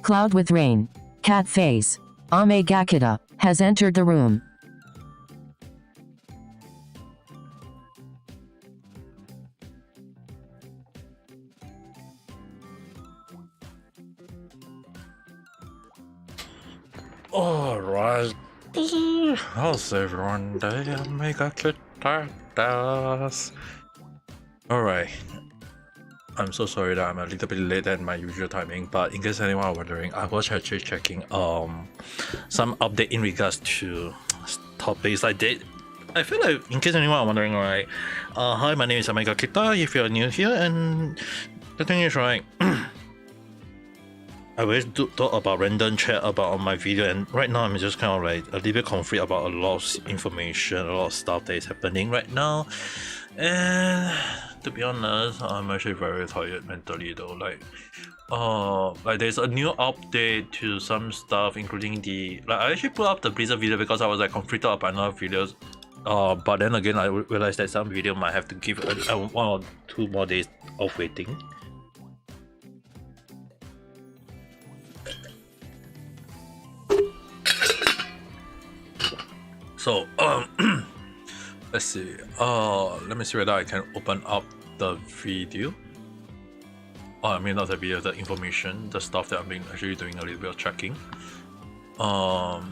Cloud with rain. Cat face. Ame Gakida has entered the room. Alright. How's everyone day? Omega Kitas. Alright. I'm so sorry that I'm a little bit late than my usual timing, but in case anyone are wondering, I was actually checking some update in regards to topics I did. I feel like in case anyone are wondering, right? Hi, my name is Omega Kita. If you're new here, and the thing is, right. I always talk about random chat about on my video, and right now I'm just kind of like a little bit confused about a lot of information, a lot of stuff that is happening right now. And to be honest, I'm actually very tired mentally though. Like there's a new update to some stuff, including I actually put up the Blizzard video because I was like conflicted about another videos. But then again, I realized that some video might have to give 1 or 2 more days of waiting. So let's see. Let me see whether I can open up the video. Oh, I mean not the video, the information, the stuff that I've been actually doing a little bit of checking. Let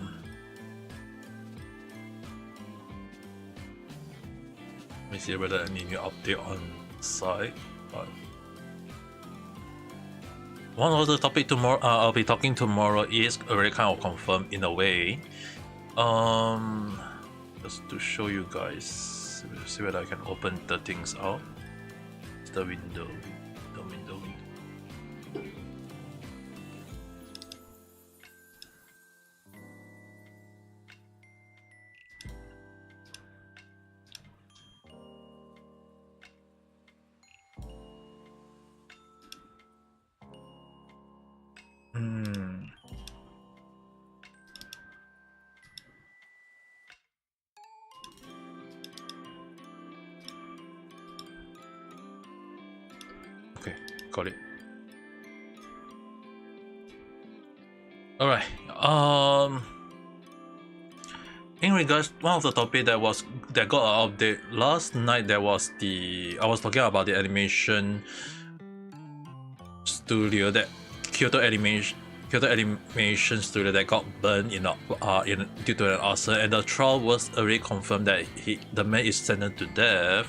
me see whether any new update on site. But one of the topic tomorrow I'll be talking tomorrow is already kind of confirmed in a way. Just to show you guys, see whether I can open the things out. It's the window. Okay, got it. Alright, in regards, one of the topic that got an update last night, I was talking about the animation studio, that Kyoto Animation Studio that got burned due to an arson, and the trial was already confirmed that the man is sentenced to death.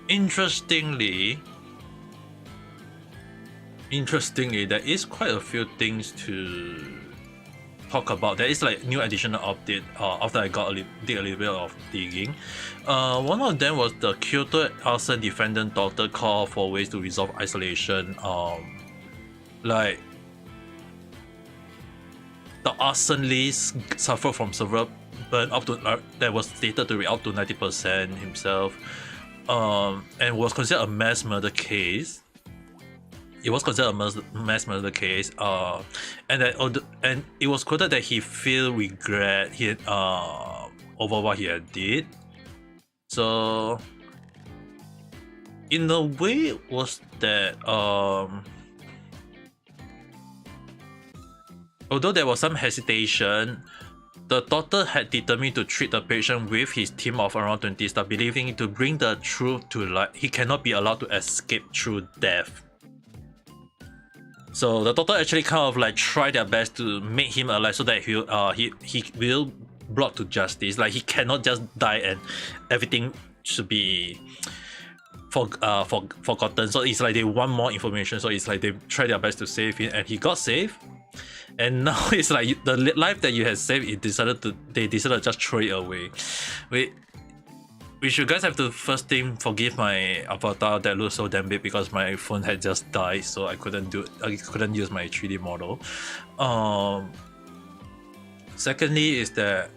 Interestingly, there is quite a few things to talk about. There is like new additional update after I did a little bit of digging. One of them was the Kyoto arson defendant doctor call for ways to resolve isolation. Like the arsonist suffered from several burn up to that was stated to be up to 90% himself. And was considered a mass murder case. It was considered a mass murder case. And it was quoted that he feel regret over what he had did. So, in a way, was that although there was some hesitation, the doctor had determined to treat the patient with his team of around 20 staff, believing to bring the truth to light. He cannot be allowed to escape through death. So the doctor actually kind of like tried their best to make him alive so that he will brought to justice. Like he cannot just die and everything should be forgotten. So it's like they want more information. So it's like they try their best to save him, and he got saved. And now it's like the life that you had saved, they decided to just throw it away. Which you guys have to first thing forgive my avatar that looks so damn big because my phone had just died, so I couldn't use my 3D model. Secondly is that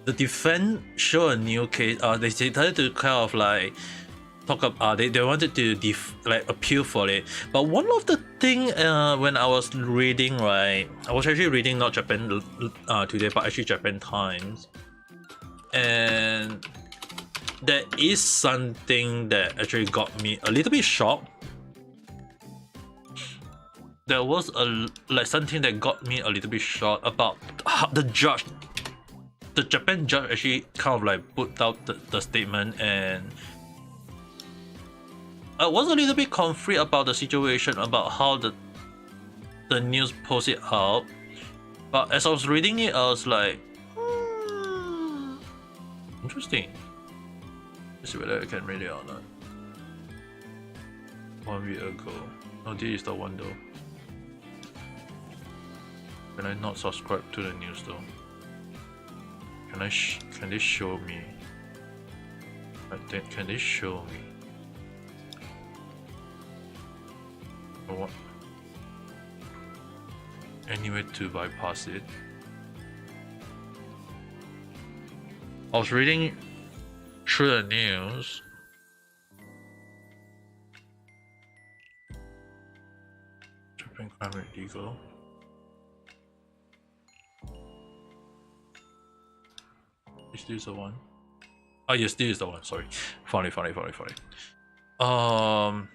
the defense show a new case. They decided to kind of like talk about they wanted to appeal for it. But one of the thing when I was reading, right, I was actually reading not Japan Today but actually Japan Times, and there is something that actually got me a little bit shocked. there was like something that got me a little bit shocked about how the judge, the Japan judge actually kind of like put out the statement, and I was a little bit confused about the situation, about how the news posted out. But as I was reading it, I was like, interesting. Let's see whether I can read it or not. 1 week ago. Oh, this is the one though. Can I not subscribe to the news though? Can they show me? Can they show me? Or what? Any way to bypass it? I was reading through the news. Japan climate legal. Is this the one? Oh yes, this is the one. Sorry, funny. On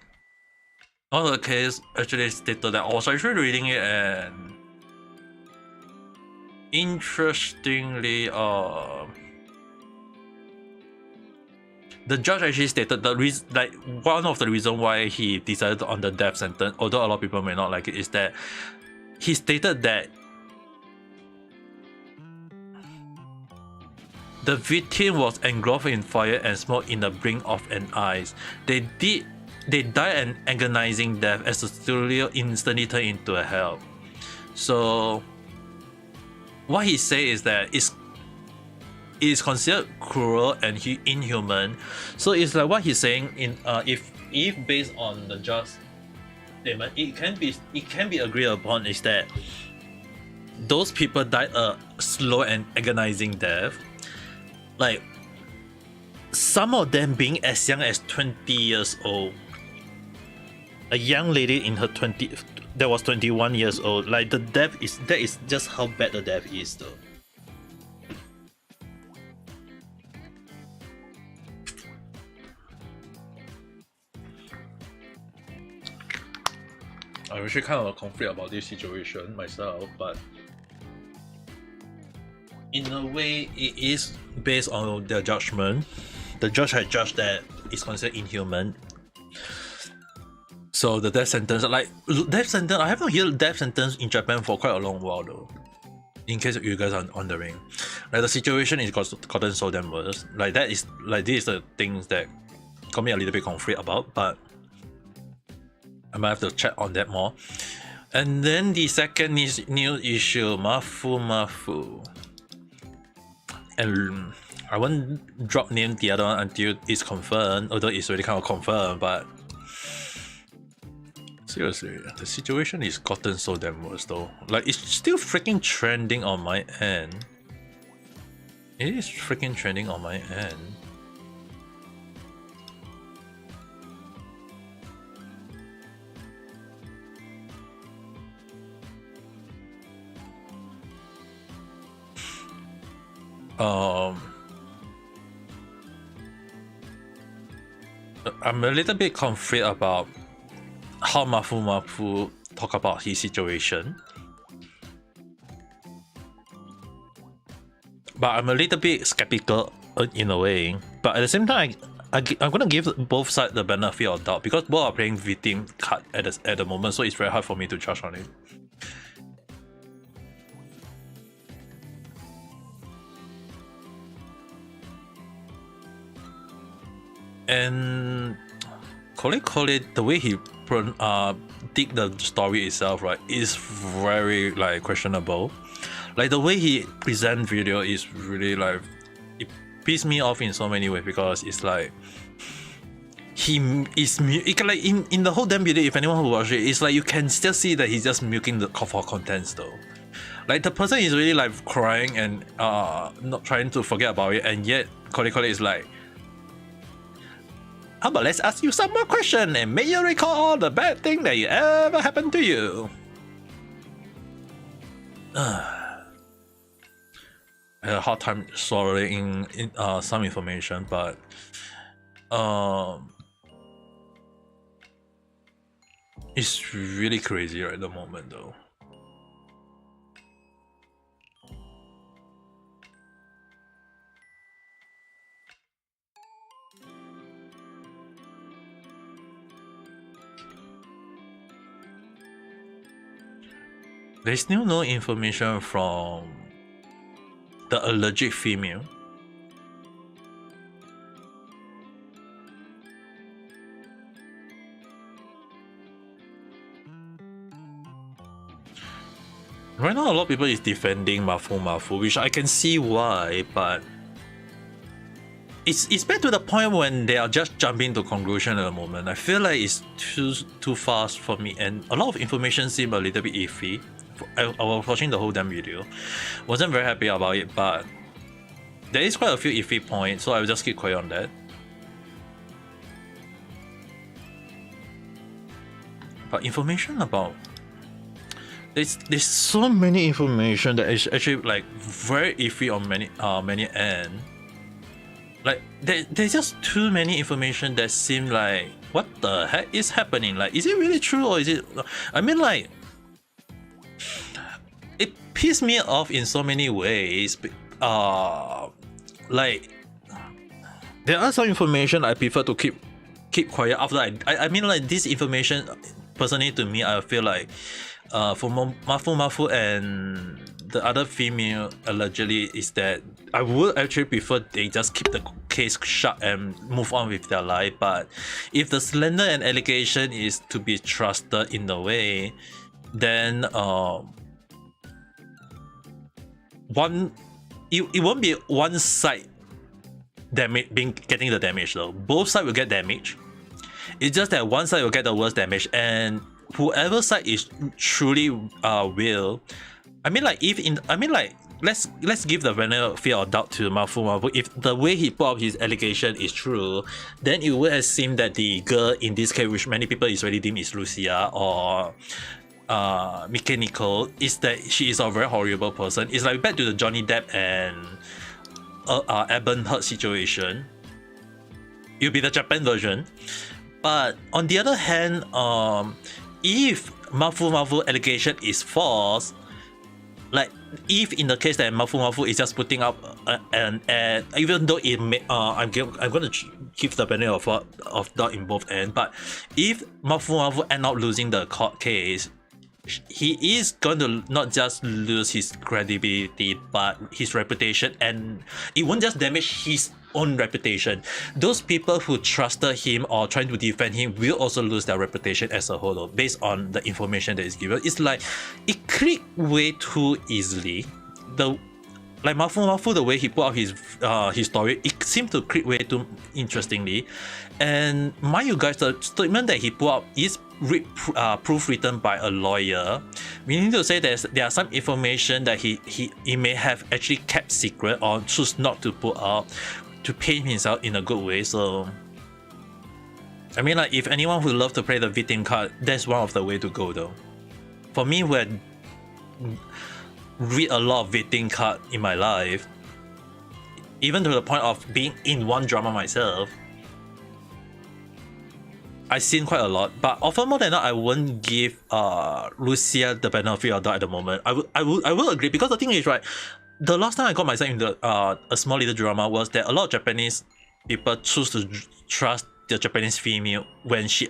the case actually stated that I was actually reading it, and interestingly, the judge actually stated the reason, like one of the reasons why he decided on the death sentence, although a lot of people may not like it, is that he stated that the victim was engulfed in fire and smoke in the blink of an eye. They died an agonizing death as the studio instantly turned into a hell. So what he says is that it is considered cruel and inhuman. So it's like what he's saying in if based on the just statement, it can be agreed upon is that those people died a slow and agonizing death. Like some of them being as young as 20 years old. A young lady in her 20s that was 21 years old. Like that is just how bad the death is though. I'm actually kind of confused about this situation myself, but in a way it is based on their judgment. The judge had judged that it's considered inhuman. So the death sentence, I haven't heard death sentence in Japan for quite a long while though. In case you guys are wondering, like the situation is gotten so damn worse. Like this is the things that got me a little bit confused about, but I might have to check on that more. And then the second new issue, Mafu. And I won't drop name the other one until it's confirmed, although it's already kind of confirmed, but seriously, the situation is gotten so damn worse though. Like it's still freaking trending on my end. It is freaking trending on my end. I'm a little bit confused about how Mafu talk about his situation, but I'm a little bit skeptical in a way. But at the same time, I'm gonna give both sides the benefit of doubt because both are playing victim card at the moment, so it's very hard for me to judge on it. And Kole, the way he did the story itself, right, is very like questionable. Like the way he present video is really like, it pissed me off in so many ways because it's like he is like in the whole damn video. If anyone who watch it, it's like you can still see that he's just milking the for contents though. Like the person is really like crying and not trying to forget about it, and yet Kole is like, how about let's ask you some more questions and may you recall all the bad thing that you ever happened to you. I had a hard time swallowing in some information, but It's really crazy right at the moment though. There's still no information from the allergic female. Right now, a lot of people is defending Mafu, which I can see why, but it's back to the point when they are just jumping to conclusion at the moment. I feel like it's too fast for me, and a lot of information seem a little bit iffy. I was watching the whole damn video, wasn't very happy about it, but there is quite a few iffy points, so I will just keep quiet on that. But information about there's so many information that is actually like very iffy on many end. Like there's just too many information that seem like what the heck is happening? Like, is it really true or is it? I mean, like, it pissed me off in so many ways. Like, there are some information I prefer to keep quiet after I mean, like, this information personally to me, I feel like for Mafu and the other female allegedly is that I would actually prefer they just keep the case shut and move on with their life. But if the slander and allegation is to be trusted in a way, then it won't be one side getting the damage though. Both sides will get damage. It's just that one side will get the worst damage, and whoever side is truly will. I mean, like, let's give the benefit of doubt to Mafu. If the way he put up his allegation is true, then it would have seemed that the girl in this case, which many people is already deemed is Lucia or Mike Nicole, is that she is a very horrible person. It's like back to the Johnny Depp and Amber Heard situation. It'll be the Japan version. But on the other hand, if Mafu allegation is false, like if in the case that Mafu is just putting up an ad, even though it may, I'm going to give the benefit of doubt in both ends, but if Mafu end up losing the court case, he is going to not just lose his credibility but his reputation, and it won't just damage his own reputation. Those people who trusted him or trying to defend him will also lose their reputation as a whole based on the information that is given. It's like it clicked way too easily. Like Mafu, the way he put out his story, it seemed to click way too interestingly. And mind you guys, the statement that he put out is proof written by a lawyer, meaning to say there are some information that he may have actually kept secret or choose not to put out to paint himself in a good way. So I mean, like, if anyone would love to play the victim card, that's one of the way to go though. For me, who had read a lot of victim card in my life, even to the point of being in one drama myself, I've seen quite a lot. But often more than not, I won't give Lucia the benefit of doubt at the moment. I will agree, because the thing is, right, the last time I got myself into a small little drama was that a lot of Japanese people choose to trust the Japanese female when she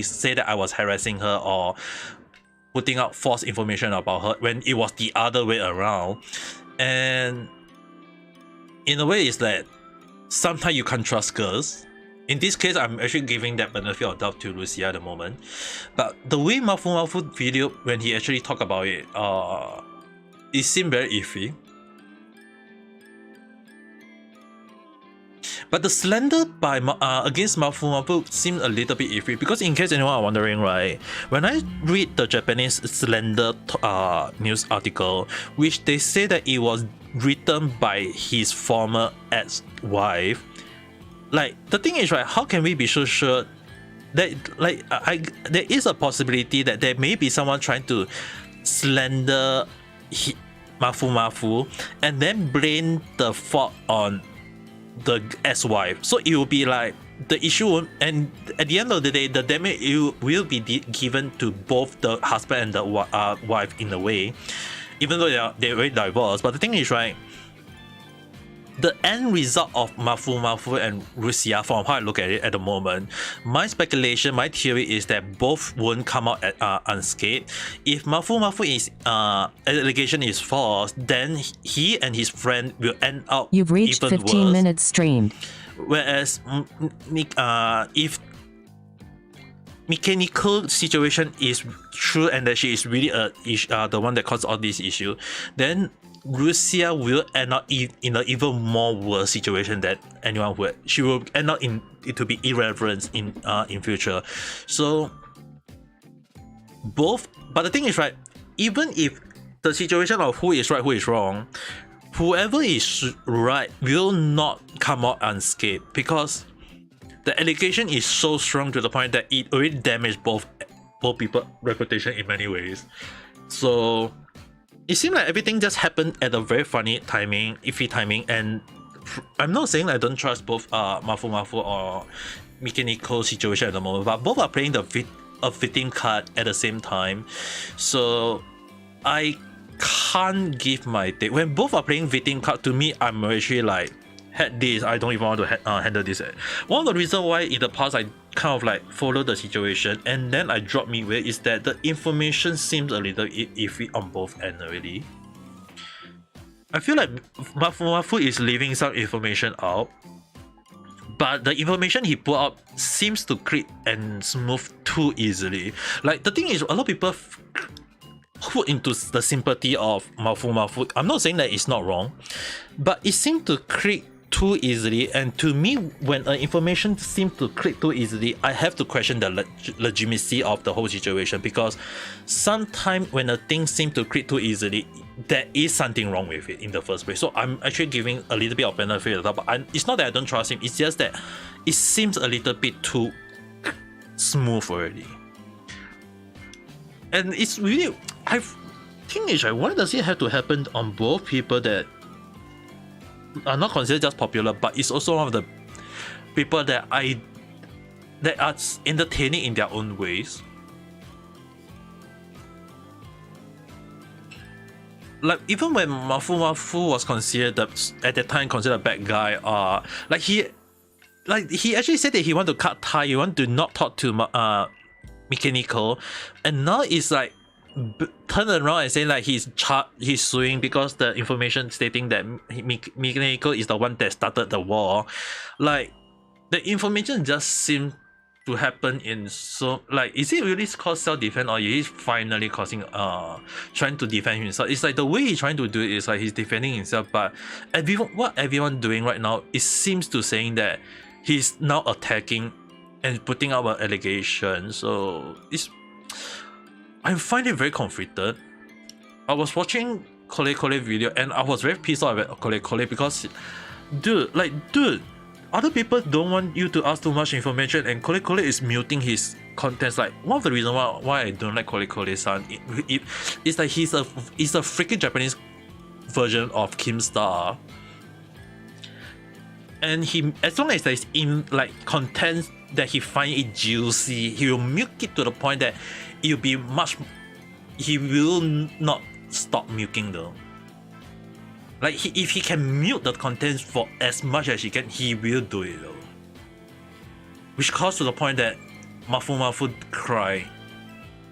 said that I was harassing her or putting out false information about her, when it was the other way around. And in a way, it's that sometimes you can't trust girls. In this case, I'm actually giving that benefit of doubt to Lucia at the moment. But the way Mafu video, when he actually talked about it seemed very iffy. But the slander by against Mafu seemed a little bit iffy, because in case anyone are wondering, right, when I read the Japanese slander news article, which they say that it was written by his former ex-wife, like, the thing is, right, how can we be so sure that, like, there is a possibility that there may be someone trying to slander Mafu and then blame the fault on the ex-wife. So it will be like the issue won't, and at the end of the day, the damage will be given to both the husband and the wife in a way, even though they're already divorced. But the thing is, right, the end result of Mafu and Rusia, from how I look at it at the moment, my speculation, my theory is that both won't come out unscathed. If Mafu is allegation is false, then he and his friend will end up You've reached even 15 worse. minutes streamed. Whereas if mechanical situation is true and that she is really the one that caused all this issue, then Russia will end up in an even more worse situation than anyone would. She will end up in it to be irreverent in future. So both, but the thing is, right, even if the situation of who is right, who is wrong, whoever is right will not come out unscathed, because the allegation is so strong to the point that it already damaged both people's reputation in many ways. So it seemed like everything just happened at a very funny timing, iffy timing, and I'm not saying I don't trust both Mafu or Mechanical situation at the moment, but both are playing a victim card at the same time. So I can't give my take. When both are playing victim card, to me, I'm actually like, had this, I don't even want to handle this. One of the reasons why in the past I kind of like follow the situation and then I drop midway is that the information seems a little iffy on both ends already. I feel like Mafu is leaving some information out, but the information he put out seems to click and smooth too easily. Like, the thing is, a lot of people put into the sympathy of Mafu. I'm not saying that it's not wrong, but it seemed to click too easily, and to me, when information seems to click too easily, I have to question the legitimacy of the whole situation, because sometimes when a thing seems to click too easily, there is something wrong with it in the first place. So I'm actually giving a little bit of benefit of the doubt, but it's not that I don't trust him, it's just that it seems a little bit too smooth already. And it's really, I think it's like, why does it have to happen on both people that are not considered just popular, but it's also one of the people that are entertaining in their own ways? Like, even when Mafu was considered at that time considered a bad guy, he actually said that he want to cut tie, he want to not talk to Mechanical, and now it's like turn around and say like he's suing because the information stating that Mechanical is the one that started the war. Like, the information just seems to happen in so, like, is it really called self-defense, or is he finally causing trying to defend himself? It's like the way he's trying to do it is like he's defending himself, but what everyone doing right now, it seems to saying that he's now attacking and putting out an allegation. So I find it very conflicted. I was watching Kole video and I was very pissed off at Kole because, dude, other people don't want you to ask too much information, and Kole is muting his contents. Like, one of the reasons why I don't like Kole-san, it's like he's a freaking Japanese version of Keemstar. And he, as long as there's in like contents that he find it juicy, he will milk it to the point that it'll be much. He will not stop milking though. Like, if he can milk the contents for as much as he can, he will do it though. Which caused to the point that Mafu cry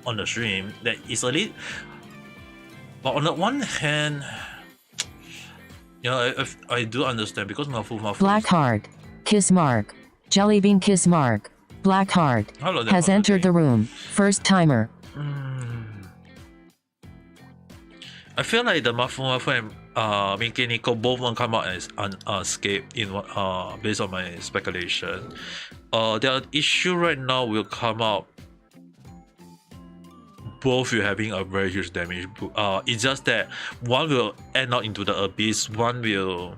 on the stream. That is a little. But on the one hand, yeah, I do understand, because Mafu Blackheart, Kiss Mark, Jellybean Kiss Mark, Blackheart has entered the room. First timer. I feel like the Mafu and Mechanical both won't come out as unscathed in based on my speculation. Their issue right now will come out. Both will having a very huge damage. It's just that one will end up into the abyss, one will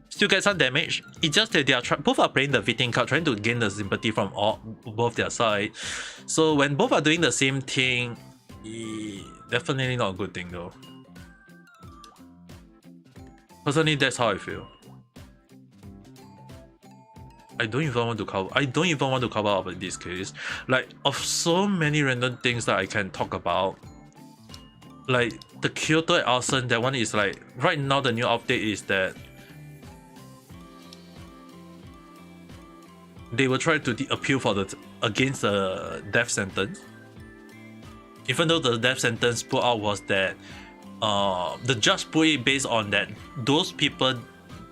still get some damage. It's just that they are both are playing the victim card, trying to gain the sympathy from both their side. So when both are doing the same thing, definitely not a good thing though. Personally, that's how I feel. I don't even want to cover up in this case. Like, of so many random things that I can talk about. Like the Kyoto arson, that one is like right now the new update is that they will try to appeal for against the death sentence. Even though the death sentence put out was that the judge put it based on that those people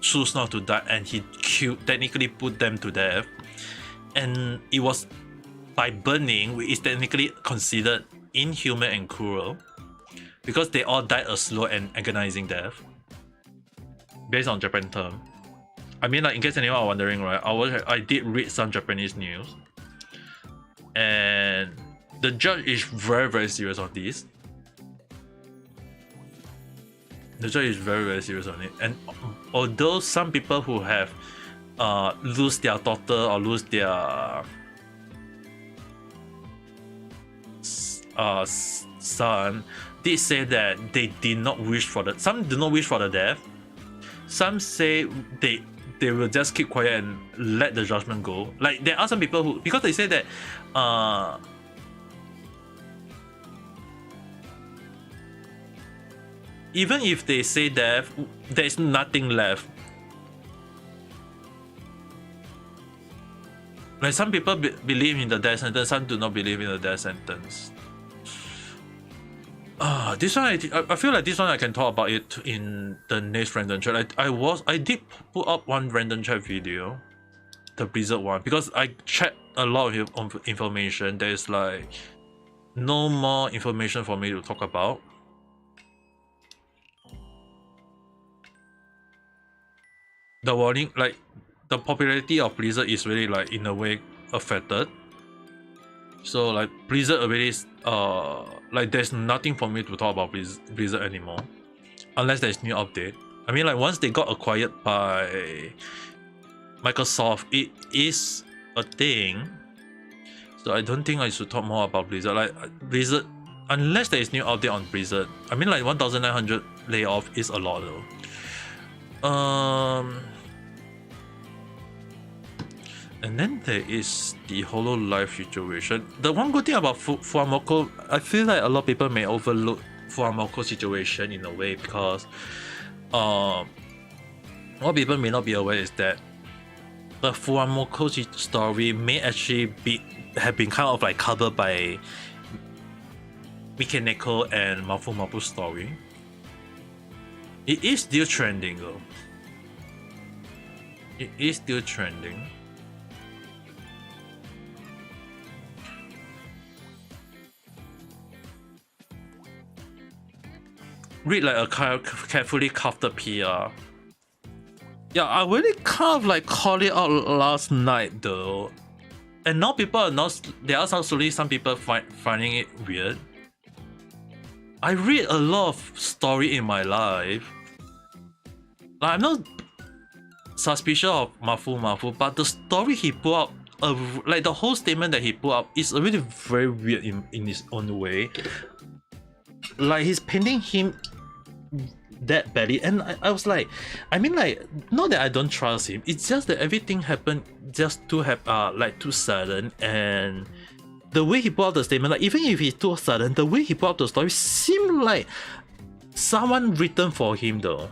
choose not to die and he technically put them to death, and it was by burning, which is technically considered inhuman and cruel because they all died a slow and agonizing death based on Japan term. I mean, like, in case anyone are wondering, right, I did read some Japanese news, and the judge is very, very serious on this. The judge is very, very serious on it. And although some people who have lose their daughter or lose their son, did say that they did not wish for some do not wish for the death. Some say they will just keep quiet and let the judgment go. Like, there are some people who, because they say that even if they say death, there's nothing left. Like, some people believe in the death sentence, some do not believe in the death sentence. This one I feel like this one I can talk about it in the next random chat. I did put up one random chat video, the Blizzard one, because I checked a lot of information. There's like no more information for me to talk about. The warning, like, the popularity of Blizzard is really, like, in a way affected. So, like, Blizzard already like, there's nothing for me to talk about Blizzard anymore, unless there's new update. I mean, like, once they got acquired by Microsoft, it is a thing. So I don't think I should talk more about Blizzard. Like, Blizzard, unless there is new update on Blizzard. I mean, like, 1,900 layoff is a lot though. And then there is the Hololive situation. The one good thing about Fuwamoco, I feel like a lot of people may overlook Fuwamoco situation in a way, because what people may not be aware is that the Fuwamoco story may actually have been kind of like covered by Mikeneko and Mafumafu's story. It is still trending though. It is still trending. Read like a carefully crafted PR. Yeah, I really kind of like called it out last night though, and now people are not. There are slowly some people finding it weird. I read a lot of story in my life. Like, I'm not suspicious of Mafu, but the story he put up, like the whole statement that he put up, is really very weird in his own way. Like, he's painting him that badly, and I was like, I mean, like, not that I don't trust him, it's just that everything happened just too too sudden, and the way he put out the statement, like, even if it's too sudden, the way he put out the story seemed like someone written for him though.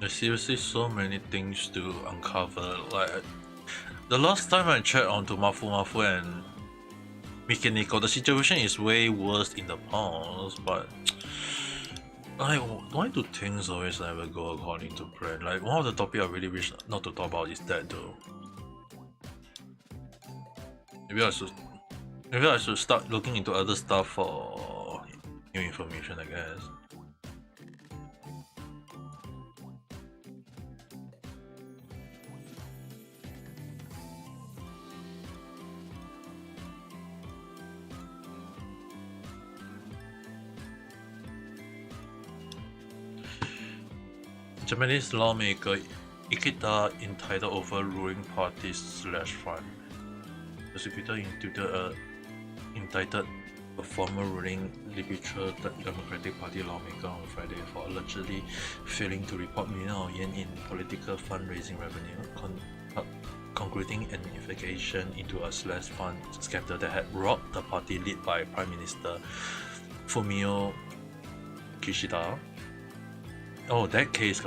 There's seriously so many things to uncover. Like, the last time I checked onto Mafu and Mikeneko, the situation is way worse in the past, but like, why do things always never go according to plan? Like, one of the topics I really wish not to talk about is that though. Maybe I should start looking into other stuff for new information, I guess. Japanese lawmaker Ikeda entitled overruling party/fund. Prosecutor indicted a former ruling Liberal Democratic Party lawmaker on Friday for allegedly failing to report millions of yen in political fundraising revenue, concluding an investigation into a slush fund scandal that had robbed the party led by Prime Minister Fumio Kishida. Oh, that case,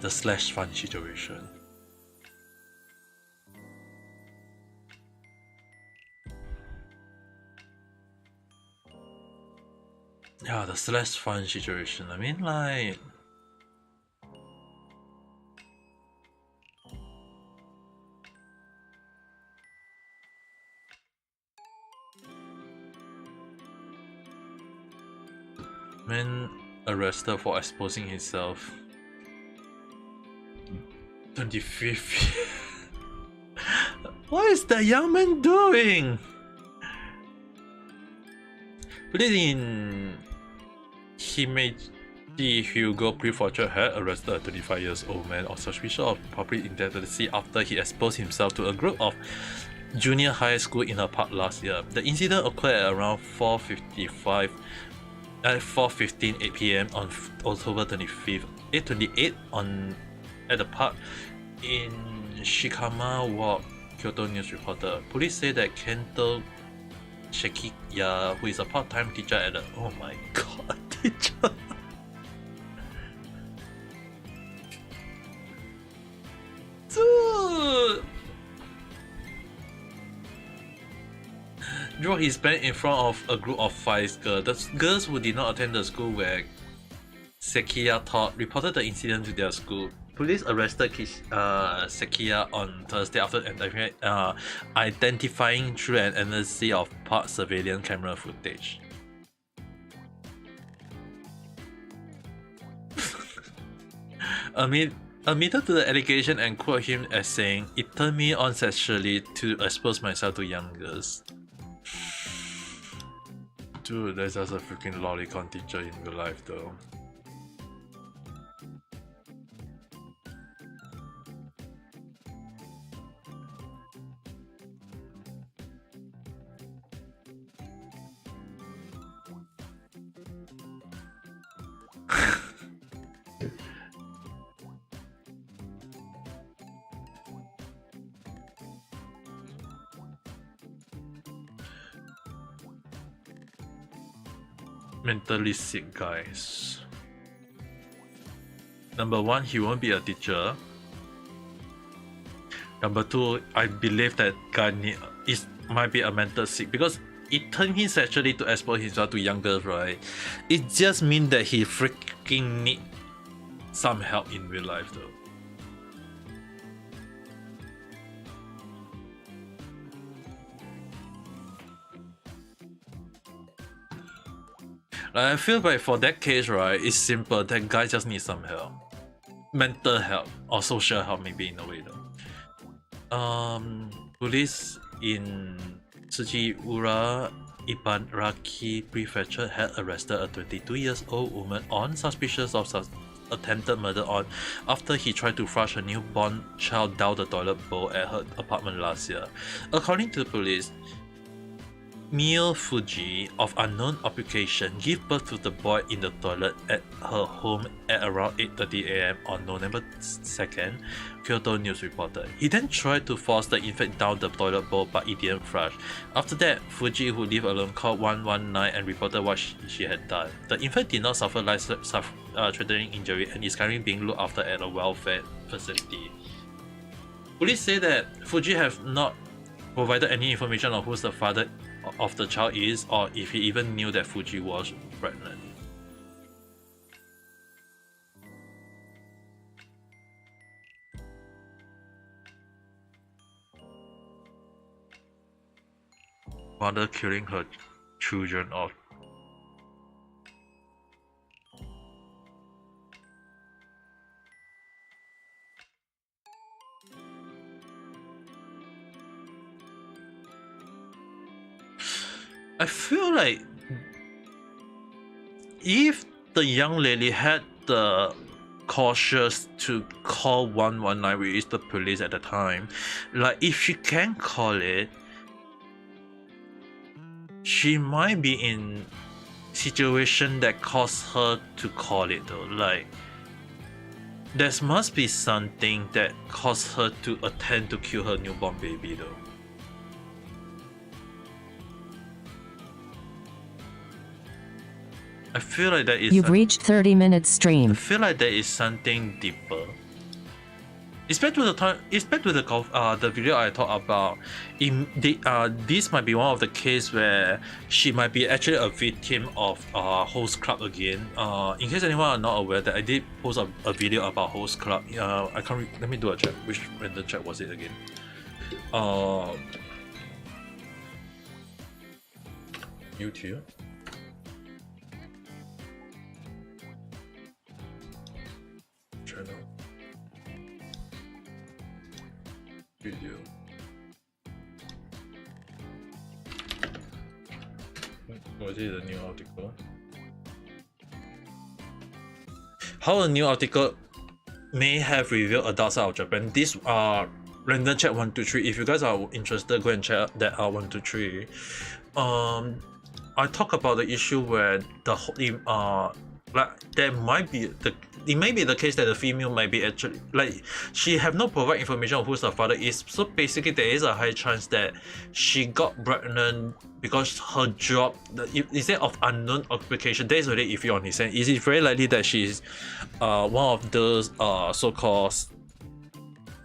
the slush fund situation. Yeah, the slush fund situation. I mean, like, man arrested for exposing himself. 25th. What is the young man doing? Police in Himeji Hugo Prefecture had arrested a 25-year-old man on suspicion of public indebtedness after he exposed himself to a group of junior high school in a park last year. The incident occurred at around 4:15 p.m. on October 25th, 8:28 at the park in Shikama Walk, Kyoto News reporter. Police say that Kento Shekiya, who is a part-time teacher at the oh my god, teacher. Dude, draw his pen in front of a group of 5 girls. The girls who did not attend the school where Sekiya taught reported the incident to their school. Police arrested Sekiya on Thursday after identifying through an analysis of park surveillance camera footage. Admitted to the allegation and quote him as saying, "It turned me on sexually to expose myself to young girls." Dude, that's just a freaking lolicon teacher in real life though. Mentally sick guys. Number 1, he won't be a teacher. Number 2, I believe that guy might be a mental sick because it turned him sexually to expose himself to young girls, right? It just means that he freaking need some help in real life though. I feel like for that case, right, it's simple. That guy just needs some help. Mental help or social help maybe in a way though. Police in Tsuchiura Ibaraki Prefecture had arrested a 22-year-old woman on suspicion of attempted murder after he tried to flush a newborn child down the toilet bowl at her apartment last year. According to the police, Mio Fuji, of unknown occupation, gave birth to the boy in the toilet at her home at around 8:30 a.m. on November 2nd, Kyoto News reported. He then tried to force the infant down the toilet bowl, but it didn't flush. After that, Fuji, who lived alone, called 119 and reported what she had done. The infant did not suffer life-threatening injury and is currently being looked after at a welfare facility. Police say that Fuji have not provided any information on who the father of the child is or if he even knew that Fuji was pregnant. Mother killing her children off. I feel like if the young lady had the cautious to call 119, which is the police at the time. Like, if she can call it, she might be in situation that caused her to call it though. Like, there must be something that caused her to attempt to kill her newborn baby though. I feel like that is. You've reached 30 minutes stream. I feel like there is something deeper. It's back to the time. It's back to the video I talked about. This might be one of the cases where she might be actually a victim of host club again. In case anyone are not aware, that I did post a video about host club. I can't. Let me do a check. Which random check was it again? YouTube. Channel. Video. Was it a new article? How a new article may have revealed adults out of Japan. This random chat 123. If you guys are interested, go and check that out 123. I talk about the issue where like there might be it may be the case that the female might be actually like she have not provide information of who the father is, so basically there is a high chance that she got pregnant because her job instead of unknown occupation, there is already iffy on his end. It is very likely that she is one of those so-called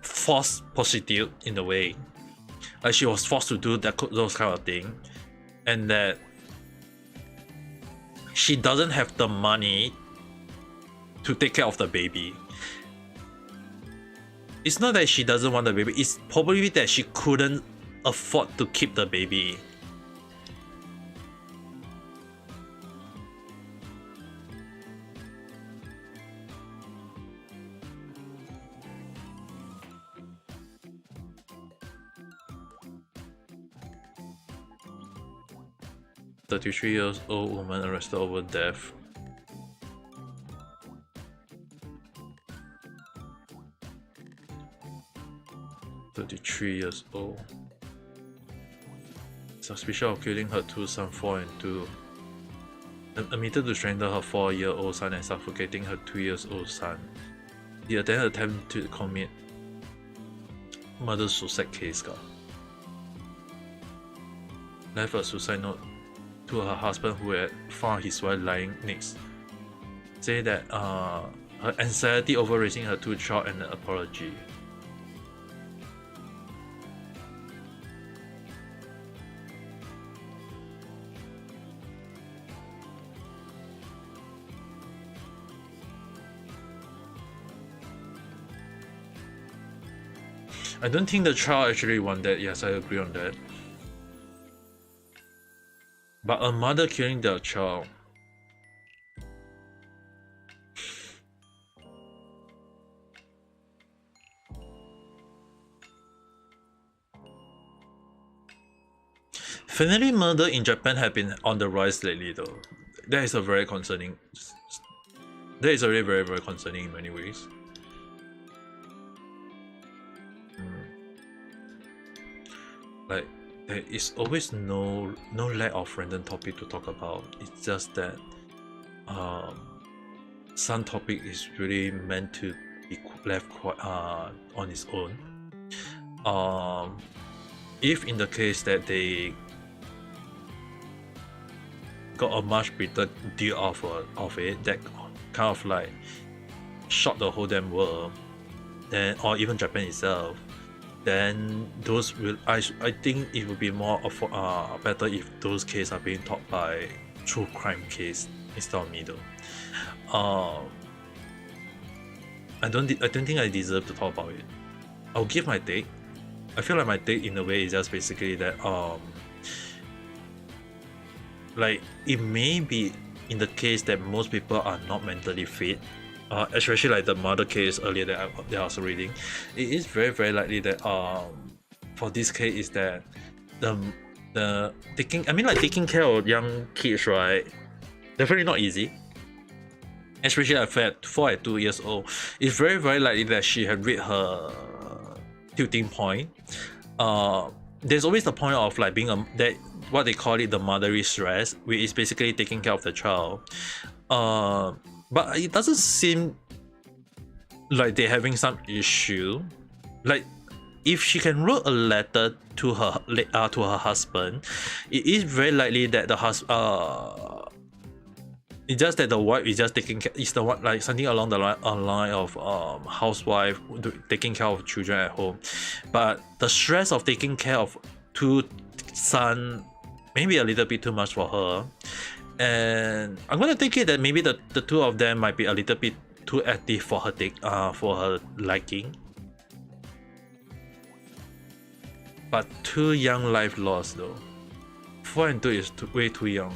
forced prostitute in a way, like she was forced to do those kind of thing, and that she doesn't have the money to take care of the baby. It's not that she doesn't want the baby, it's probably that she couldn't afford to keep the baby. A 33-year-old woman arrested over death. Years old. Suspicion of killing her two sons, 4 and 2. Admitted to strangle her 4-year-old son and suffocating her 2-year-old son. The attempt to commit murder-suicide case. Left a suicide note to her husband, who had found his wife lying next. Say that her anxiety over raising her 2 children and an apology. I don't think the child actually want that. Yes, I agree on that. But a mother killing their child. Family murder in Japan have been on the rise lately though. That is a very concerning. That is already very, very concerning in many ways. Like, there is always no lack of random topic to talk about. It's just that some topic is really meant to be left quite on its own. If in the case that they got a much better deal of it, that kind of like shocked the whole damn world, then or even Japan itself, then those will I think it would be more better if those cases are being taught by true crime case instead of me though. I don't think I deserve to talk about it. I'll give my take. I feel like my take in a way is just basically that like it may be in the case that most people are not mentally fit, especially like the mother case earlier that I was reading. It is very, very likely that for this case is that the taking care of young kids, right, definitely not easy. especially at 2 years old, it's very, very likely that she had reached her tilting point. There's always the point of like being that what they call it the motherly stress, which is basically taking care of the child. But it doesn't seem like they're having some issue. Like if she can write a letter to her husband, it is very likely that the it's just that the wife is just taking care, is the one like something along the line of housewife taking care of children at home, but the stress of taking care of two sons maybe a little bit too much for her, and I'm gonna take it that maybe the two of them might be a little bit too active for her liking. But too young life lost though. 4 and 2 is way too young.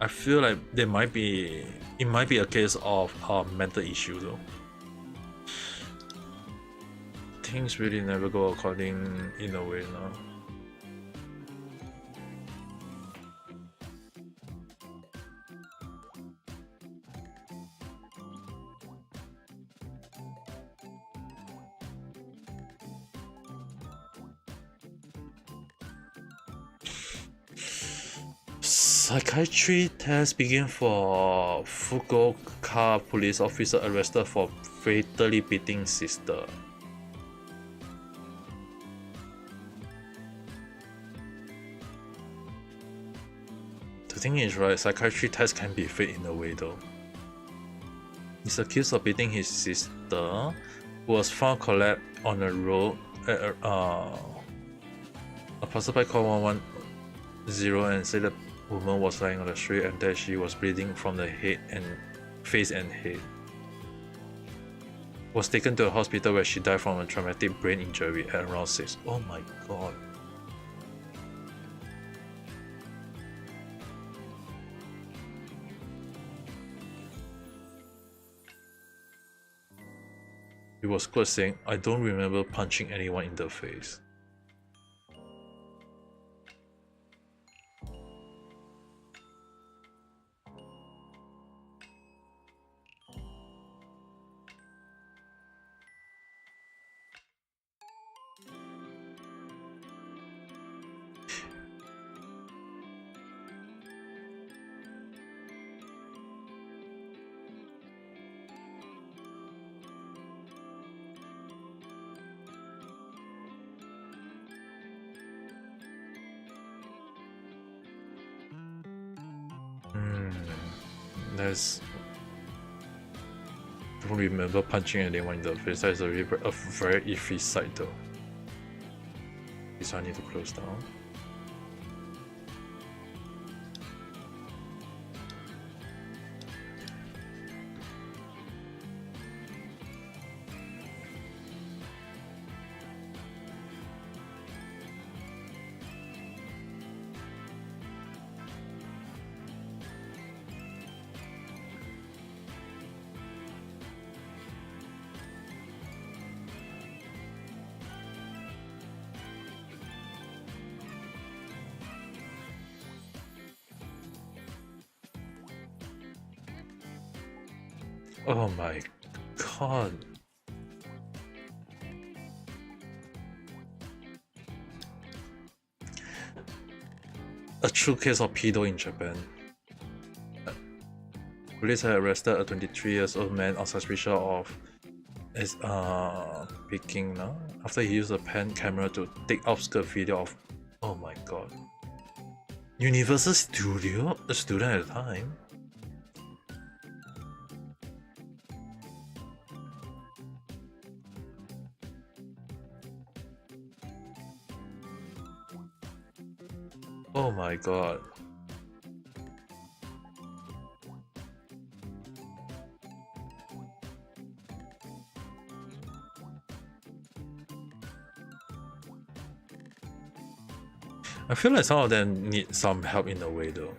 I feel like it might be a case of mental issue though. Things really never go according in a way now. Psychiatry test begin for Fukuoka police officer arrested for fatally beating sister. The thing is, right, psychiatry test can be fake in a way though. He's accused of beating his sister, who was found collapsed on a road at a passerby called 110 and said that woman was lying on the street and that she was bleeding from the face and head. Was taken to a hospital where she died from a traumatic brain injury at around 6. Oh my god. He was quote saying, "I don't remember punching anyone in the face." I don't remember punching anyone in the face. That is a very iffy sight though. This one I need to close down. Oh my god. A true case of pedo in Japan. Police have arrested a 23-year-old man on suspicion of Peking now after he used a pen camera to take outskirt video of. Oh my god. Universal Studio? A student at the time? Oh my god. I feel like some of them need some help in a way though.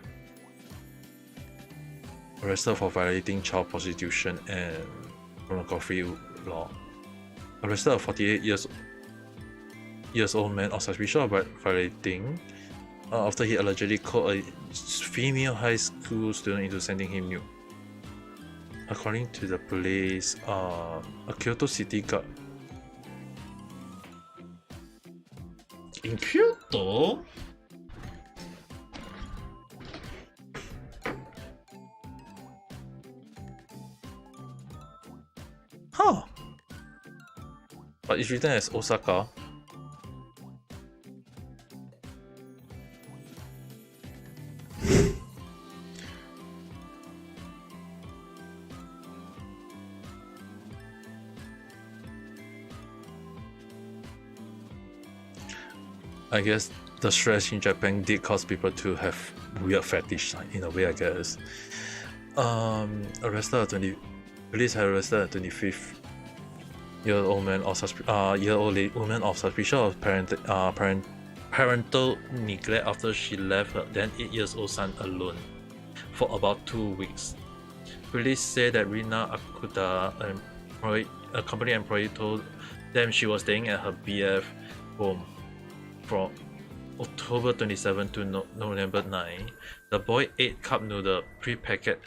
Arrested for violating child prostitution and pornography law. Arrested a 48 years old man on suspicion of violating after he allegedly called a female high school student into sending him nude. According to the police, a Kyoto city guard. In Kyoto? Huh. But it's written as Osaka. I guess the stress in Japan did cause people to have weird fetish in a way, I guess. Police had arrested a 25-year-old man of woman of suspicion of parental neglect after she left her then 8-year-old son alone for about 2 weeks. Police say that Rina Akuta, a company employee, told them she was staying at her BF home from October 27 to November 9. The boy ate cup noodle, pre-packet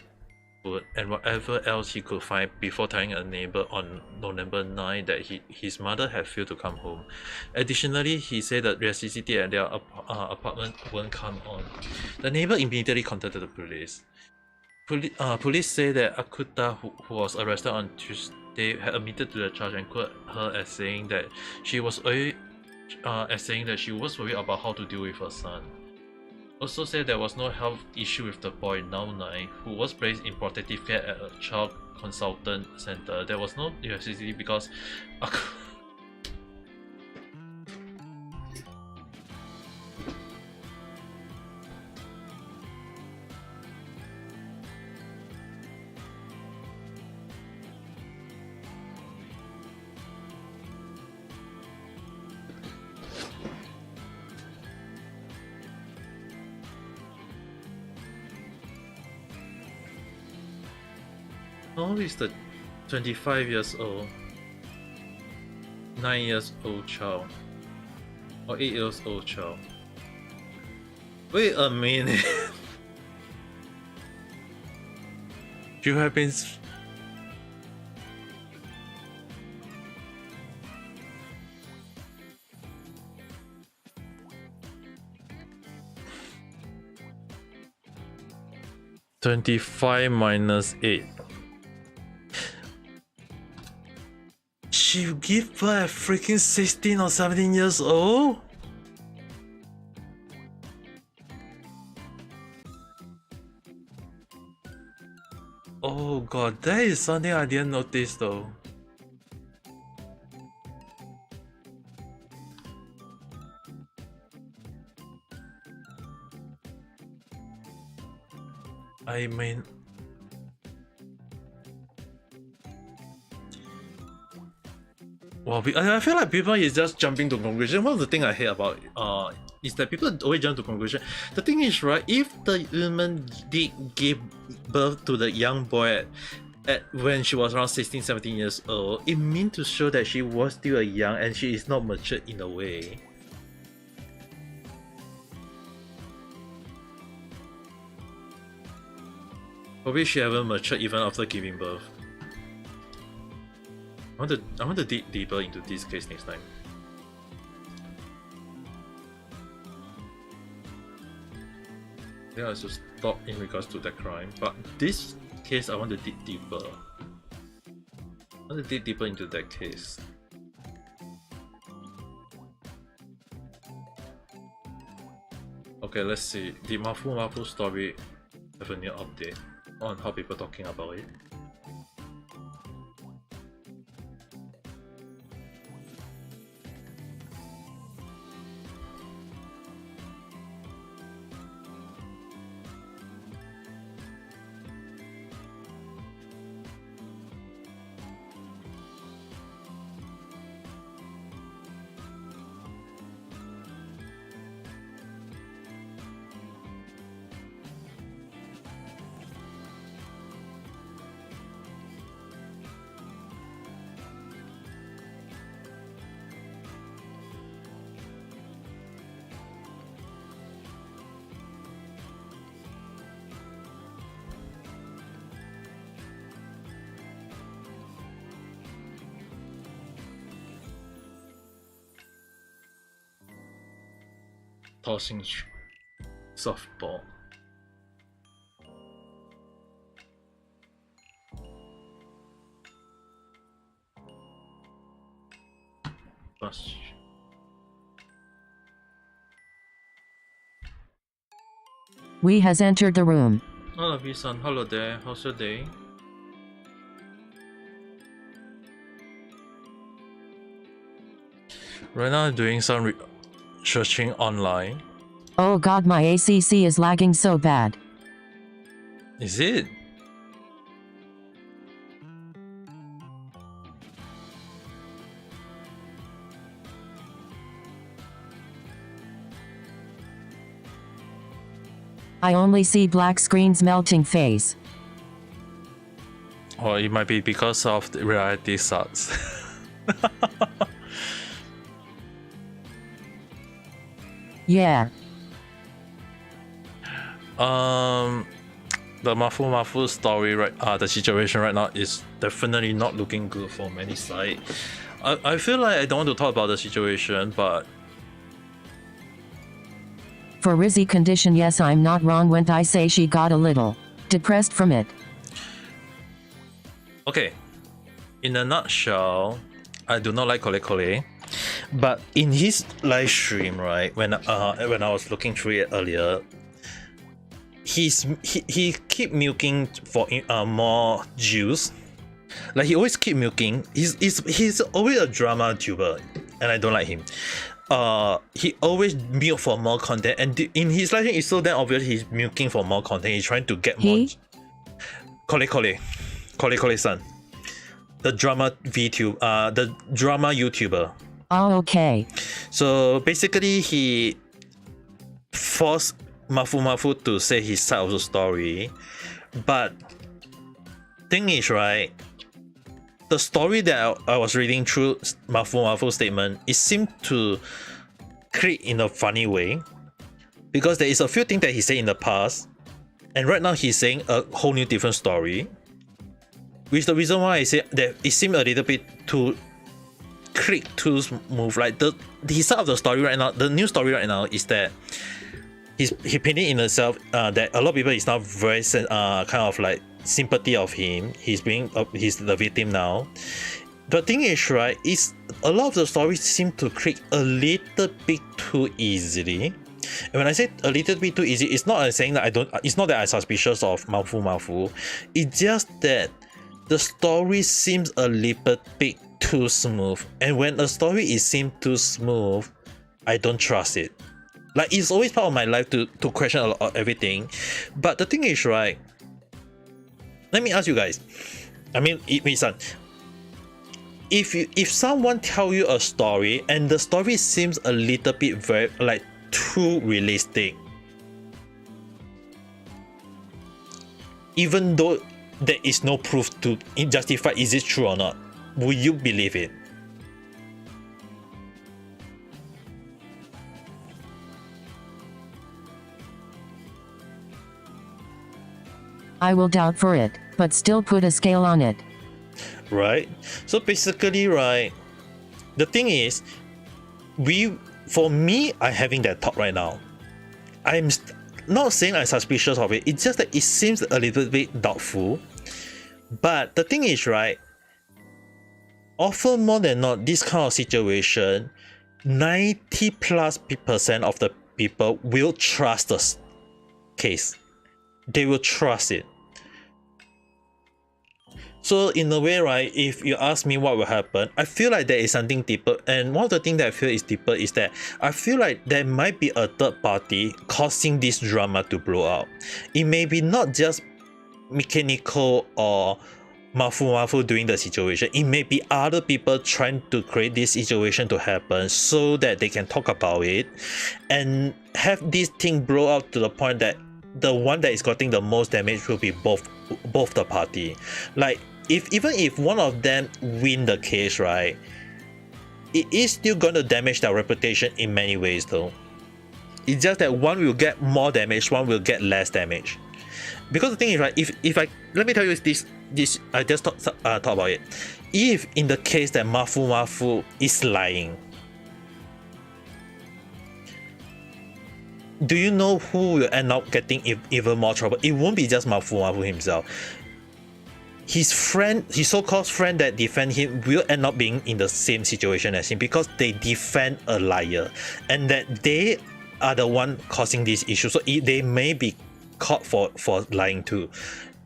food, and whatever else he could find before telling a neighbor on November 9 that his mother had failed to come home. Additionally, he said that their CCTV at their apartment wouldn't come on. The neighbor immediately contacted the police. Police say that Akuta, who was arrested on Tuesday, had admitted to the charge and quoted her as saying that she was worried about how to deal with her son. Also said there was no health issue with the boy, now 9, who was placed in protective care at a child consultant center. There was no USCCD because how is the 25 years old, 9 years old child, or 8 years old child? Wait a minute. You have been. $25 minus 8. She gave birth at freaking 16 or 17 years old? Oh god, that is something I didn't notice though. I mean, well, I feel like people is just jumping to conclusion. One of the things I hate about is that people always jump to conclusion. The thing is, right, if the woman did give birth to the young boy at when she was around 16, 17 years old, it means to show that she was still a young and she is not matured in a way. Probably she haven't matured even after giving birth. I want to dig deeper into this case next time. Yeah, I should stop in regards to that crime, but this case I want to dig deeper. I want to dig deeper into that case. Okay, let's see. Did Mafu story have a new update on how people are talking about it? tossing softball. We has entered the room. Hello, Bisan. Hello there. How's your day? Right now, I'm doing some searching online. Oh god, my ACC is lagging so bad. Is it? I only see black screen's melting face. Or it might be because of the reality sucks. Yeah. The Mafu story the situation right now is definitely not looking good for many sides. I feel like I don't want to talk about the situation, but For Rizzy condition, yes, I'm not wrong when I say she got a little depressed from it. okay. In a nutshell, I do not like Kole Kole, but in his live stream, right, when I was looking through it earlier, he keep milking for more juice. Like he always keep milking. He's always a drama tuber, and I don't like him. He always milk for more content, and in his live stream, it's so damn obvious he's milking for more content. He's trying to get more. Kole san, the drama VTuber, the drama YouTuber. Oh, okay. So basically, he forced Mafu to say his side of the story, but thing is, right, the story that I was reading through Mafu's statement, it seemed to click in a funny way, because there is a few things that he said in the past, and right now he's saying a whole new different story, which is the reason why I say that it seemed a little bit too click too smooth. Like the side of the story right now, the new story right now is that he painted in himself that a lot of people is now very kind of like sympathy of him. He's the victim now. The thing is, right, is a lot of the stories seem to click a little bit too easily. And when I say a little bit too easy, it's not saying that it's not that I'm suspicious of Mafu. It's just that the story seems a little bit too smooth. And when a story seems too smooth, I don't trust it. Like, it's always part of my life to question a lot of everything. But the thing is, right, let me ask you guys. I mean, Misan, if someone tell you a story and the story seems a little bit very like too realistic, even though there is no proof to justify is it true or not, will you believe it? I will doubt for it, but still put a scale on it. Right? So basically, right, the thing is, for me, I'm having that thought right now. I'm not saying I'm suspicious of it, it's just that it seems a little bit doubtful. But the thing is, right, often more than not, this kind of situation, 90+% of the people will trust the case. They will trust it. So in a way, right, if you ask me what will happen, I feel like there is something deeper. And one of the things that I feel is deeper is that I feel like there might be a third party causing this drama to blow out. It may be not just mechanical or Mafu doing the situation. It may be other people trying to create this situation to happen so that they can talk about it and have this thing blow out to the point that the one that is getting the most damage will be both the party. Like, even if one of them win the case, right, it is still going to damage their reputation in many ways though. It's just that one will get more damage, one will get less damage. Because the thing is, right, if I let me tell you this I just talk about it. If in the case that Mafu is lying, do you know who will end up getting even more trouble? It won't be just Mafu himself. His friend, his so-called friend that defend him will end up being in the same situation as him because they defend a liar, and that they are the one causing this issue. So they may be caught for lying too.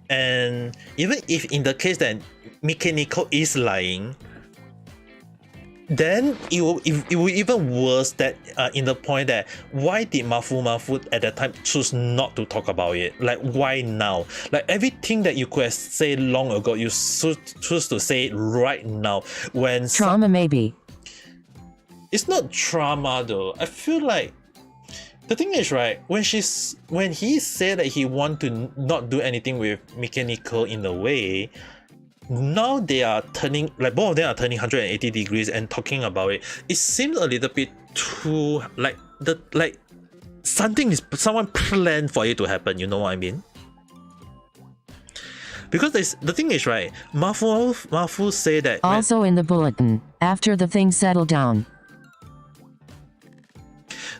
And even if in the case that Mikenico is lying, then it will even worse that in the point that why did Mafu at that time choose not to talk about it? Like, why now? Like, everything that you could have said long ago, you choose to say it right now when trauma maybe. It's not trauma though. I feel like the thing is, right, when he said that he want to not do anything with Mikenico in a way, now they are turning, like, both of them are turning 180 degrees and talking about it. It seems a little bit too like someone planned for it to happen, you know what I mean? Because the thing is, right, Mafu say that also in the bulletin after the thing settled down.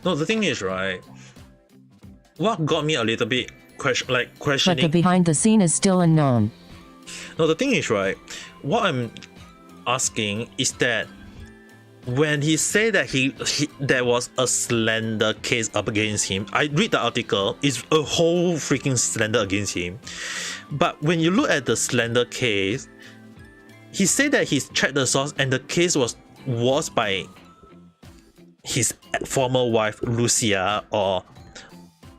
No, the thing is, right, what got me a little bit questioning, but the behind the scene is still unknown. No, the thing is, right, what I'm asking is that when he said that there was a slander case up against him, I read the article, it's a whole freaking slander against him. But when you look at the slander case, he said that he's checked the source and the case was by his former wife Lucia or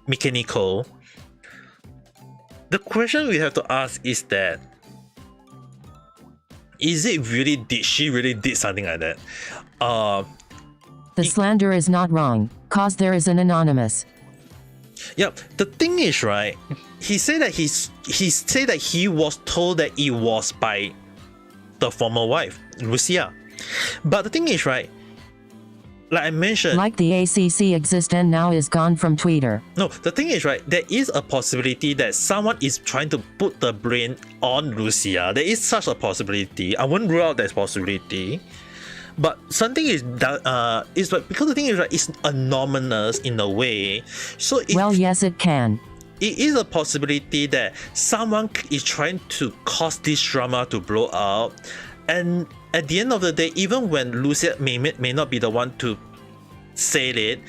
Mikenico. The question we have to ask is that, did she really did something like that? The slander is not wrong, cause there is an anonymous. Yeah, the thing is, right, he said that he was told that it was by the former wife, Lucia. But the thing is, right, like I mentioned, like the ACC exists and now is gone from Twitter. No, the thing is, right, there is a possibility that someone is trying to put the blame on Lucia. There is such a possibility. I won't rule out that possibility. But something is that is like, because the thing is, right, it's anonymous in a way. So well, yes, it can. It is a possibility that someone is trying to cause this drama to blow up, and at the end of the day, even when Lucia may not be the one to say it,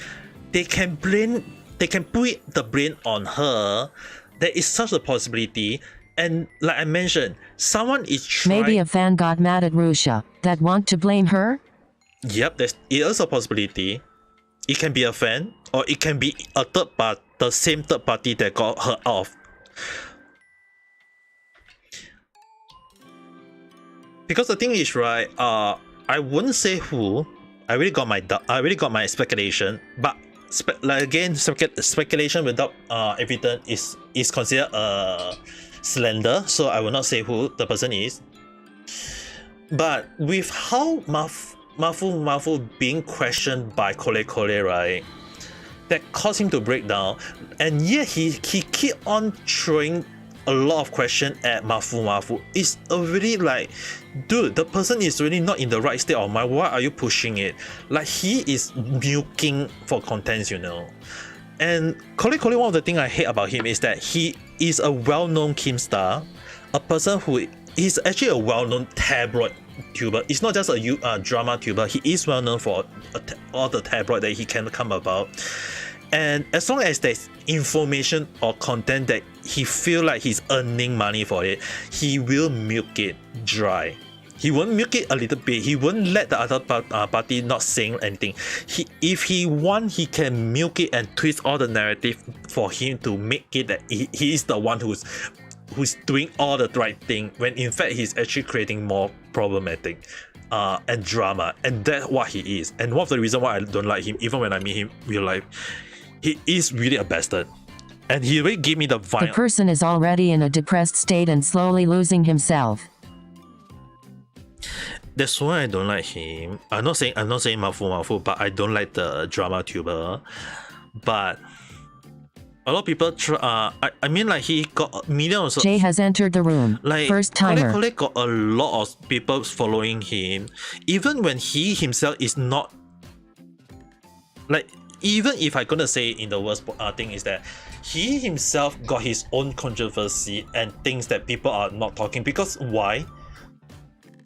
they can put the blame on her. There is such a possibility. And like I mentioned, someone is trying... Maybe a fan got mad at Russia that want to blame her? Yep, it is a possibility. It can be a fan, or it can be a the same third party that got her off. Because the thing is, right, I wouldn't say who. I already got my speculation, but speculation without evidence is considered slander. So I will not say who the person is. But with how Mafu being questioned by Kole, right, that caused him to break down, and yet he keep on throwing a lot of questions at Mafu. It's already like, dude, the person is really not in the right state of mind. Why are you pushing it? Like, he is milking for contents, you know. And Kole, one of the things I hate about him is that he is a well-known Keemstar, a person who is actually a well-known tabloid tuber. It's not just a drama tuber. He is well-known for all the tabloid that he can come about. And as long as there's information or content that he feel like he's earning money for it, he will milk it dry. He won't milk it a little bit. He won't let the other party not saying anything. If he want, he can milk it and twist all the narrative for him to make it that he is the one who's doing all the right thing, when in fact he's actually creating more problematic and drama. And that's what he is. And one of the reasons why I don't like him, even when I meet him in real life, he is really a bastard. And he really gave me the vibe. The person is already in a depressed state and slowly losing himself. That's why I don't like him. I'm not saying Mafu, but I don't like the drama tuber. But a lot of people I mean, like, he got millions of... Jay has entered the room. Like, first timer. Kole got a lot of people following him, even when he himself is not... Like, even if I'm gonna say in the worst thing is that he himself got his own controversy and things that people are not talking, because why?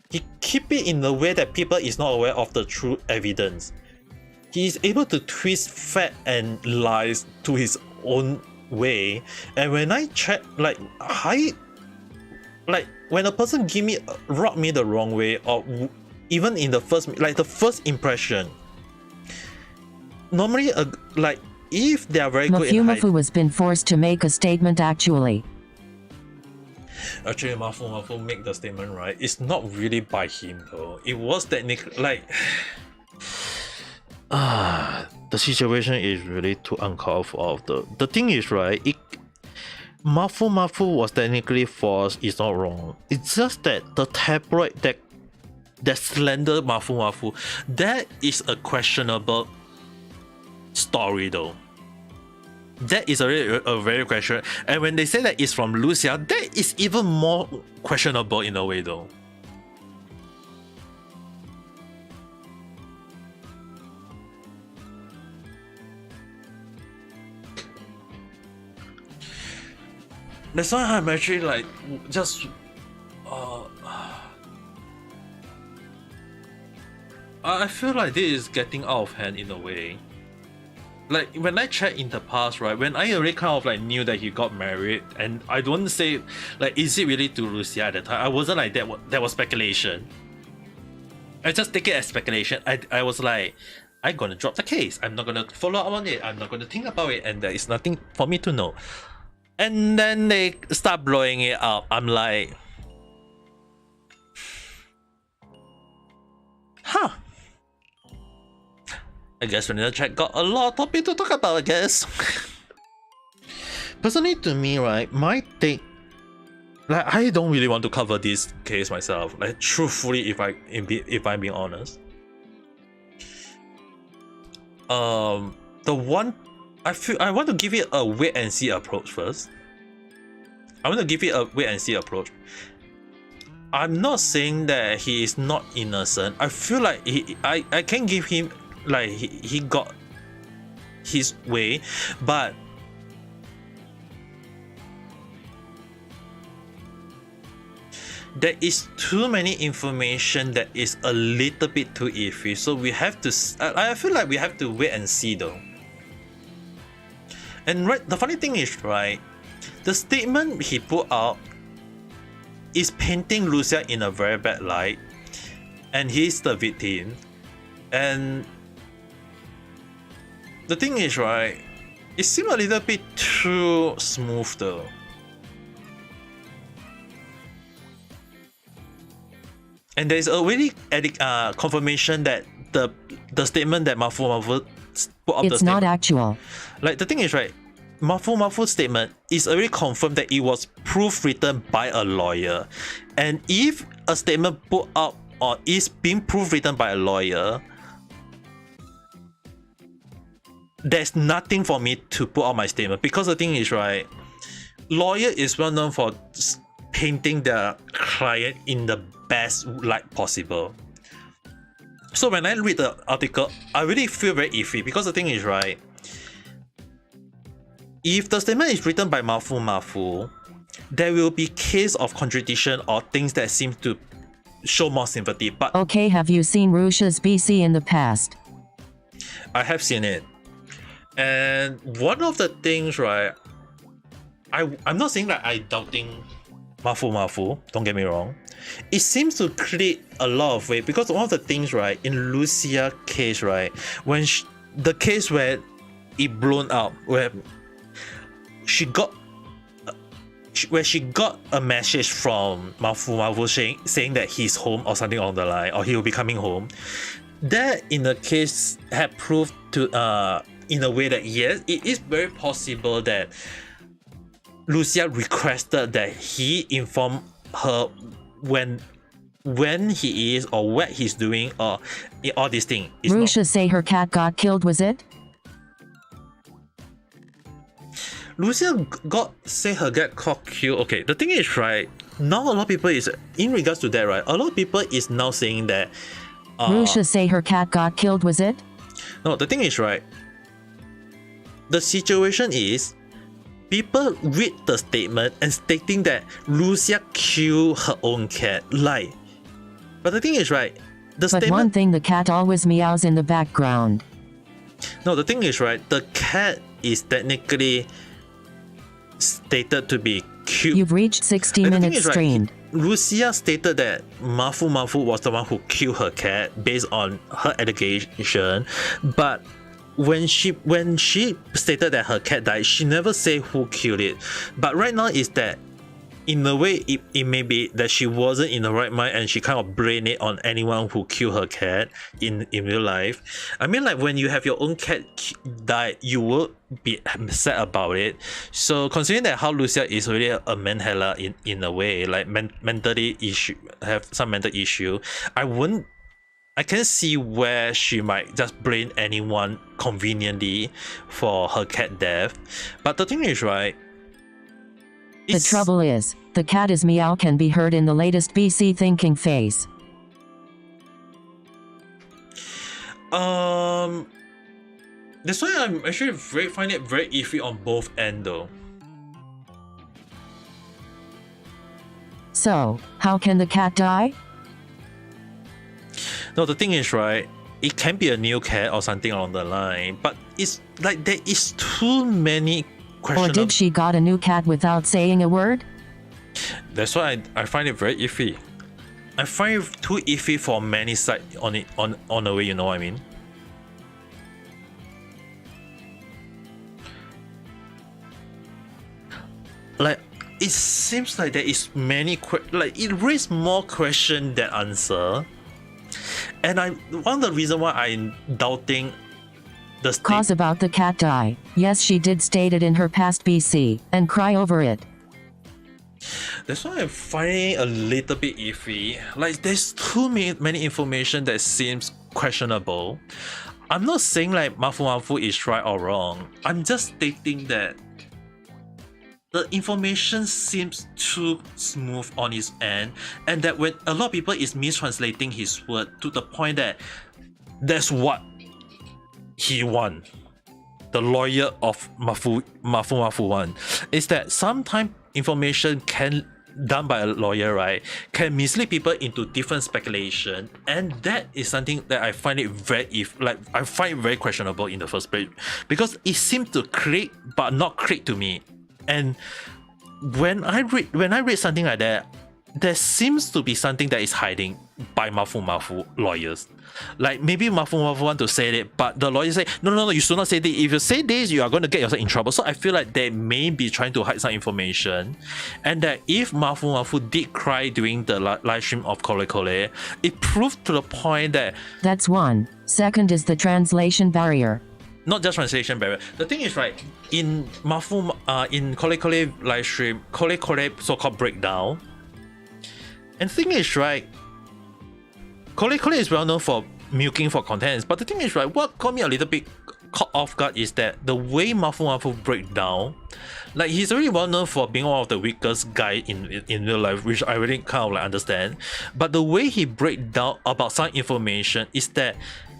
He keep it in a way that people is not aware of the true evidence. He is able to twist fact and lies to his own way. And when I check, like when a person rub me the wrong way, or even in the first impression, normally like if they are very good in Mafu has been forced to make a statement actually. Actually, Mafu make the statement, right? It's not really by him though. It was technically like the situation is really too uncalled for. The thing is, right, Mafu was technically forced, it's not wrong. It's just that the tabloid that slander Mafu, that is a questionable story though. That is a very question. And when they say that it's from Lucia, that is even more questionable in a way though. That's why I'm actually like just I feel like this is getting out of hand in a way. Like when I checked in the past, right, when I already kind of like knew that he got married, and I don't say like is it really to Lucia at the time, I wasn't like that was speculation. I just take it as speculation. I was like, I'm gonna drop the case, I'm not gonna follow up on it, I'm not gonna think about it, and there is nothing for me to know. And then they start blowing it up. I'm like, huh. I guess Vanilla Chat got a lot of topic to talk about, I guess. Personally, to me, right, my take, like, I don't really want to cover this case myself. Like, truthfully, if I'm being honest, the one I want to give it a wait and see approach first. I'm not saying that he is not innocent. I feel like I can give him like he got his way, but there is too many information that is a little bit too iffy. So we have to. I feel like we have to wait and see though. And right, the funny thing is, right, the statement he put out is painting Lucia in a very bad light, and he's the victim. And the thing is, right, it seemed a little bit too smooth though. And there's already confirmation that the statement that Mafu put up, it's not actual. Like the thing is, right, Mafu's statement is already confirmed that it was proofwritten by a lawyer. And if a statement put out or is being proofwritten by a lawyer, there's nothing for me to put out my statement, because the thing is, right, lawyer is well known for painting their client in the best light possible. So when I read the article, I really feel very iffy, because the thing is, right, if the statement is written by Mafu, there will be case of contradiction or things that seem to show more sympathy. But okay, have you seen Russia's BC in the past? I have seen it. And one of the things, right, I'm not saying that I doubting Mafu, don't get me wrong. It seems to create a lot of weight, because one of the things, right, in Lucia case, right, when the case where it blown up, where she got a message from Mafu saying that he's home or something along the line, or he will be coming home, that in the case had proved to in a way that yes, it is very possible that Lucia requested that he inform her when he is or what he's doing or all these things. Russia say her cat got killed, was it? Lucia say her cat got killed. Okay, the thing is, right, now a lot of people is, in regards to that, right, a lot of people is now saying that Russia say her cat got killed, was it? No, the thing is, right, the situation is, people read the statement and stating that Lucia killed her own cat. Like, but the thing is, right? The But one thing, the cat always meows in the background. No, the thing is, right? The cat is technically stated to be killed. You've reached 60 minutes streamed. Lucia stated that Mafu was the one who killed her cat based on her allegation, but when she stated that her cat died, she never said who killed it. But right now is that, in a way, it may be that she wasn't in the right mind and she kind of blamed it on anyone who killed her cat in real life. I mean, like, when you have your own cat die, you will be sad about it. So considering that how Lucia is really a mental in a way, like mentally have some mental issue, I can see where she might just blame anyone conveniently for her cat death. But the thing is, right? The trouble is, the cat's meow can be heard in the latest BC thinking phase. That's why I'm actually find it very iffy on both ends though. So, how can the cat die? No, the thing is, right, it can be a new cat or something along the line, but it's like there is too many questions. Or did she got a new cat without saying a word? That's why I find it very iffy. I find it too iffy for many sides on the way, you know what I mean? Like, it seems like there is many it raises more question than answer. And one of the reasons why I'm doubting the cause about the cat die. Yes, she did state it in her past BC and cry over it. That's why I'm finding a little bit iffy. Like, there's too many information that seems questionable. I'm not saying like Mafu is right or wrong. I'm just stating that the information seems too smooth on his end, and that when a lot of people is mistranslating his word to the point that that's what he want. The lawyer of Mafu want is that sometimes information done by a lawyer, right, can mislead people into different speculation, and that is something that I find it very questionable in the first place, because it seems to click but not click to me. And when I read something like that, there seems to be something that is hiding by Mafu lawyers. Like, maybe Mafu want to say it, but the lawyer say, no, you should not say this. If you say this, you are going to get yourself in trouble. So I feel like they may be trying to hide some information, and that if Mafu did cry during the live stream of Kole Kole, it proved to the point that that's one. Second is the translation barrier. Not just translation barrier. The thing is, right, in in Kole Kole live stream, Kole Kole so-called breakdown. And the thing is, right, Kole Kole is well known for milking for contents. But the thing is, right, what got me a little bit caught off guard is that the way Mafu break down, like, he's already well known for being one of the weakest guy in real life, which I really kind of like understand. But the way he break down about some information is that,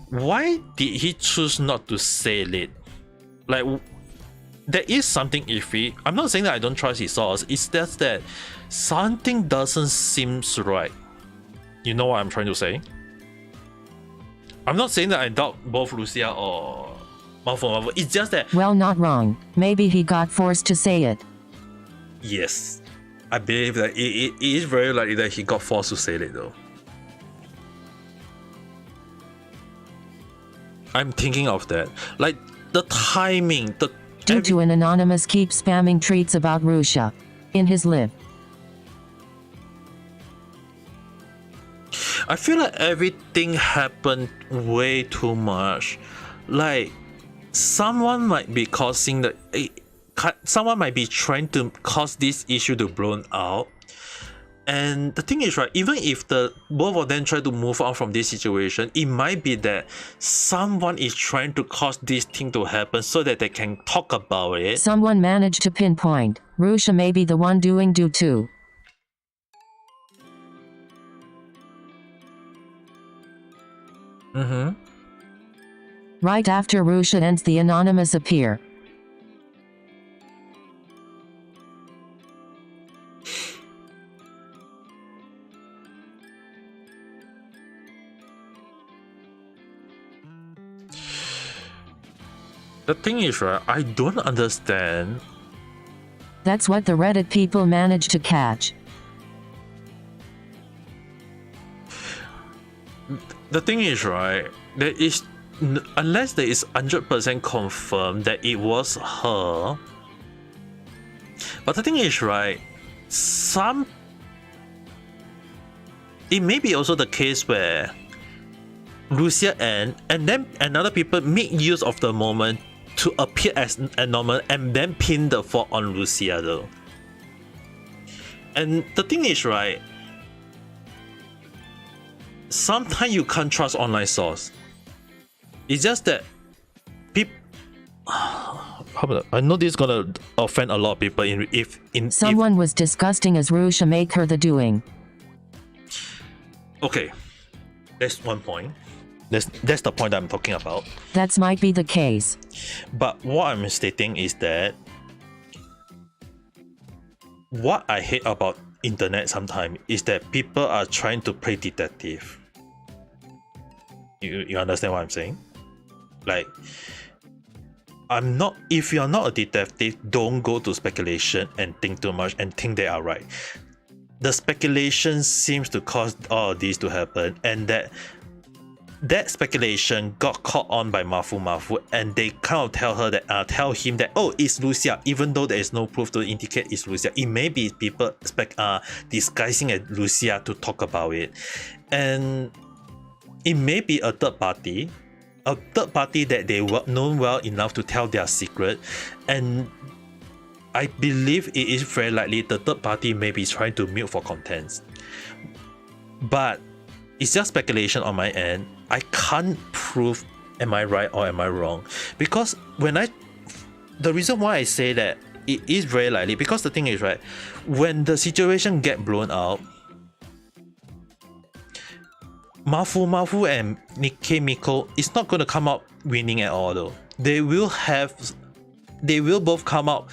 why did he choose not to say it? Like, there is something iffy. I'm not saying that I don't trust his source. It's just that something doesn't seem right. You know what I'm trying to say? I'm not saying that I doubt both Lucia or Mafu. It's just that... Well, not wrong. Maybe he got forced to say it. Yes. I believe that it is very likely that he got forced to say it though. I'm thinking of that. Like, the timing, due to an anonymous keep spamming tweets about Russia in his live. I feel like everything happened way too much. Like, someone might be someone might be trying to cause this issue to blown out. And the thing is, right, even if both of them try to move on from this situation, it might be that someone is trying to cause this thing to happen so that they can talk about it. Someone managed to pinpoint Russia may be the one doing due to. Right after Russia ends, the anonymous appear. The thing is, right, I don't understand. That's what the Reddit people managed to catch. The thing is, right, there is, unless there is 100% confirmed that it was her. But the thing is, right, it may be also the case where Lucia and then another people make use of the moment to appear as normal and then pin the fault on Lucia though. And the thing is, right, sometimes you can't trust online source. It's just that people. I know this is gonna offend a lot of people. Someone was disgusting as Russia make her the doing. Okay, that's one point. That's the point I'm talking about. That might be the case. But what I'm stating is that what I hate about internet sometimes is that people are trying to play detective. You understand what I'm saying? Like, if you're not a detective, don't go to speculation and think too much and think they are right. The speculation seems to cause all of this to happen, and that speculation got caught on by Mafu, and they kind of tell him that, oh, it's Lucia, even though there is no proof to indicate it's Lucia. It may be people disguising as Lucia to talk about it, and it may be a third party that they know well enough to tell their secret, and I believe it is very likely the third party may be trying to milk for contents. But it's just speculation on my end. I can't prove am I right or am I wrong, because the reason why I say that it is very likely, because the thing is, right, when the situation get blown out, Mafu and Nikkei Miko is not going to come out winning at all though. They will both come out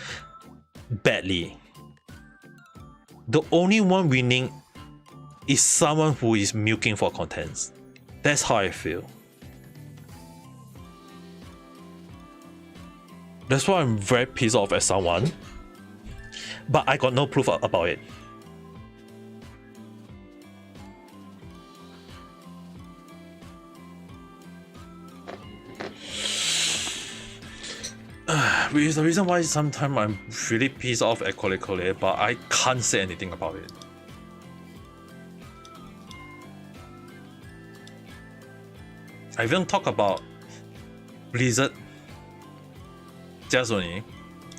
badly. The only one winning is someone who is milking for contents. That's how I feel. That's why I'm very pissed off at someone, but I got no proof about it. Which is the reason why sometimes I'm really pissed off at Kole Kole, but I can't say anything about it. I even talk about Blizzard just only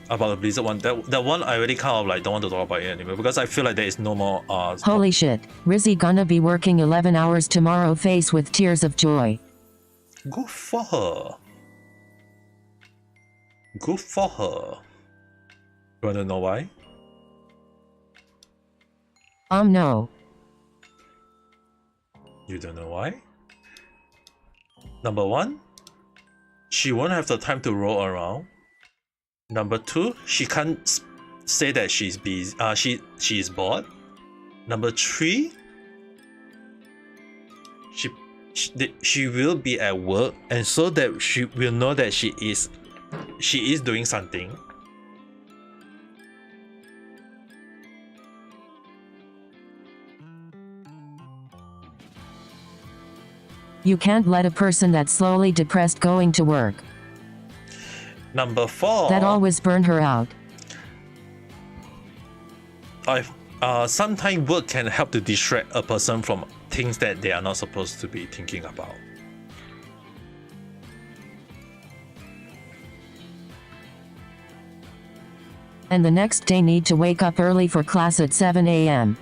about the Blizzard one. That one I really kind of like don't want to talk about it anymore, because I feel like there is no more Holy shit, Rizzy gonna be working 11 hours tomorrow, face with tears of joy. Good for her. Good for her. You wanna know why? No. You don't know why? Number one, she won't have the time to roll around. Number two, she can't say that she's busy. She is bored. Number three, she will be at work, and so that she will know that she is doing something. You can't let a person that's slowly depressed going to work. Number four, that always burn her out. Sometimes work can help to distract a person from things that they are not supposed to be thinking about. And the next day need to wake up early for class at 7 a.m.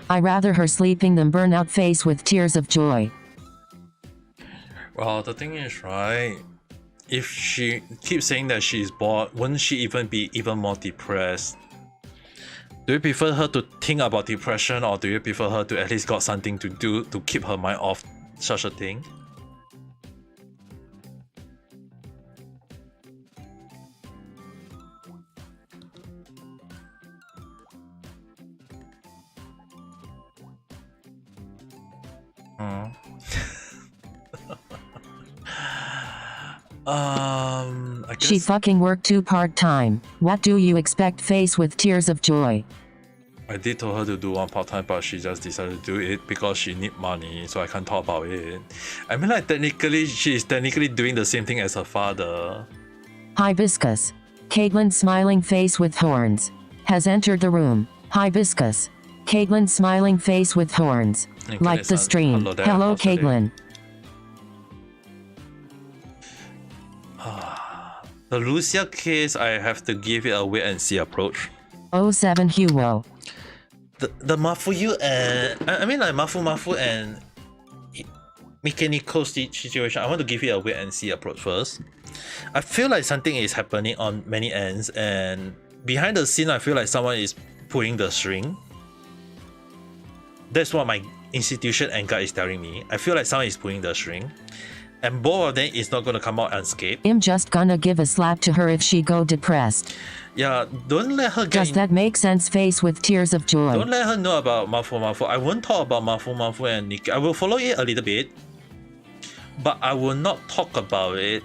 I rather her sleeping than burn out face with tears of joy. Well, The thing is, right, if she keeps saying that she's bored, wouldn't she even be even more depressed? Do you prefer her to think about depression, or do you prefer her to at least got something to do to keep her mind off such a thing? I guess she fucking worked 2 part-time. What do you expect? Face with tears of joy. I did tell her to do one part-time, but she just decided to do it because she need money, so I can't talk about it. I mean, like, technically, she's technically doing the same thing as her father. Hibiscus. Caitlin smiling face with horns. Has entered the room. Hibiscus. Caitlin smiling face with horns. Okay, Like the stream. Hello, there, Hello how's your day? Caitlin. The Lucia case, I have to give it a wait and see approach. 07 Hugo. The Mafuyu and I mean, like, Mafu and Mikeniko situation, I want to give it a wait and see approach first. I feel like something is happening on many ends, and behind the scene I feel like someone is pulling the string. That's what my institution and gut is telling me. I feel like someone is pulling the string, and both of them is not going to come out unscathed. I'm just gonna give a slap to her if she go depressed. Yeah, don't let her get Does that make sense? Face with tears of joy. Don't let her know about Mafu. I won't talk about Mafu and Nikki. I will follow it a little bit, but I will not talk about it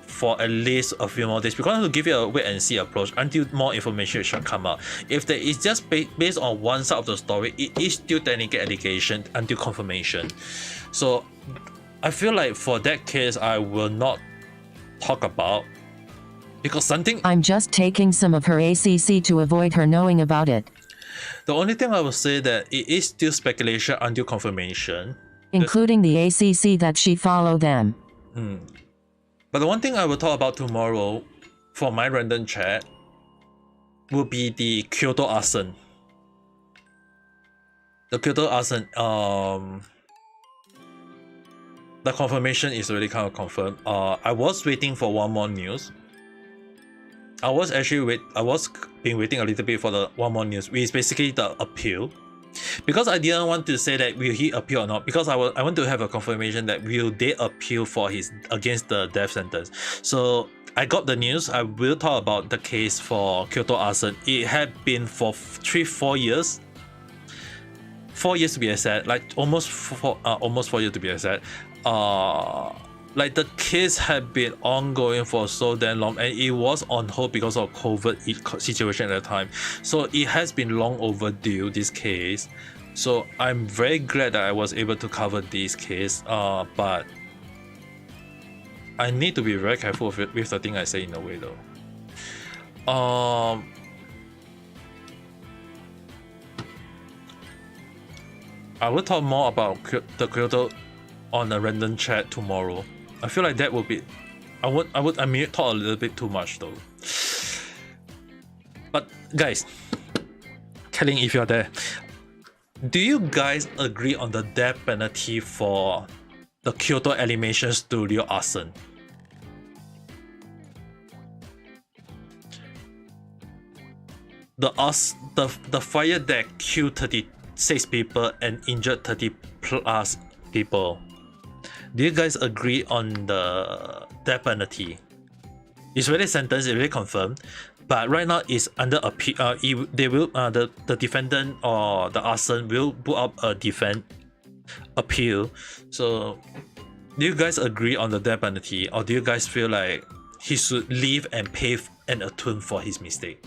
for at least a few more days, because I want to give you a wait and see approach until more information should come out. If there is just based on one side of the story, it is still technical allegation until confirmation. So I feel like for that case, I will not talk about, because something. I'm just taking some of her ACC to avoid her knowing about it. The only thing I will say that it is still speculation until confirmation, including the ACC that she follow them. But the one thing I will talk about tomorrow for my random chat will be the Kyoto arson. The Kyoto arson, the confirmation is already kind of confirmed. I was waiting for one more news. I was been waiting a little bit for the one more news, which is basically the appeal. Because I didn't want to say that will he appeal or not, because I want to have a confirmation that will they appeal for his against the death sentence. So I got the news. I will talk about the case for Kyoto arson. It had been for 4 years. 4 years to be exact, like almost 4 years to be exact. Like the case had been ongoing for so damn long, and it was on hold because of COVID situation at the time. So it has been long overdue, this case. So I'm very glad that I was able to cover this case. But I need to be very careful with the thing I say in a way though. I will talk more about the Kyoto on a random chat tomorrow. I feel like that will be. I may talk a little bit too much though. But guys, Kelly, if you're there, do you guys agree on the death penalty for the Kyoto Animation Studio arson? The fire that killed 36 people and injured 30 plus people. Do you guys agree on the death penalty? It's already sentenced, it's already confirmed, but right now it's under appeal. They will the defendant or the arson will put up a appeal. So do you guys agree on the death penalty, or do you guys feel like he should leave and pay and atone for his mistake?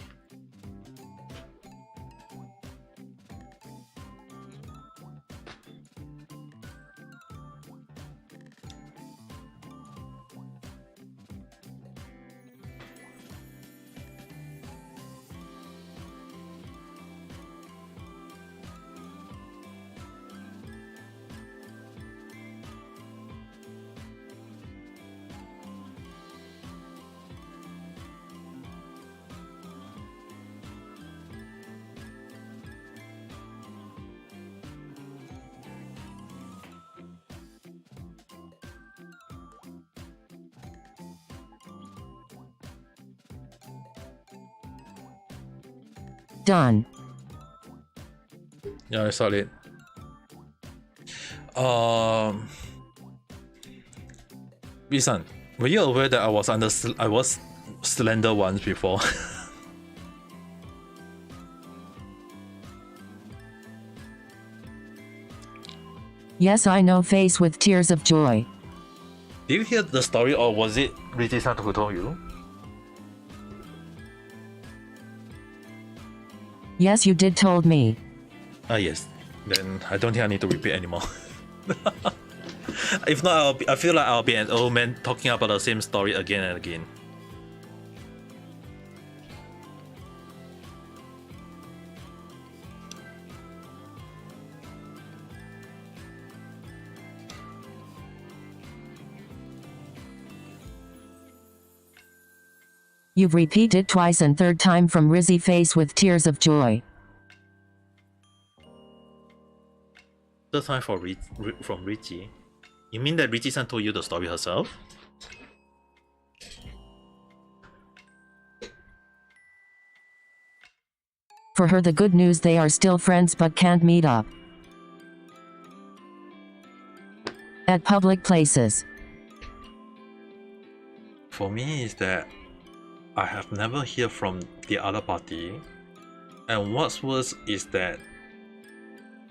Done. Yeah, I saw it. Bisan, were you aware that I was slender once before? Yes, I know. Face with tears of joy. Did you hear the story, or was it Richie-san who told you? Yes, you did told me. Ah, yes. Then I don't think I need to repeat anymore. If not, I feel like I'll be an old man talking about the same story again and again. You've repeated twice and third time from Rizzy. Face with tears of joy. Third time from Richie? You mean that Richie-san told you the story herself? For her, the good news, they are still friends but can't meet up at public places. For me, is that I have never heard from the other party, and what's worse is that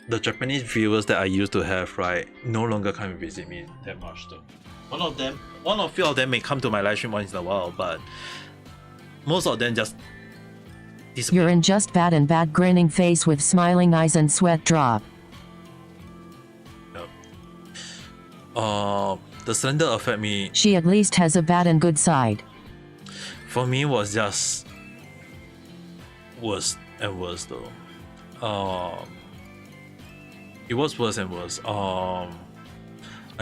the Japanese viewers that I used to have, right, no longer come and visit me that much though. One or few of them may come to my live stream once in a while, but most of them just disappear. You're in just bad and bad. Grinning face with smiling eyes and sweat drop. The slender affect me. She at least has a bad and good side. For me, was just worse and worse though. It was worse and worse. I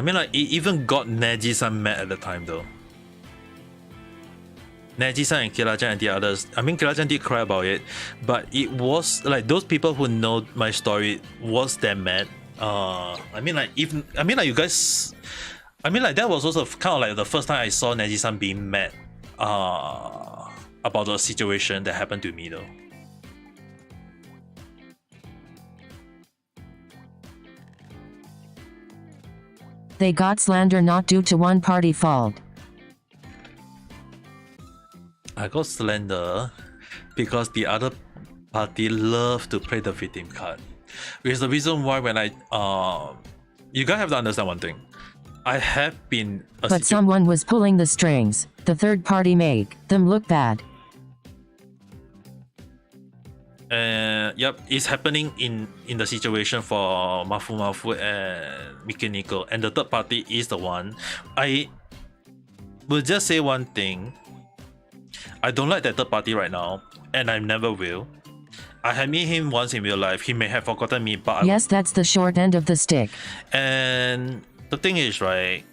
mean, like, it even got Neji-san mad at the time though. Neji-san and Kira-chan and the others. I mean, Kira-chan did cry about it, but it was like those people who know my story was that mad. I mean, like, you guys. I mean, like, that was also kind of like the first time I saw Neji-san being mad about the situation that happened to me though. They got slander not due to one party fault. I got slender because the other party love to play the victim card. Which is the reason why when you guys have to understand one thing. I have been but someone was pulling the strings. The third party made them look bad. Yep, it's happening in the situation for Mafu and Mikiniko, and the third party is the one. I will just say one thing. I don't like that third party right now, and I never will. I have met him once in real life. He may have forgotten me, but yes, that's the short end of the stick. And the thing is, right,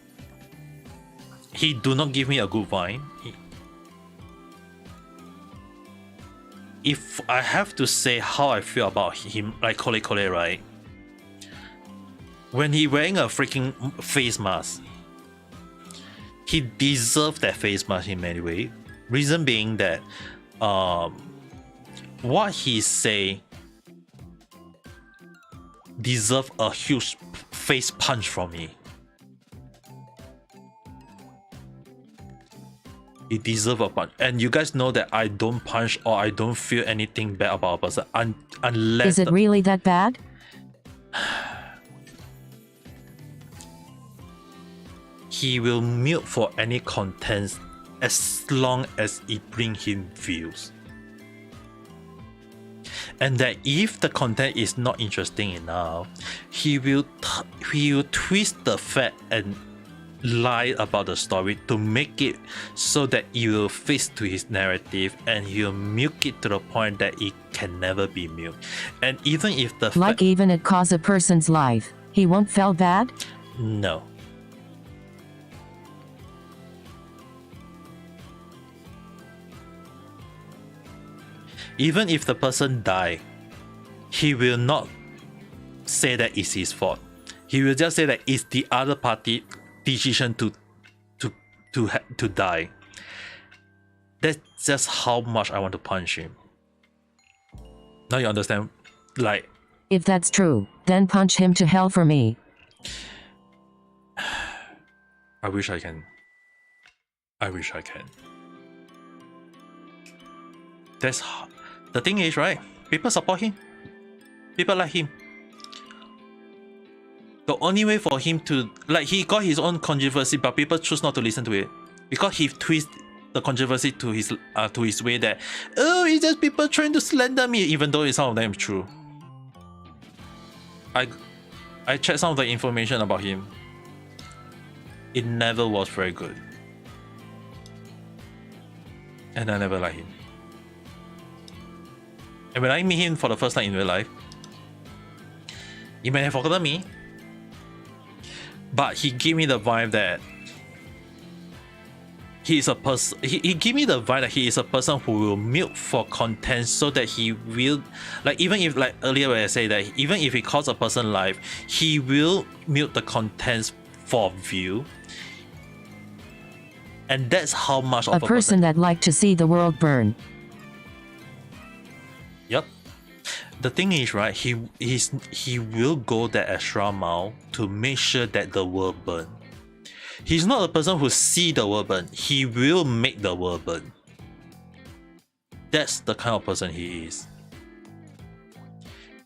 he do not give me a good vibe. If I have to say how I feel about him, like Kole, right? When he wearing a freaking face mask, he deserved that face mask in many ways. Reason being that, what he say deserve a huge face punch from me. He deserve a punch, and you guys know that I don't punch or I don't feel anything bad about a person unless. Is it really that bad? He will mute for any contents as long as it bring him views. And that if the content is not interesting enough, he will twist the fact and lie about the story to make it so that it will fit to his narrative, and he'll milk it to the point that it can never be milked. And even if the like even it costs a person's life, he won't feel bad? No. Even if the person die, he will not say that it's his fault. He will just say that it's the other party decision to die. That's just how much I want to punch him. Now you understand, like, If that's true, then punch him to hell for me. I wish I can. That's the thing is, right? People support him. People like him. The only way for him to, like, he got his own controversy, but people choose not to listen to it because he twists the controversy to his way that, oh, it's just people trying to slander me, even though some of them is true. I checked some of the information about him. It never was very good. And I never liked him. And when I meet him for the first time in real life, he may have forgotten me, but he gave me the vibe that he is a person. He gave me the vibe that he is a person who will milk for content, so that he will, like, even if, like earlier when I say that even if he calls a person live, he will milk the contents for view. And that's how much of A person that liked to see the world burn. Yep. The thing is, right, he will go that extra mile to make sure that the world burn. He's not a person who see the world burn. He will make the world burn. That's the kind of person he is.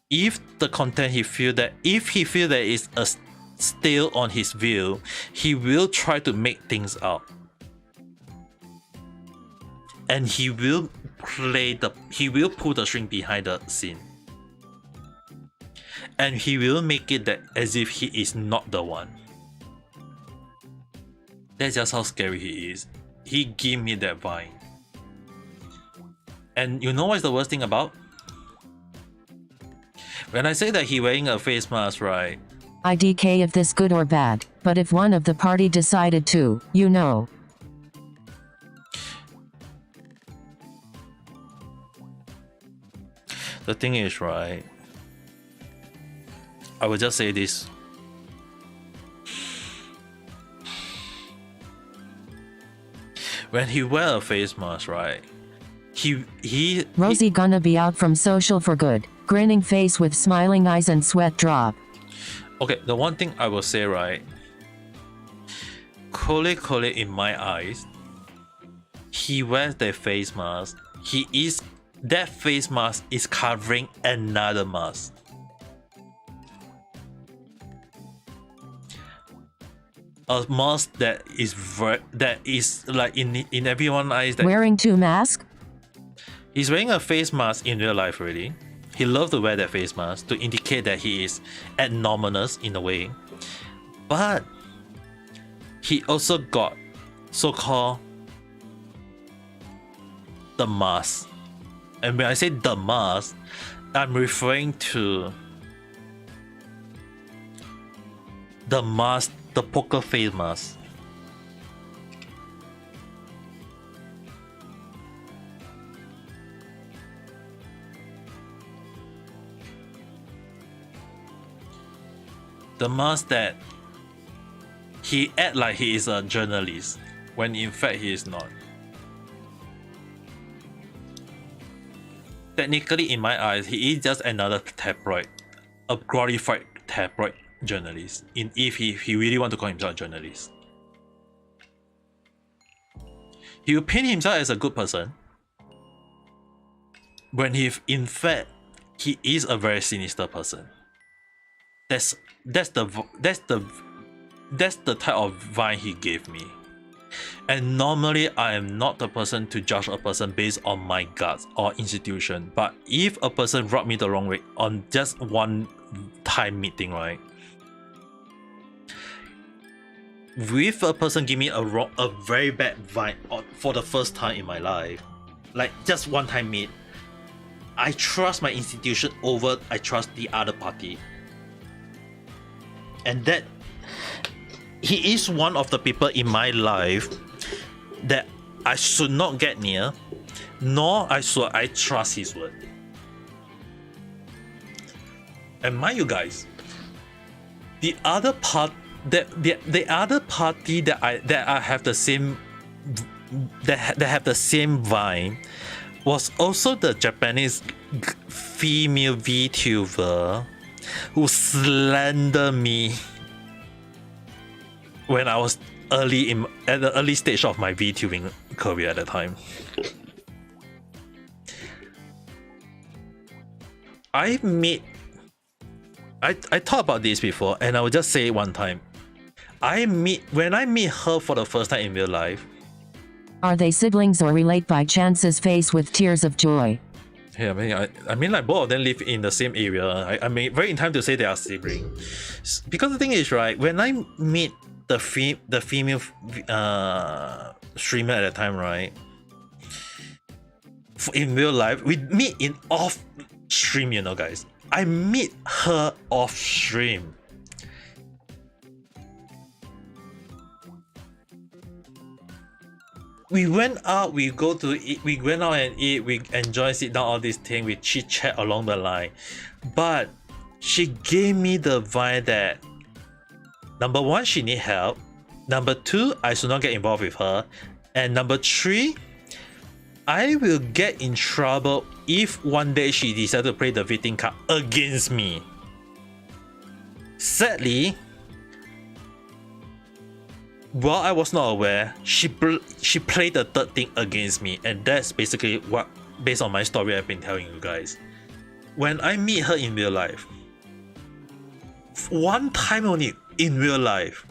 If the content he feel that is a stale on his view, he will try to make things up. And he will pull the string behind the scene. And he will make it that as if he is not the one. That's just how scary he is. He gave me that vibe. And you know what's the worst thing about? When I say that he wearing a face mask, right? IDK if this good or bad, but if one of the party decided to, you know. The thing is, right, I will just say this. When he wear a face mask, right, Rosie gonna be out from social for good. Grinning face with smiling eyes and sweat drop. Okay, the one thing I will say, right, Kole in my eyes, he wears the face mask. That face mask is covering another mask. A mask that is like in everyone's eyes. That Wearing two masks? He's wearing a face mask in real life already. He loves to wear that face mask to indicate that he is abnormalness in a way. But he also got so-called the mask. And when I say the mask, I'm referring to the mask, the poker face mask. The mask that he act like he is a journalist when in fact he is not. Technically, in my eyes, he is just another tabloid, a glorified tabloid journalist. If he really want to call himself a journalist, he will paint himself as a good person when in fact he is a very sinister person. That's the type of vibe he gave me. And normally I am not the person to judge a person based on my guts or institution, but if a person rubbed me the wrong way on just one time meeting, right, if a person give me a very bad vibe for the first time in my life, like just one time meet, I trust my institution over I trust the other party. And that he is one of the people in my life that I should not get near, nor I trust his word. And mind you guys, the other party that I have the same that have the same vibe was also the Japanese female VTuber who slandered me when I was at the early stage of my VTubing career at the time. I thought about this before, and I will just say it one time. When I meet her for the first time in real life. Are they siblings or relate by chance's face with tears of joy? Yeah, I mean, like both of them live in the same area. I mean, very in time to say they are siblings. Because the thing is, right, when I meet the female streamer at the time, right, in real life, we meet in off stream, you know, guys. I meet her off stream. We went out, we went out and eat, we enjoy, sit down, all these things, we chit chat along the line. But she gave me the vibe that number one, she need help. Number two, I should not get involved with her. And number three, I will get in trouble if one day she decides to play the victim card against me. Sadly, while I was not aware, she played the third thing against me, and that's basically what, based on my story, I've been telling you guys. When I meet her in real life, one time only in real life,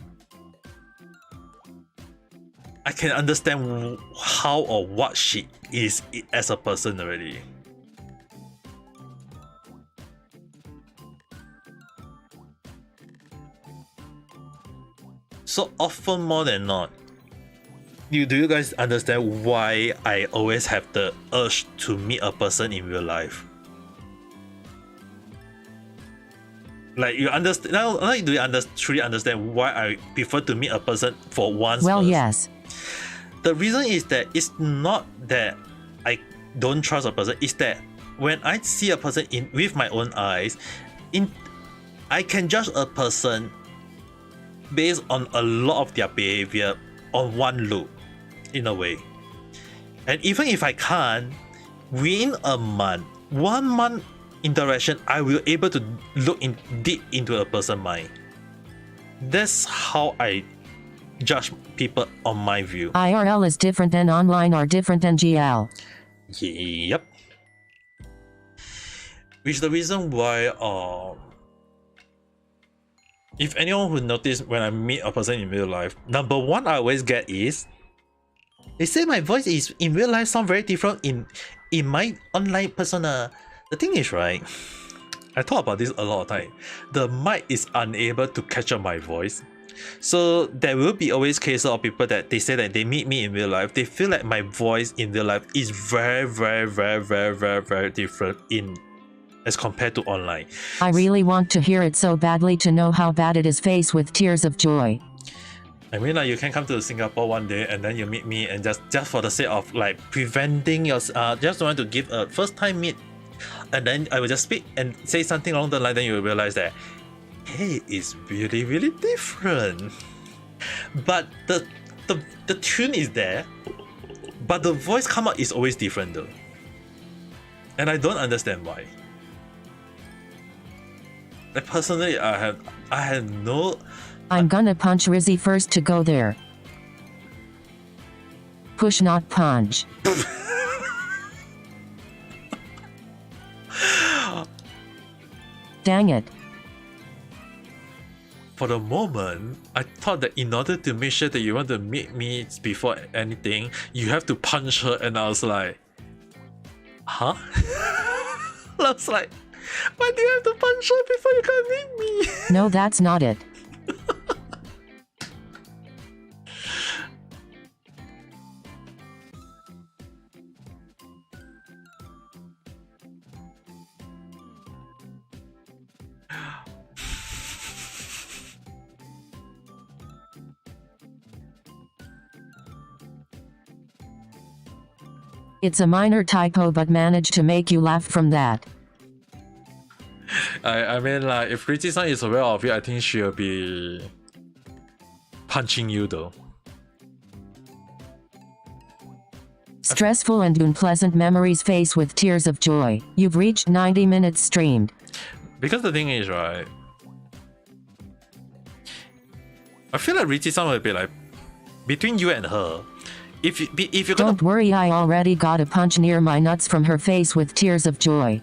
I can understand how or what she is as a person already. So often more than not, do you guys understand why I always have the urge to meet a person in real life? Like, you understand now? Do you truly understand why I prefer to meet a person for once? Well, first? yes. The reason is that it's not that I don't trust a person. It's that when I see a person with my own eyes, I can judge a person based on a lot of their behavior on one look, in a way. And even if I can't, within a month, 1 month interaction, I will able to look deep into a person's mind. That's how I judge people on my view. IRL is different than online or different than GL. Yep. Which is the reason why if anyone would notice when I meet a person in real life, number one I always get is they say my voice is in real life sound very different in my online persona. The thing is, right, I thought about this a lot of time. The mic is unable to catch up my voice. So there will be always cases of people that they say that they meet me in real life, they feel like my voice in real life is very, very, very, very, very, very different as compared to online. I really want to hear it so badly to know how bad it is faced with tears of joy. I mean, like, you can come to Singapore one day and then you meet me, and just for the sake of like preventing your just want to give a first time meet, and then I will just speak and say something along the line, then you will realize that hey, it's really, really different. But the tune is there, but the voice come out is always different though. And I don't understand why. Like, personally, I had no. I'm gonna punch Rizzy first to go there. Push, not punch. Dang it. For the moment, I thought that in order to make sure that you want to meet me before anything, you have to punch her, and I was like, huh? I was like, why do you have to punch her before you can meet me? No, that's not it. It's a minor typo, but managed to make you laugh from that. I mean, like, if Ritzy-san is aware of it, I think she'll be punching you though. Stressful and unpleasant memories face with tears of joy. You've reached 90 minutes streamed. Because the thing is, right, I feel like Richie-san will be like, between you and her, if you're gonna... Don't worry, I already got a punch near my nuts from her face with tears of joy.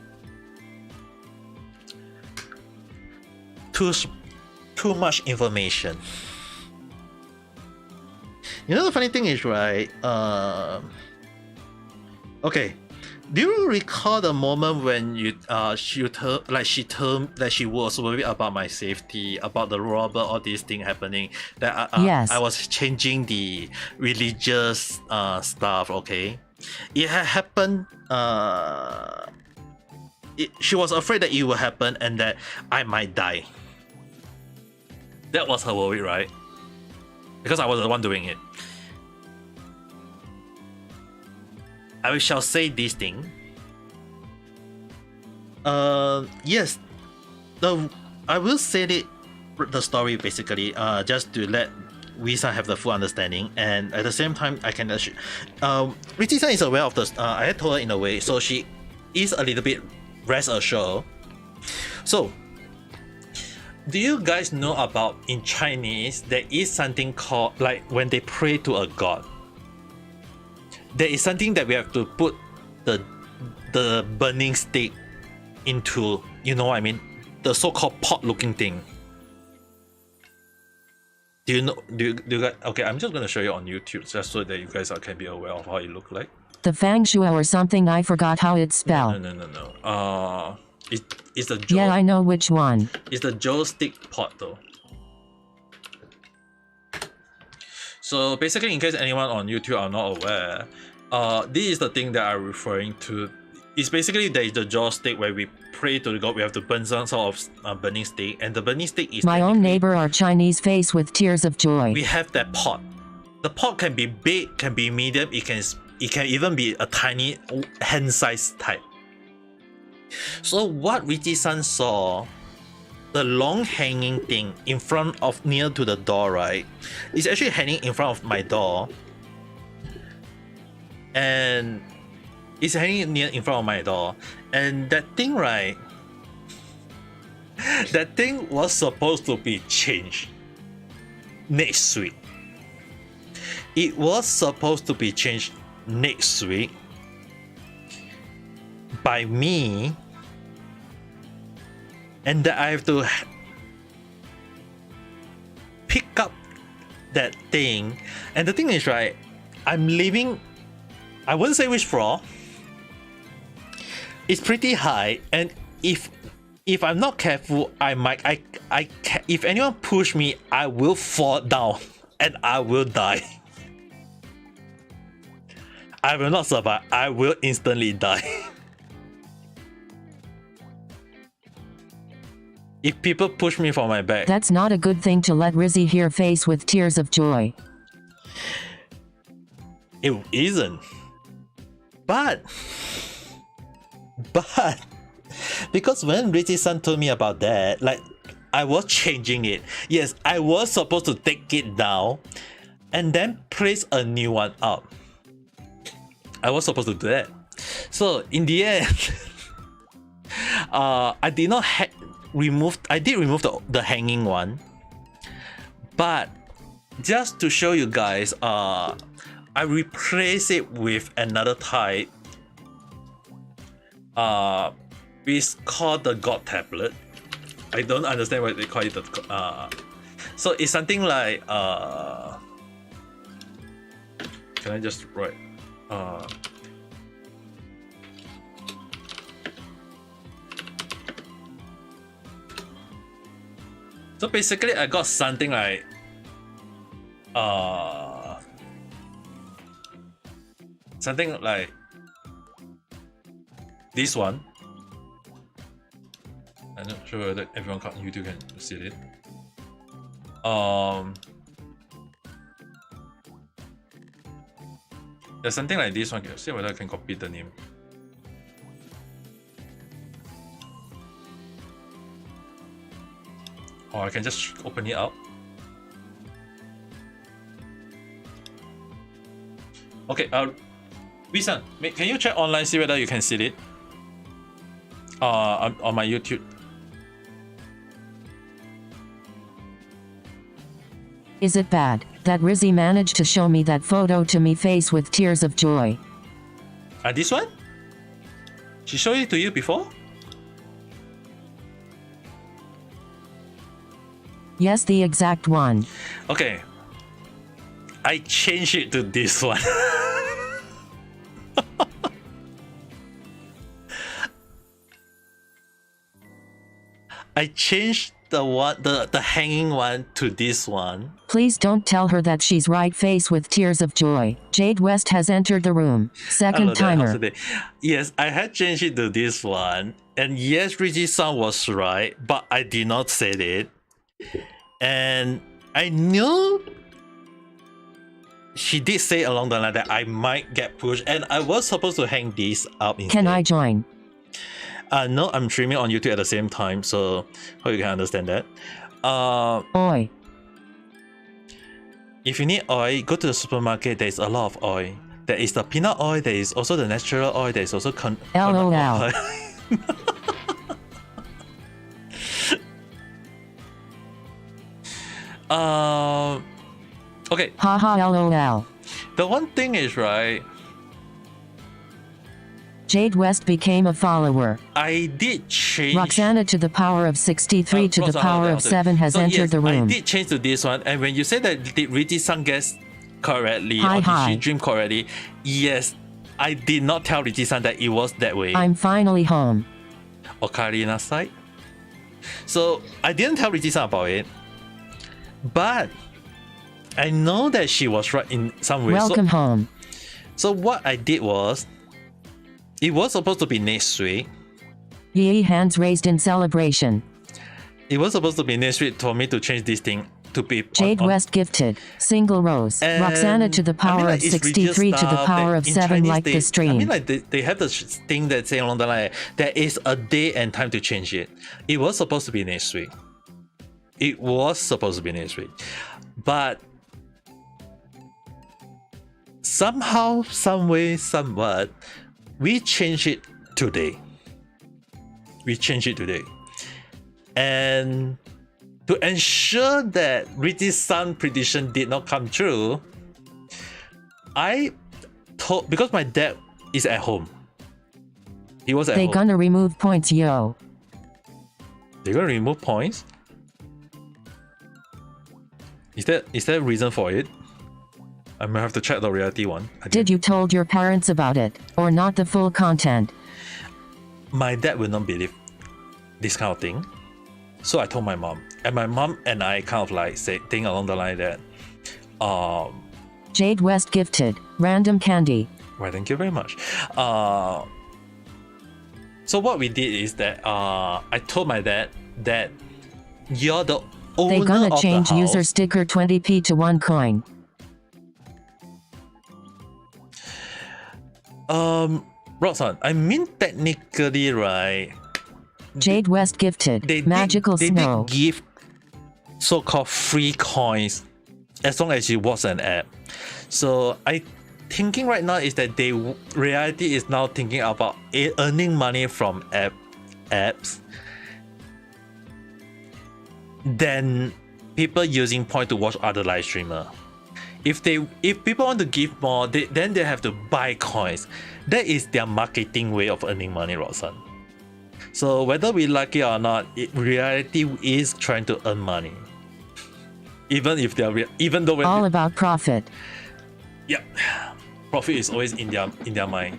Too much information. You know the funny thing is, right, okay, do you recall the moment when she told that she was worried about my safety, about the robber, all these things happening, that Yes. I was changing the religious stuff, okay? It had happened, she was afraid that it would happen and that I might die. That was her worry, right? Because I was the one doing it. I shall say this thing. Yes, I will say the story basically, just to let Wee-san have the full understanding, and at the same time, I can Richie-san is aware of this. I had told her in a way, so she is a little bit rest assured. So, do you guys know about in Chinese there is something called, like, when they pray to a god? There is something that we have to put the burning stick into, you know what I mean? The so-called pot-looking thing. Do you know? Do you guys? Okay, I'm just gonna show you on YouTube just so that you guys can be aware of how it look like. The Fang Shui or something, I forgot how it's spelled. No. It's the Yeah, I know which one. It's the joystick pot though. So basically, in case anyone on YouTube are not aware, this is the thing that I'm referring to. It's basically there is the joystick where we pray to the god. We have to burn some sort of burning stick, and the burning stick is My own neighbor, our Chinese face with tears of joy. We have that pot. The pot can be big, can be medium. It can even be a tiny hand-sized type. So what Richie-san saw, the long hanging thing in front of, near to the door, right? It's actually hanging in front of my door. And it's hanging near in front of my door. And that thing, right? That thing was supposed to be changed next week. It was supposed to be changed next week by me, and that I have to pick up that thing. And the thing is, right, I'm living, I wouldn't say which floor. It's pretty high, and if I'm not careful, if anyone push me, I will fall down and I will die. I will not survive. I will instantly die. If people push me from my back. That's not a good thing to let Rizzy hear face with tears of joy. It isn't. But because when Richie-san told me about that, like, I was changing it. Yes, I was supposed to take it down and then place a new one up. I was supposed to do that. So in the end, I did not remove the hanging one, but just to show you guys, I replace it with another type. It's called the God tablet. I don't understand why they call it so it's something like can I just write so basically I got something like this one. I'm not sure whether everyone on YouTube can see it. There's something like this one. See whether I can copy the name. Or I can just open it up. Okay, Visan, can you check online, see whether you can see it? On my YouTube. Is it bad that Rizzy managed to show me that photo to me face with tears of joy? This one? She showed it to you before? Yes, the exact one. Okay. I changed it to this one. I changed the hanging one to this one. Please don't tell her that she's right. Face with tears of joy. Jade West has entered the room. Second timer. Yes, I had changed it to this one. And yes, Reggie-san was right, but I did not say it. And I knew she did say along the line that I might get pushed, and I was supposed to hang this up instead. Can I join? No, I'm streaming on YouTube at the same time, so hope you can understand that. Oi. If you need oil, go to the supermarket. There is a lot of oil. There is the peanut oil. There is also the natural oil. There is also LOL. Okay. Haha LOL. The one thing is, right, Jade West became a follower. I did change. Roxana to the power of 63 to the power of 7 has entered the room. I did change to this one, and when you say that did Riti-san guess correctly, Hi, or did hi. she dream correctly? Yes, I did not tell Riti-san that it was that way. I'm finally home. Ocarina side. So I didn't tell Riti-san about it, but I know that she was right in some way. Welcome home. So what I did was, it was supposed to be next week. Yee hands raised in celebration. It was supposed to be next week for me to change this thing to be Jade West gifted. Single rose. And Roxana to the power like, of it's 63 to the stuff power that of in 7 Chinese like the stream. I mean, like they have the thing that say along the line, there is a day and time to change it. It was supposed to be next week. It was supposed to be next week. But somehow, some way, somewhat, we changed it today. We changed it today. And to ensure that Riti-san prediction did not come true, I told, because my dad is at home. He was at They home. gonna remove points, yo. They're gonna remove points? Is there a reason for it? I might have to check the reality one. Did you told your parents about it, or not the full content? My dad will not believe this kind of thing. So I told my mom. And my mom and I kind of like say thing along the line that Jade West gifted. Random candy. well, thank you very much. So what we did is that I told my dad that you're the owner They gonna of change the house. user sticker 20p to 1 coin. Roxanne, I mean technically, right? Jade West gifted. Magical snow. They did give so-called free coins as long as you watch an app. So I thinking right now is that reality is now thinking about earning money from apps than people using point to watch other live streamer. If people want to give more, then they have to buy coins. That is their marketing way of earning money, Roxanne. So whether we like it or not, reality is trying to earn money. Even though when All about profit. yeah, profit is always in their mind.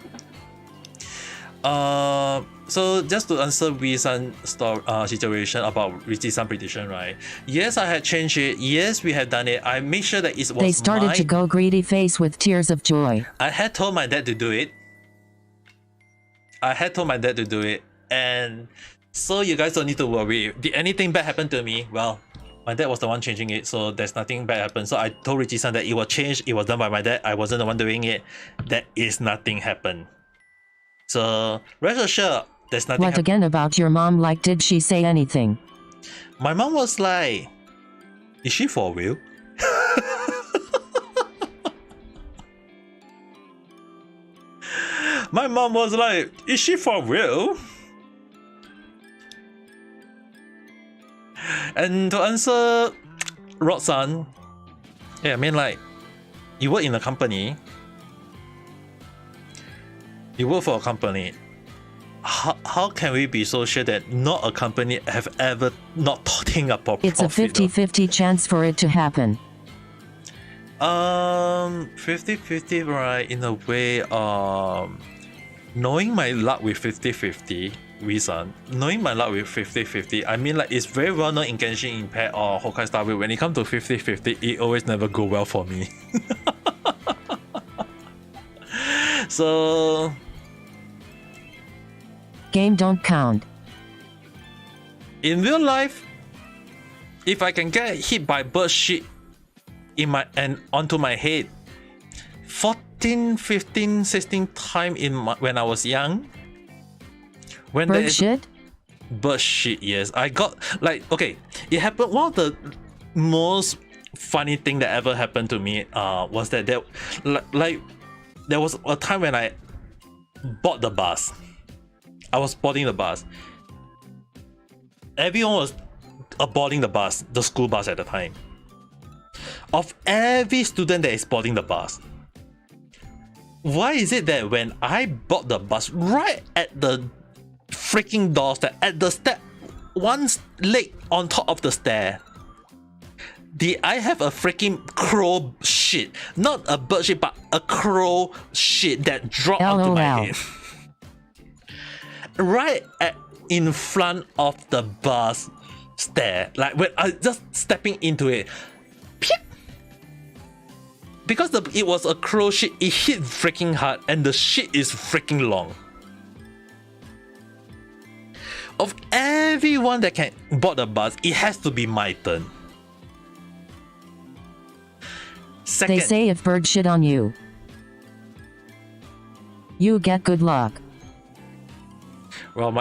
So just to answer Wee-san situation about Richie-san prediction, right? Yes, I had changed it. Yes, we have done it. I made sure that it was They started to go greedy face with tears of joy. I had told my dad to do it. And so you guys don't need to worry. Did anything bad happen to me? Well, my dad was the one changing it, so there's nothing bad happen. So I told Richie-san that it was changed. It was done by my dad. I wasn't the one doing it. That is nothing happened. So rest assured, there's nothing. What again about your mom? Like, did she say anything? My mom was like, "Is she for real?" My mom was like, is she for real? And to answer Rod-san, yeah, I mean, like, you work in a company, you work for a company. How can we be so sure that not a company have ever not think about It's profit? a 50-50 chance for it to happen. 50-50, right? In a way, knowing my luck with 50-50 reason, knowing my luck with 50-50, I mean, like, it's very well known in Genshin Impact or Honkai Star Rail. When it comes to 50-50, it always never go well for me. So Game don't count. in real life, if I can get hit by bird shit in my and onto my head 14, 15, 16 times when I was young, when there Bird is shit? bird shit, yes, I got, like, okay, it happened. One of the most funny thing that ever happened to me was that there was a time when I bought the bus. I was boarding the bus. Everyone was boarding the bus, the school bus at the time. Of every student that is boarding the bus, why is it that when I board the bus, right at the freaking doorstep, at the step, one leg on top of the stair, did I have a freaking crow shit? Not a bird shit, but a crow shit that dropped onto my LOL. head. Right in front of the bus stair, like when I just stepping into it, peep! Because it was a crow shit, it hit freaking hard, and the shit is freaking long. Of everyone that can board the bus, it has to be my turn. Second, They say if bird shit on you, you get good luck. well,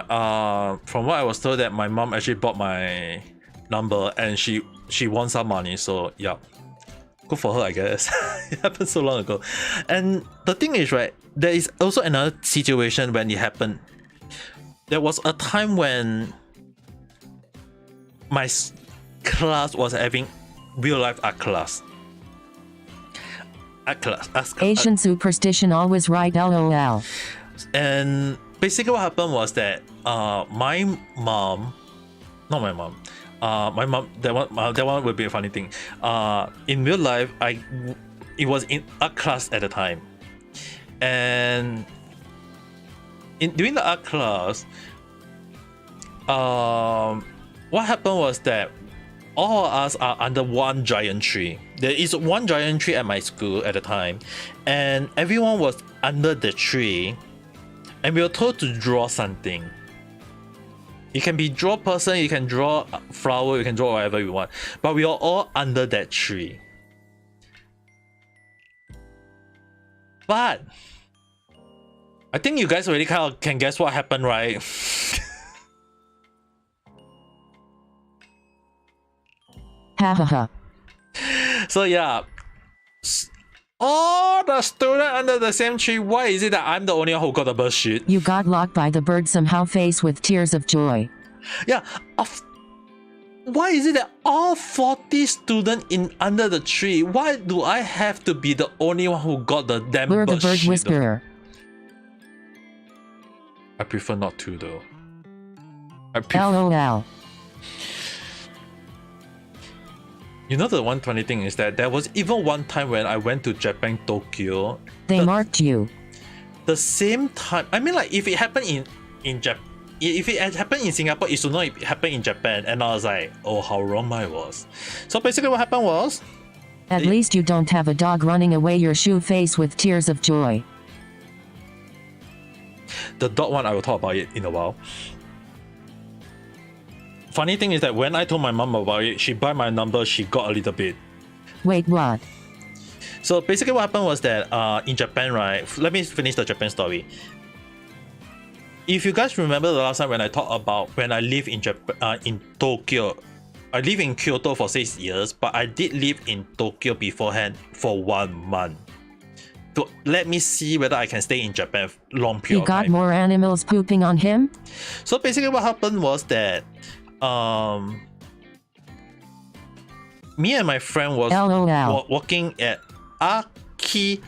from what I was told, that my mom actually bought my number and she won some money. So yeah, good for her, I guess. It happened so long ago. And the thing is, right, there is also another situation when it happened. There was a time when my class was having real life art class. Asian superstition always right, LOL. And basically what happened was that my mom, not my mom, my mom, that one would be a funny thing. In real life, it was in art class at the time, and during the art class, what happened was that all of us are under one giant tree. There is one giant tree at my school at the time, and everyone was under the tree, and we were told to draw something. You can be draw person, you can draw flower, you can draw whatever you want, but we are all under that tree. But I think you guys already kind of can guess what happened, right? Ha ha ha. So yeah, all the students under the same tree. Why is it that I'm the only one who got the bird shit? You got locked by the bird somehow, face with tears of joy. Yeah, why is it that all 40 students in under the tree? Why do I have to be the only one who got the damn Lure the bird bird shit? whisperer. I prefer not to though. I prefer. LOL. You know, the one funny thing is that there was even one time when I went to Japan, Tokyo. They marked you. The same time, I mean, like, if it happened in Japan, if it had happened in Singapore, it should not happen in Japan. And I was like, oh, how wrong I was. So basically what happened was, At least you don't have a dog running away your shoe, face with tears of joy. the dog one, I will talk about it in a while. Funny thing is that when I told my mom about it, she bought my number, she got a little bit. Wait, what? So basically what happened was that in Japan, right, let me finish the Japan story. If you guys remember the last time when I talked about when I live in Japan, in Tokyo, I live in Kyoto for 6 years, but I did live in Tokyo beforehand for 1 month. to let me see whether I can stay in Japan long He period of got time. more animals pooping on him? So basically what happened was that me and my friend was LOL. walking at Akihabara.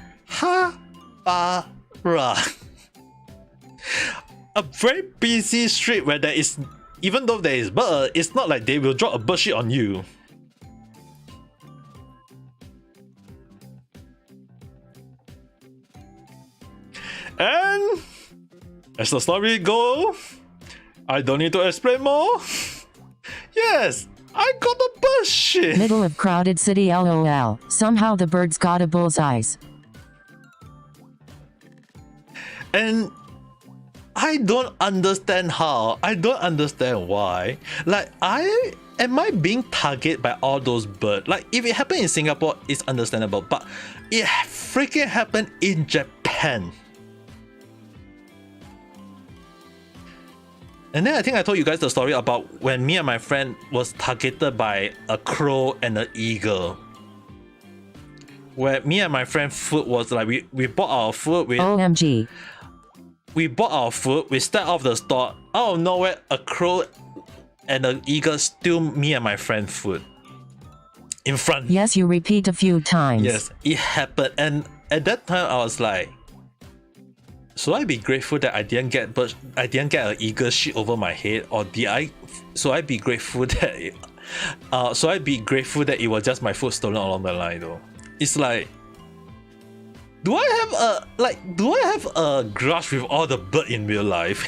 A very busy street where there is, even though there is bird, it's not like they will drop a bird shit on you. And as the story goes, I don't need to explain more. Yes, I got the bird shit. Middle of crowded city LOL. Somehow the birds got a bullseyes. And I don't understand how. I don't understand why. Like, am I being targeted by all those birds? Like, if it happened in Singapore, it's understandable. But it freaking happened in Japan. And then I think I told you guys the story about when me and my friend was targeted by a crow and an eagle. Where me and my friend food was like, we bought our food. OMG. We bought our food, we stepped off the store, out of nowhere, a crow and an eagle steal me and my friend food. In front. Yes, you repeat a few times. Yes, it happened. And at that time, I was like, should I be grateful that I didn't get an eagle shit over my head, or should I be grateful that it was just my food stolen along the line though? It's like, do I have a grudge with all the bird in real life?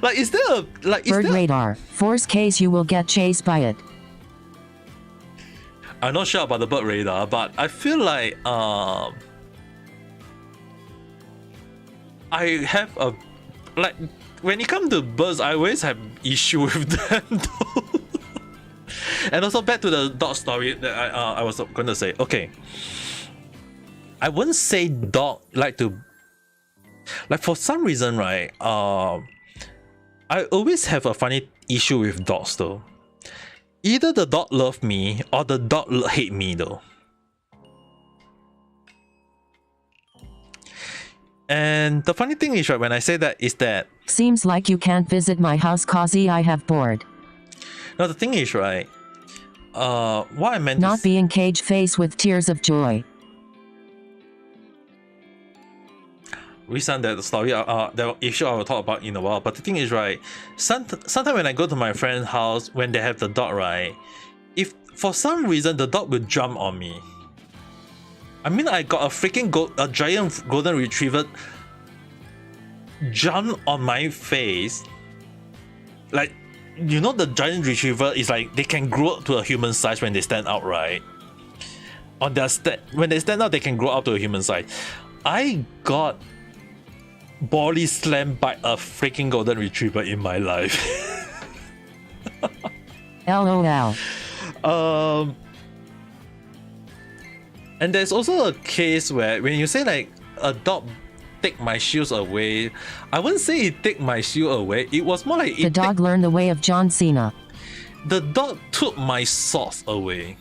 Like, is there Bird radar. Force case you will get chased by it. I'm not sure about the bird radar, but I feel like I have a, like, when it comes to birds, I always have issue with them though. And also back to the dog story that I was going to say. Okay, I wouldn't say dog like for some reason, right? I always have a funny issue with dogs though. Either the dog love me or the dog hate me though. And the funny thing is, right, when I say that is that Seems like you can't visit my house cause I have bored. now the thing is, right, what I meant Not is, being cage face with tears of joy. recent that story, the issue I will talk about in a while. But the thing is, right, sometimes when I go to my friend's house, when they have the dog, right, if for some reason the dog will jump on me. I mean, I got a freaking a giant golden retriever jump on my face. Like, you know, the giant retriever is like, they can grow up to a human size when they stand out, right? On their when they stand out, they can grow up to a human size. I got body slammed by a freaking golden retriever in my life. LOL. And there's also a case where when you say like a dog take my shoes away, I wouldn't say it take my shoe away. It was more like The dog learned the way of John Cena. the dog took my socks away.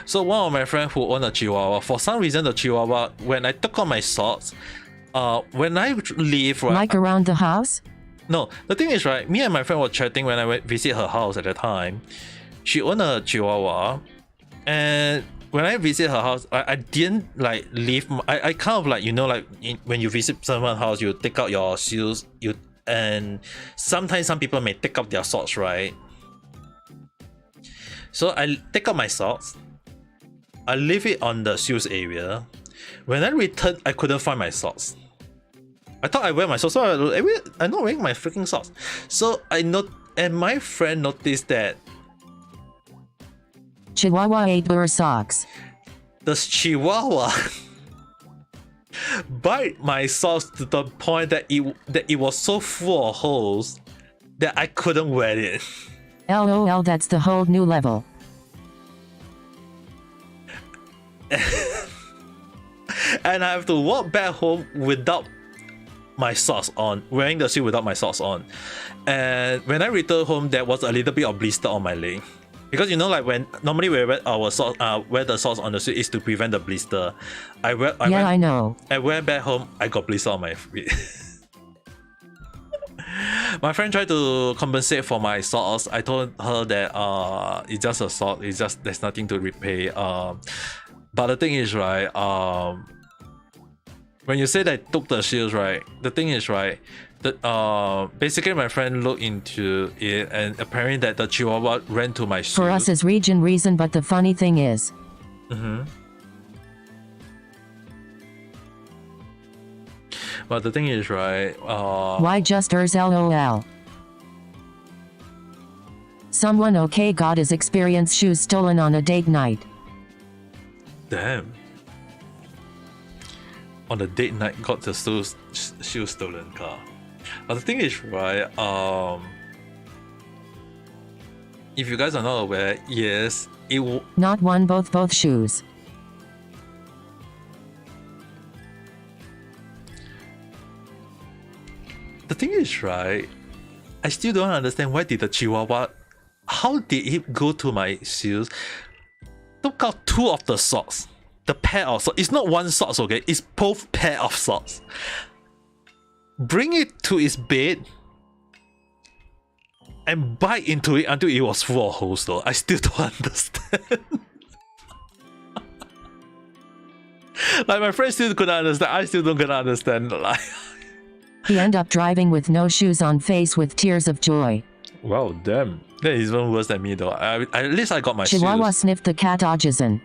So one of my friends who owned a Chihuahua, for some reason the Chihuahua, when I took off my socks, when I leave, right? Like around the house? No, the thing is, right, me and my friend were chatting when I went visit her house at the time. She owned a Chihuahua, and when I visit her house, I didn't like leave. I kind of like, you know, like when you visit someone's house, you take out your shoes, and sometimes some people may take out their socks, right? So I take out my socks, I leave it on the shoes area. When I returned, I couldn't find my socks. I thought I wear my socks, so I'm not wearing my freaking socks. So and my friend noticed that Chihuahua ate her socks. the Chihuahua bite my socks to the point that it was so full of holes that I couldn't wear it. LOL, that's the whole new level. And I have to walk back home without my socks on, wearing the shoe without my socks on. And when I returned home, there was a little bit of blister on my leg. Because you know, like when normally we wear our socks, wear the socks on the shoe is to prevent the blister. I know. I went back home, I got blister on my feet. My friend tried to compensate for my socks. I told her that it's just a sock, it's just there's nothing to repay. But the thing is, right, when you say that I took the shoes, right, the thing is, right, that basically my friend looked into it and apparently that the Chihuahua ran to my shoes. For us is region reason, but the funny thing is, but the thing is, right, why just LOL? Someone okay got his experience shoes stolen on a date night. Damn. On the date night, got the shoes stolen car. But the thing is, right, if you guys are not aware, yes, not one, both shoes. The thing is, right, I still don't understand why did the Chihuahua, how did it go to my shoes, took out two of the socks, the pair of socks, it's not one socks, okay, it's both pair of socks, bring it to its bed and bite into it until it was full of holes though. I still don't understand. Like my friend still couldn't understand, I still don't gonna understand. Like he ended up driving with no shoes on, face with tears of joy. Wow, damn. That is even worse than me though. At least I got my Chihuahua shoes. sniffed the cat Ojizen.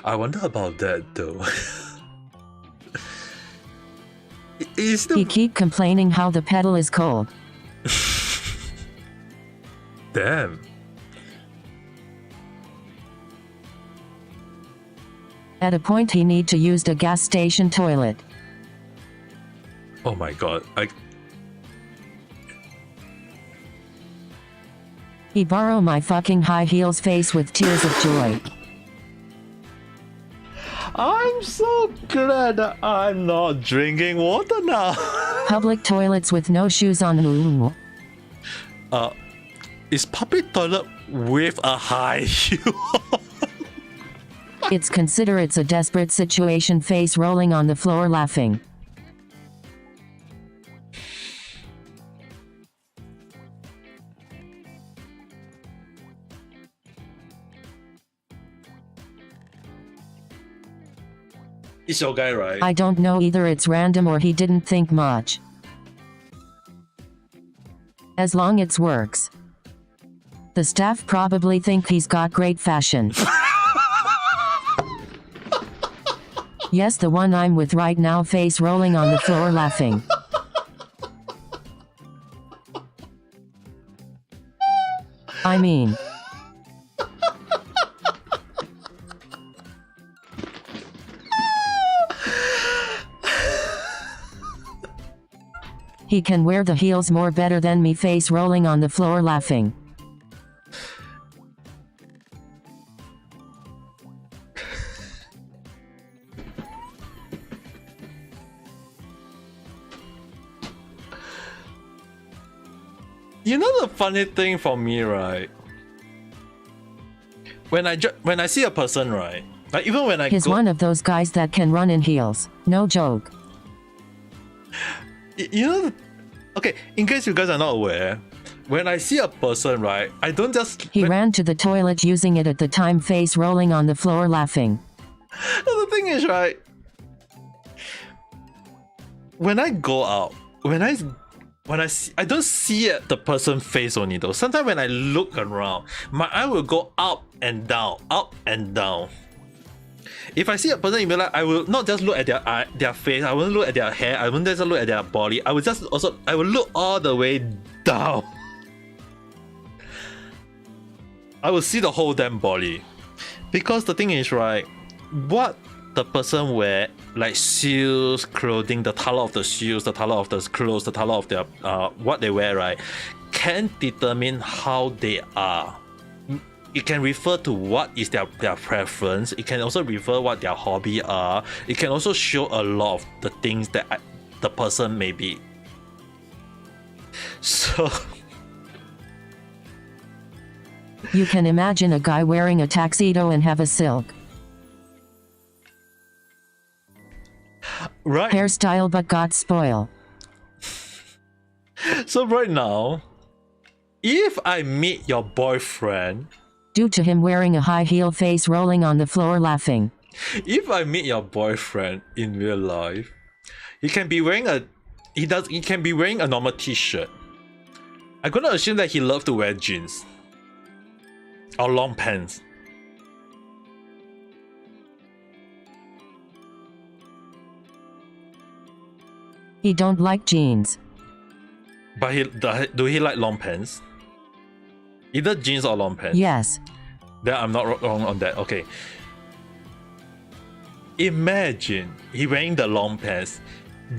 I wonder about that though. He keep complaining how the pedal is cold. Damn. At a point he need to use the gas station toilet. Oh my god. He borrow my fucking high heels, face with tears of joy. I'm so glad that I'm not drinking water now. Public toilets with no shoes on. Is public toilet with a high heel? It's consider it's a desperate situation, face rolling on the floor laughing. It's your guy, right? I don't know, either it's random or he didn't think much. As long it's works. The staff probably think he's got great fashion. Yes, the one I'm with right now, face rolling on the floor laughing. I mean, he can wear the heels more better than me, face rolling on the floor laughing. You know the funny thing for me, right? When I see a person, right? Like even when He's one of those guys that can run in heels. No joke. You know, okay, in case you guys are not aware, when I see a person, right, I don't just... He ran to the toilet using it at the time, face rolling on the floor laughing. The thing is, right, when I go out, when I see, I don't see the person face only though. Sometimes when I look around, my eye will go up and down, up and down. If I see a person in real life, I will not just look at their face, I won't look at their hair, I won't just look at their body, I will look all the way down. I will see the whole damn body. Because the thing is, right, what the person wear, like shoes, clothing, the color of the shoes, the color of the clothes, the color of their what they wear, right, can determine how they are. it can refer to what is their preference. It can also refer what their hobby are. It can also show a lot of the things that the person may be. So You can imagine a guy wearing a tuxedo and have a silk right. hairstyle but got spoiled. So right now, if I meet your boyfriend, Due to him wearing a high heel, face rolling on the floor laughing. if I meet your boyfriend in real life, he can be wearing a normal t-shirt. I'm gonna assume that he loves to wear jeans or long pants. He don't like jeans. But do he like long pants? Either jeans or long pants. Yes. Then I'm not wrong on that. Okay. Imagine he wearing the long pants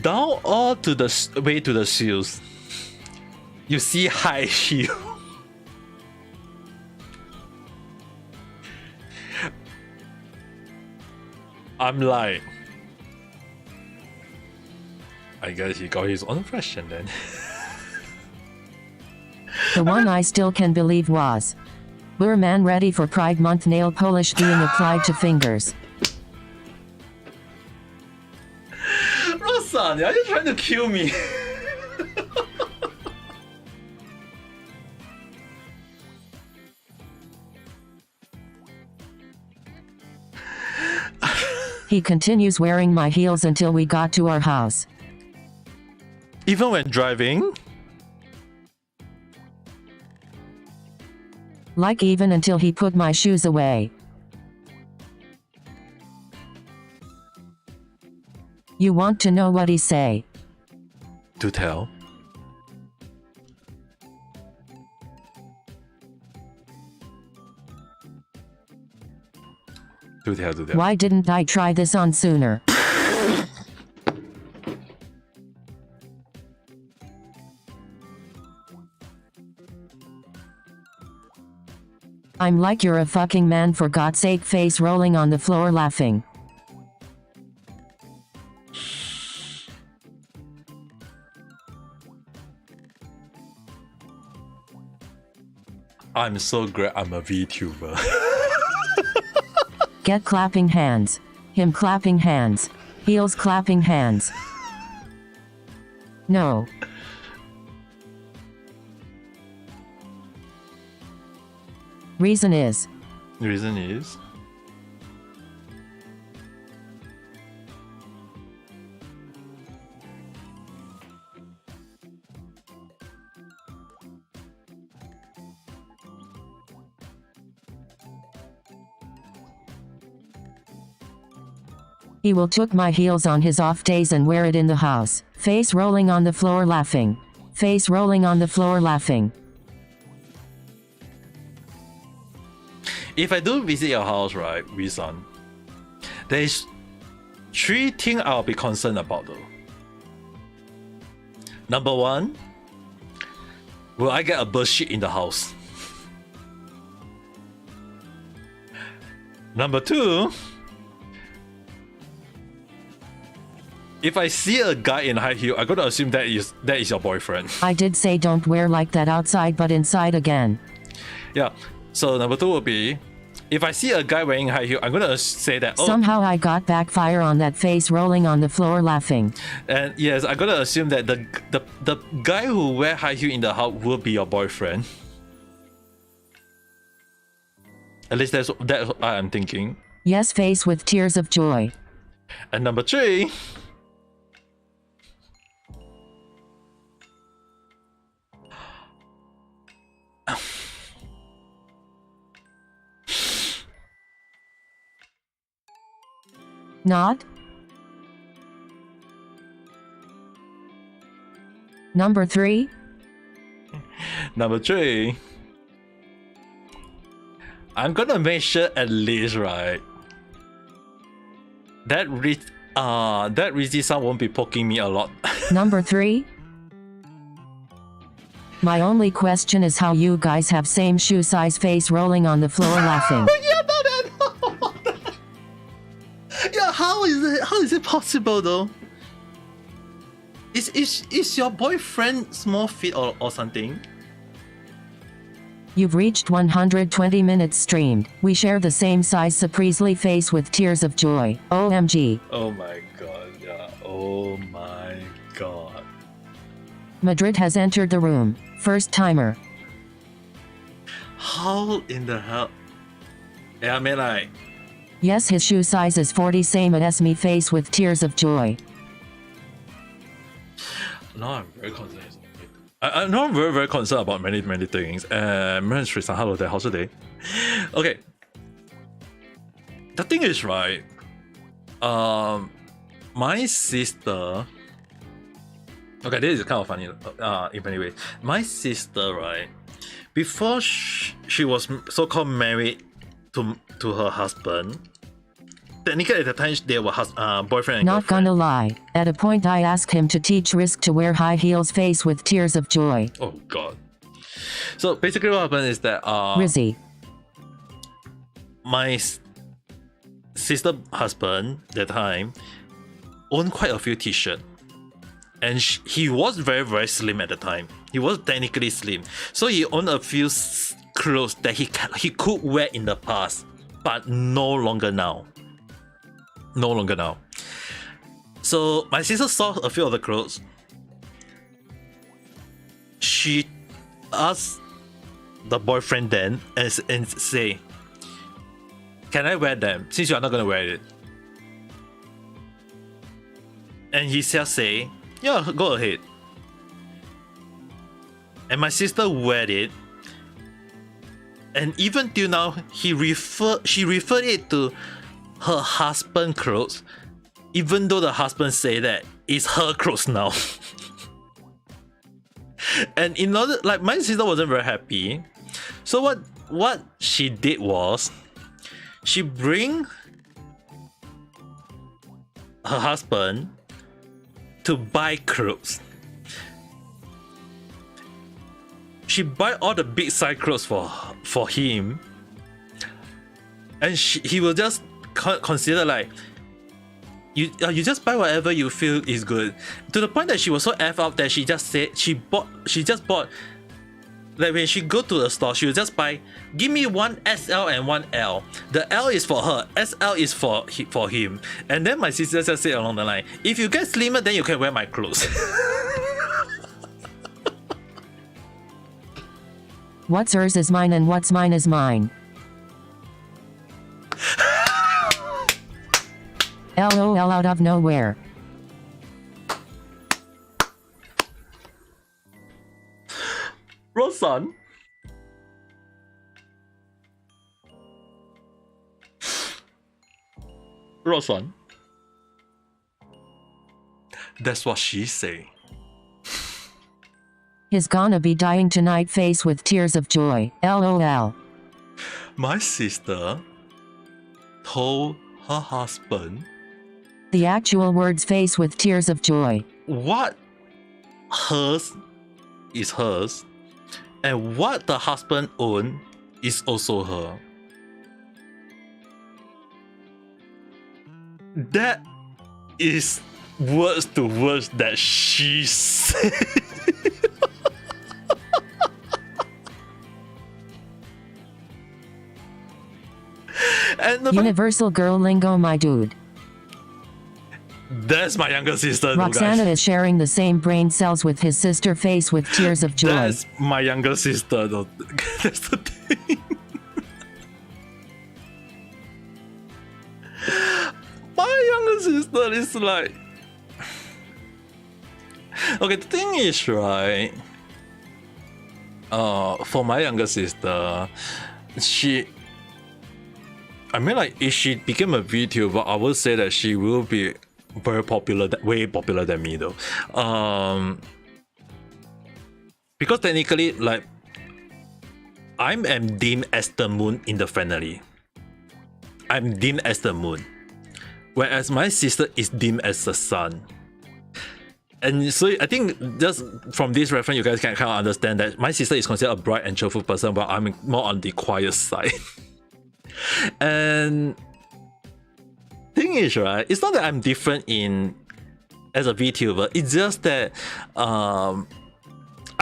down all to the way to the shoes. You see high heel. I'm like, I guess he got his own fashion then. The one I still can believe was We're man ready for Pride Month, nail polish being applied to fingers. Rosan, are you trying to kill me? He continues wearing my heels until we got to our house. Even when driving? Like even until he put my shoes away. You want to know what he say? Do tell. Do tell, do tell. Why didn't I try this on sooner? I'm like, you're a fucking man, for God's sake, face rolling on the floor laughing. I'm so glad I'm a VTuber. Get clapping hands. Him clapping hands. Heels clapping hands. No. Reason is, The reason is he will took my heels on his off days and wear it in the house. Face rolling on the floor laughing. Face rolling on the floor laughing. if I do visit your house, right, Reason, there's 3 things I'll be concerned about though. Number 1, will I get a bird shit in the house? Number 2, if I see a guy in high heel, I'm gonna assume that is your boyfriend. I did say don't wear like that outside, but inside again. Yeah. So number 2 will be, if I see a guy wearing high heel, I'm gonna say that. Oh, Somehow I got backfire on that, face rolling on the floor laughing. and yes, I'm gonna assume that the guy who wear high heel in the house will be your boyfriend. At least that's what I'm thinking. Yes, face with tears of joy. And number 3. Not? Number 3? Number 3. I'm gonna make sure at least, right, that Rizzy-san won't be poking me a lot. Number 3? My only question is how you guys have same shoe size face rolling on the floor laughing. Yeah, no. Yeah, how is it possible though? Is your boyfriend small feet or something? You've reached 120 minutes streamed. We share the same size surprisely face with tears of joy. OMG. Oh my god, yeah. Oh my god. Madrid has entered the room. First timer. How in the hell? Yeah, I mean like, Yes, his shoe size is 40, same as me face with tears of joy. now I'm very concerned. I know I'm very concerned about many things. Ministry-san, hello there, how's your day? Okay. The thing is, right, my sister, okay, this is kind of funny in many ways. My sister, right, before she was so-called married to her husband, technically at the time they were boyfriend and Not girlfriend. gonna lie. At a point I asked him to teach Risk to wear high heels face with tears of joy. Oh god. So basically what happened is that Rizzy. my sister husband that time owned quite a few t-shirts, and he was very slim at the time. He was technically slim, so he owned a few clothes that he could wear in the past, but no longer now. So my sister saw a few of the clothes. She asked the boyfriend then and say, can I wear them since you are not gonna wear it? And he just say, yeah, go ahead. And my sister wear it, and even till now she referred it to her husband clothes, even though the husband say that it's her clothes now. And in order, like, my sister wasn't very happy, so what she did was she bring her husband to buy clothes. She buy all the big size clothes for him, and he will just consider like, you just buy whatever you feel is good. To the point that she was so F up that she just said she just bought, like when she go to the store, she will just buy, give me one SL and one L. The L is for her, SL is for him. And then my sister just said along the line, if you get slimmer, then you can wear my clothes. What's hers is mine and what's mine is mine. LOL out of nowhere. Rosan. Rosan. That's what she say. He's gonna be dying tonight face with tears of joy. LOL. My sister told her husband The actual words face with tears of joy. what hers is hers, and what the husband own is also her. That is words to words that she said. And Universal girl lingo, my dude. that's my younger sister. Roxana is sharing the same brain cells with his sister face with tears of joy. That's my younger sister though. That's the thing. My younger sister is like, okay, the thing is, right, for my younger sister, I mean, like, if she became a VTuber, I would say that she will be very popular, way popular than me though. Because technically, like, I am deemed as the moon in the family. I'm deemed as the moon, whereas my sister is deemed as the sun. And so I think just from this reference, you guys can kind of understand that my sister is considered a bright and cheerful person, but I'm more on the quiet side. And thing is, right, it's not that I'm different in as a VTuber. It's just that I'm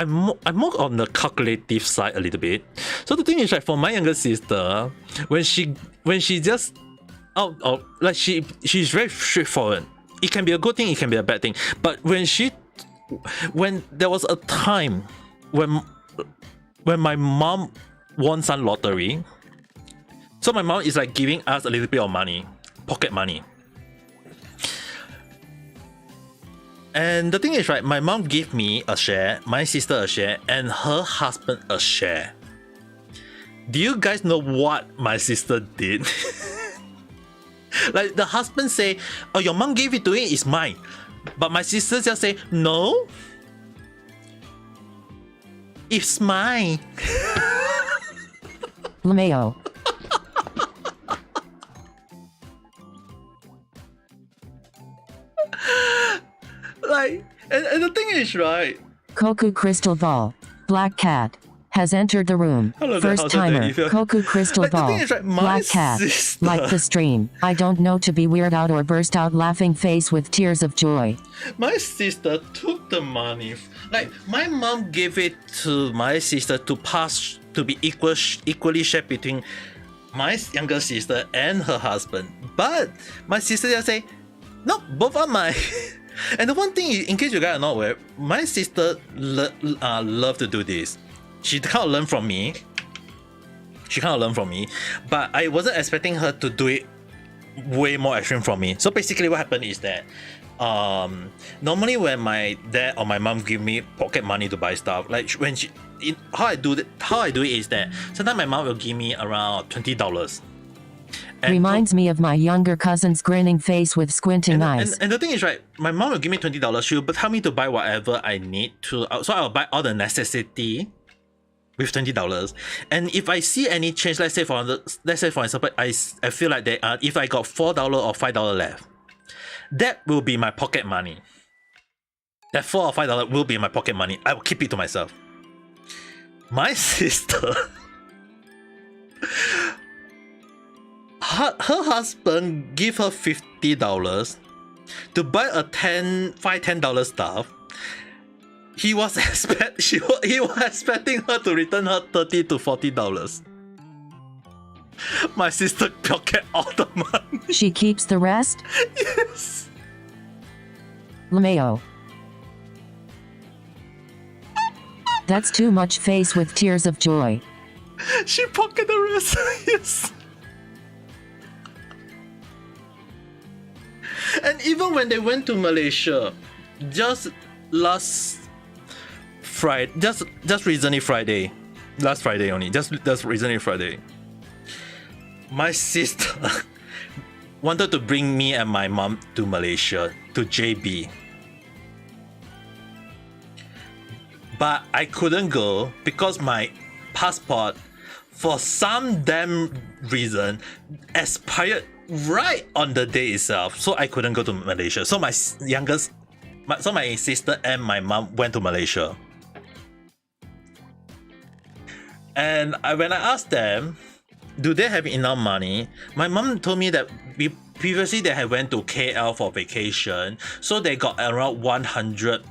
more on the calculative side a little bit. So the thing is, right, for my younger sister, when she just like she's very straightforward. It can be a good thing, it can be a bad thing. But when there was a time when my mom won some lottery, so my mom is like giving us a little bit of money, pocket money. And the thing is, right, my mom gave me a share, my sister a share, and her husband a share. Do you guys know what my sister did? Like the husband say, "Oh, your mom gave it to me, it's mine." But my sister just say, "No, it's mine." LMAO. Like, and the thing is, right? Koku Crystal Ball. Black Cat has entered the room. Hello there, First how's it going? timer. You feel- Koku Crystal Like, the Ball. thing is, right, my Black Cat. sister- Like the stream. I don't know to be weird out or burst out laughing face with tears of joy. My sister took the money. Like my mom gave it to my sister to pass to be equally shared between my younger sister and her husband. But my sister just say, "No, both are mine." And the one thing, in case you guys are not aware, my sister love to do this. She kind of learned from me. But I wasn't expecting her to do it way more extreme from me. So basically, what happened is that normally when my dad or my mom give me pocket money to buy stuff, like when how I do it is that sometimes my mom will give me around $20. Reminds me of my younger cousin's grinning face with squinting eyes. And the thing is, right, my mom will give me $20. She will tell me to buy whatever I need to. So I'll buy all the necessity with $20. And if I see any change, let's say for example, I feel like if I got $4 or $5 left, that will be my pocket money. That $4 or $5 will be my pocket money. I will keep it to myself. My sister, her husband give her $50 to buy a $10 stuff. He was expecting her to return her $30 to $40. My sister pocket all the money. She keeps the rest? Yes. LMAO. That's too much face with tears of joy. She pocket the rest. Yes. And even when they went to Malaysia, just last Friday, just recently Friday, last Friday only, just recently Friday, my sister wanted to bring me and my mom to Malaysia, to JB. But I couldn't go because my passport, for some damn reason, expired right on the day itself. So I couldn't go to Malaysia. So my sister and my mom went to Malaysia. And when I asked them, do they have enough money? My mom told me that previously they had went to KL for vacation, so they got around 100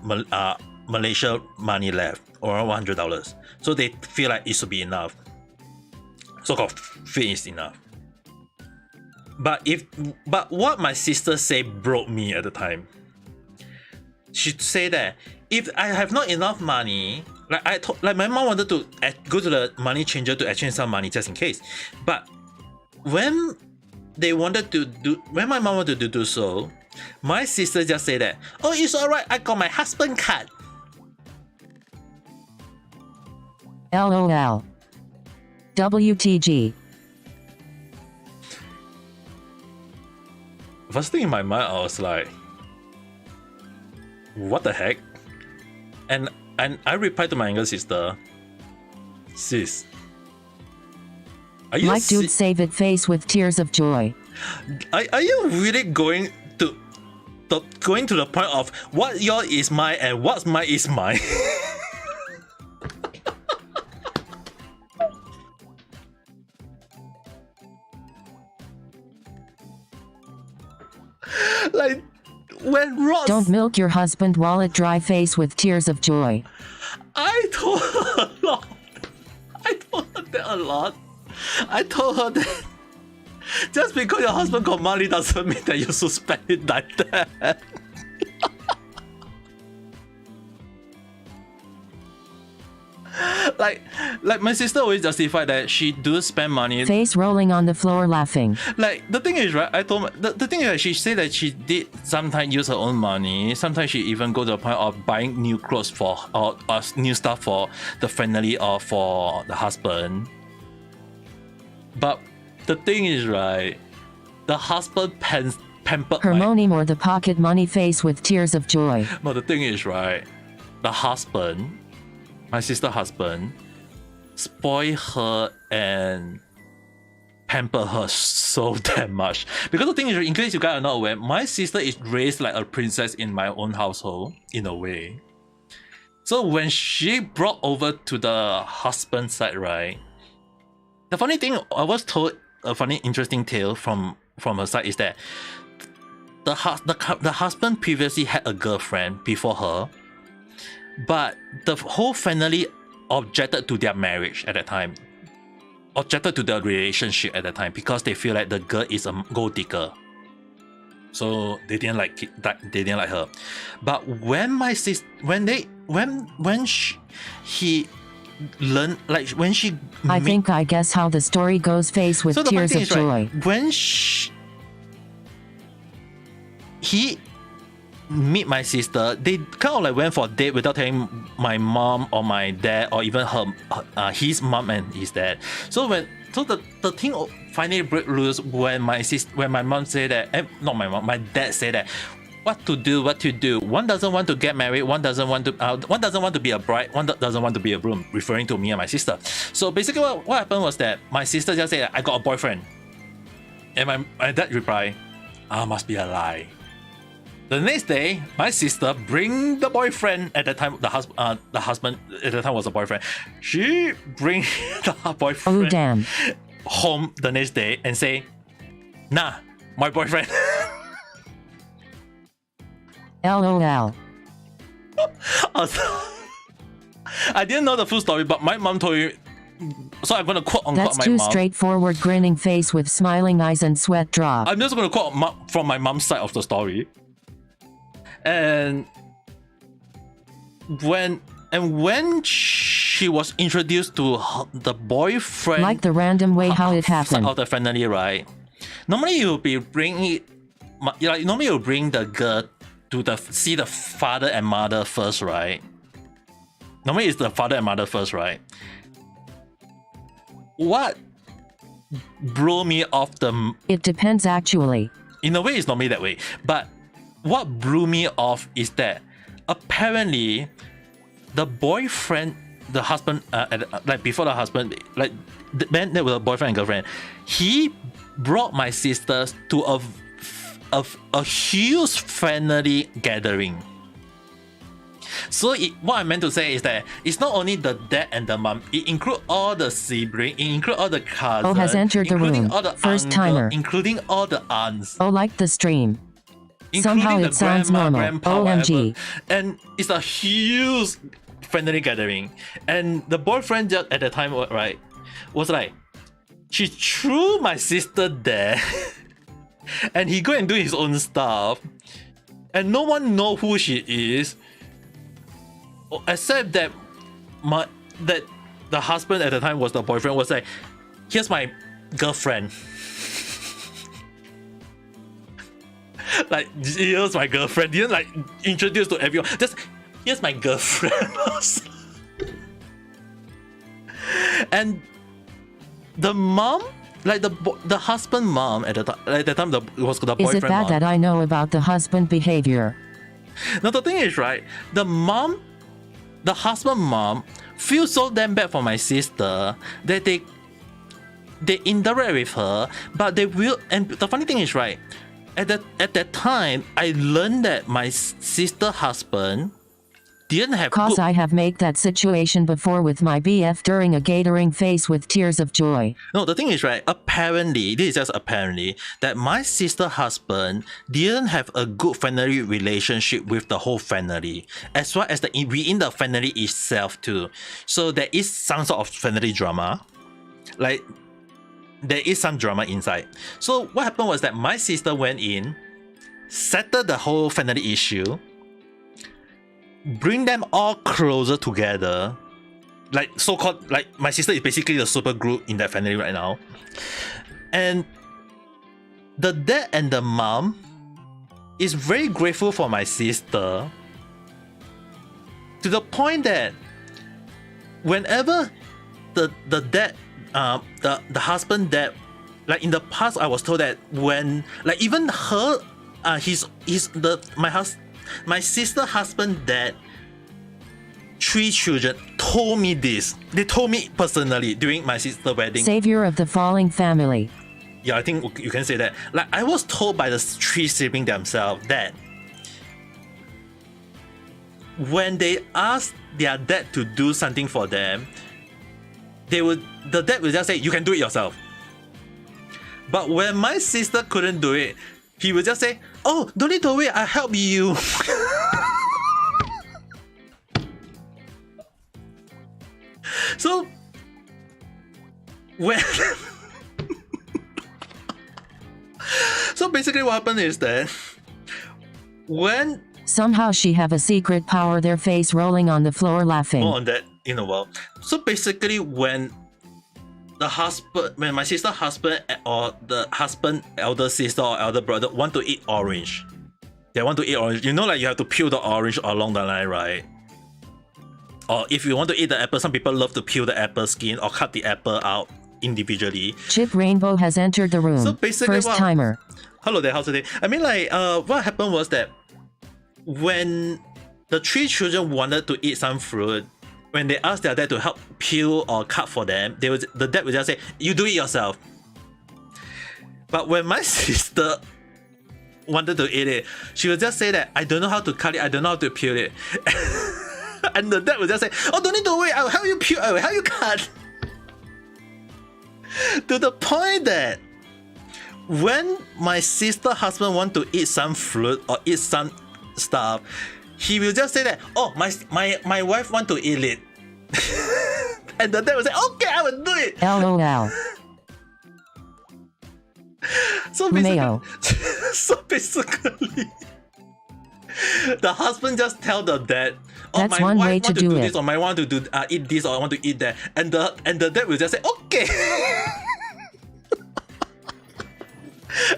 Malaysia money left, or around $100. So they feel like it should be enough. So-called fee is enough. But what my sister said broke me at the time. She said that if I have not enough money, like my mom wanted to go to the money changer to exchange some money just in case. But when my mom wanted to do so, my sister just said that, "Oh, it's alright, I got my husband card." LOL. WTG. First thing in my mind, I was like, what the heck? And I replied to my younger sister, "Sis, are you Like dude save it face with tears of joy. are you really going to going to the point of what your is mine and what's mine is mine. Like when Ross, Don't milk your husband wallet dry face with tears of joy. I told her a lot. I told her that a lot. I told her that just because your husband got money doesn't mean that you should spend it like that. like my sister always justified that she do spend money. Face rolling on the floor laughing. Like the thing is, right? I told her, the thing is that she said that she did sometimes use her own money. Sometimes she even go to the point of buying new clothes for or new stuff for the family or for the husband. But the thing is, right? The husband pampered Her moaning or the pocket money face with tears of joy. No, the thing is, right? The husband, my sister's husband, spoil her and pamper her so damn much. Because the thing is, in case you guys are not aware, my sister is raised like a princess in my own household, in a way. So when she brought over to the husband side, right? The funny thing, I was told a funny, interesting tale from her side is that the husband previously had a girlfriend before her, but the whole family objected to their marriage at that time, objected to their relationship at that time because they feel like the girl is a gold digger. So they didn't like it, they didn't like her. But when my sister, he learned, like when she, I guess how the story goes face with tears of joy. Right, when he meet my sister, they kind of like went for a date without telling my mom or my dad or even his mom and his dad. So the thing finally broke loose when my mom said that, not my mom, my dad said that what to do. One doesn't want to get married, one doesn't want to be a bride, one doesn't want to be a groom, referring to me and my sister. So basically what happened was that my sister just said, I got a boyfriend. And my dad replied, must be a lie. The next day, my sister bring the boyfriend, at the time the husband at the time was a boyfriend. She bring the boyfriend home the next day and say, nah, my boyfriend. LOL. I didn't know the full story, but my mom told you. So I'm gonna quote unquote That's my too mom. straightforward, grinning face with smiling eyes and sweat drop. I'm just gonna quote from my mom's side of the story. And when she was introduced to the boyfriend, like the random way how it happened, of the family, right? Normally you'll bring the girl to see the father and mother first, right? Normally it's the father and mother first, right? What blew me off it depends actually. In a way, it's normally that way, but what blew me off is that apparently the boyfriend, the husband, like before the husband, like the man that was a boyfriend and girlfriend, he brought my sisters to a huge family gathering. So what I meant to say is that it's not only the dad and the mom, it includes all the siblings, it includes all the cousins, has entered the room. All the First uncle, timer. including all the aunts. Like the stream. Somehow it sounds normal. OMG. Whatever. And it's a huge family gathering. And the boyfriend just at the time, right, was like, she threw my sister there. And he go and do his own stuff. And no one know who she is. Except that the husband at the time was the boyfriend, was like, here's my girlfriend. Like, here's my girlfriend. Didn't like introduce to everyone. Just, here's my girlfriend. And the mom, like the husband mom at the time, it was the boyfriend. Is it bad mom. that I know about the husband behavior? Now the thing is, right, the husband mom feels so damn bad for my sister that they interact with her, but they will. And the funny thing is, right, at that time, I learned that my sister husband didn't have Cause I have made that situation before with my BF during a gathering face with tears of joy. No, the thing is, right, apparently, this is just apparently, that my sister husband didn't have a good family relationship with the whole family, as well as within the family itself too. So there is some sort of family drama. Like, there is some drama inside. So what happened was that my sister went in, settled the whole family issue, bring them all closer together. Like, so-called, like, my sister is basically the super glue in that family right now. And the dad and the mom is very grateful for my sister, to the point that whenever the dad, the husband dad, like in the past, I was told that when, like, even her, my sister husband dad, 3 children told me this. They told me personally during my sister wedding. Savior of the falling family. Yeah, I think you can say that. Like, I was told by the 3 siblings themselves that when they ask their dad to do something for them, the dad will just say, you can do it yourself. But when my sister couldn't do it, he would just say, oh, don't need to wait, I'll help you. So when so basically what happened is that when Somehow she have a secret power, their face rolling on the floor laughing. more on that in a while. So basically when my sister husband or the husband elder sister or elder brother want to eat orange, they want to eat orange, you know, like you have to peel the orange along the line, right? Or if you want to eat the apple, some people love to peel the apple skin or cut the apple out individually. Chip Rainbow has entered the room. So basically First timer. Hello there, how's it? I mean, like, what happened was that when the 3 children wanted to eat some fruit, when they asked their dad to help peel or cut for them, the dad would just say, you do it yourself. But when my sister wanted to eat it, she would just say that, I don't know how to cut it, I don't know how to peel it. And the dad would just say, oh, don't need to wait, I'll help you peel, I will help you cut. To the point that when my sister husband want to eat some fruit or eat some stuff, he will just say that, oh, my wife want to eat it. And the dad will say, okay, I will do it. LOL. So Mayo. basically, the husband just tell the dad, oh, That's my one wife way want to do this, it. or my want to do eat this, or I want to eat that, and the dad will just say, okay.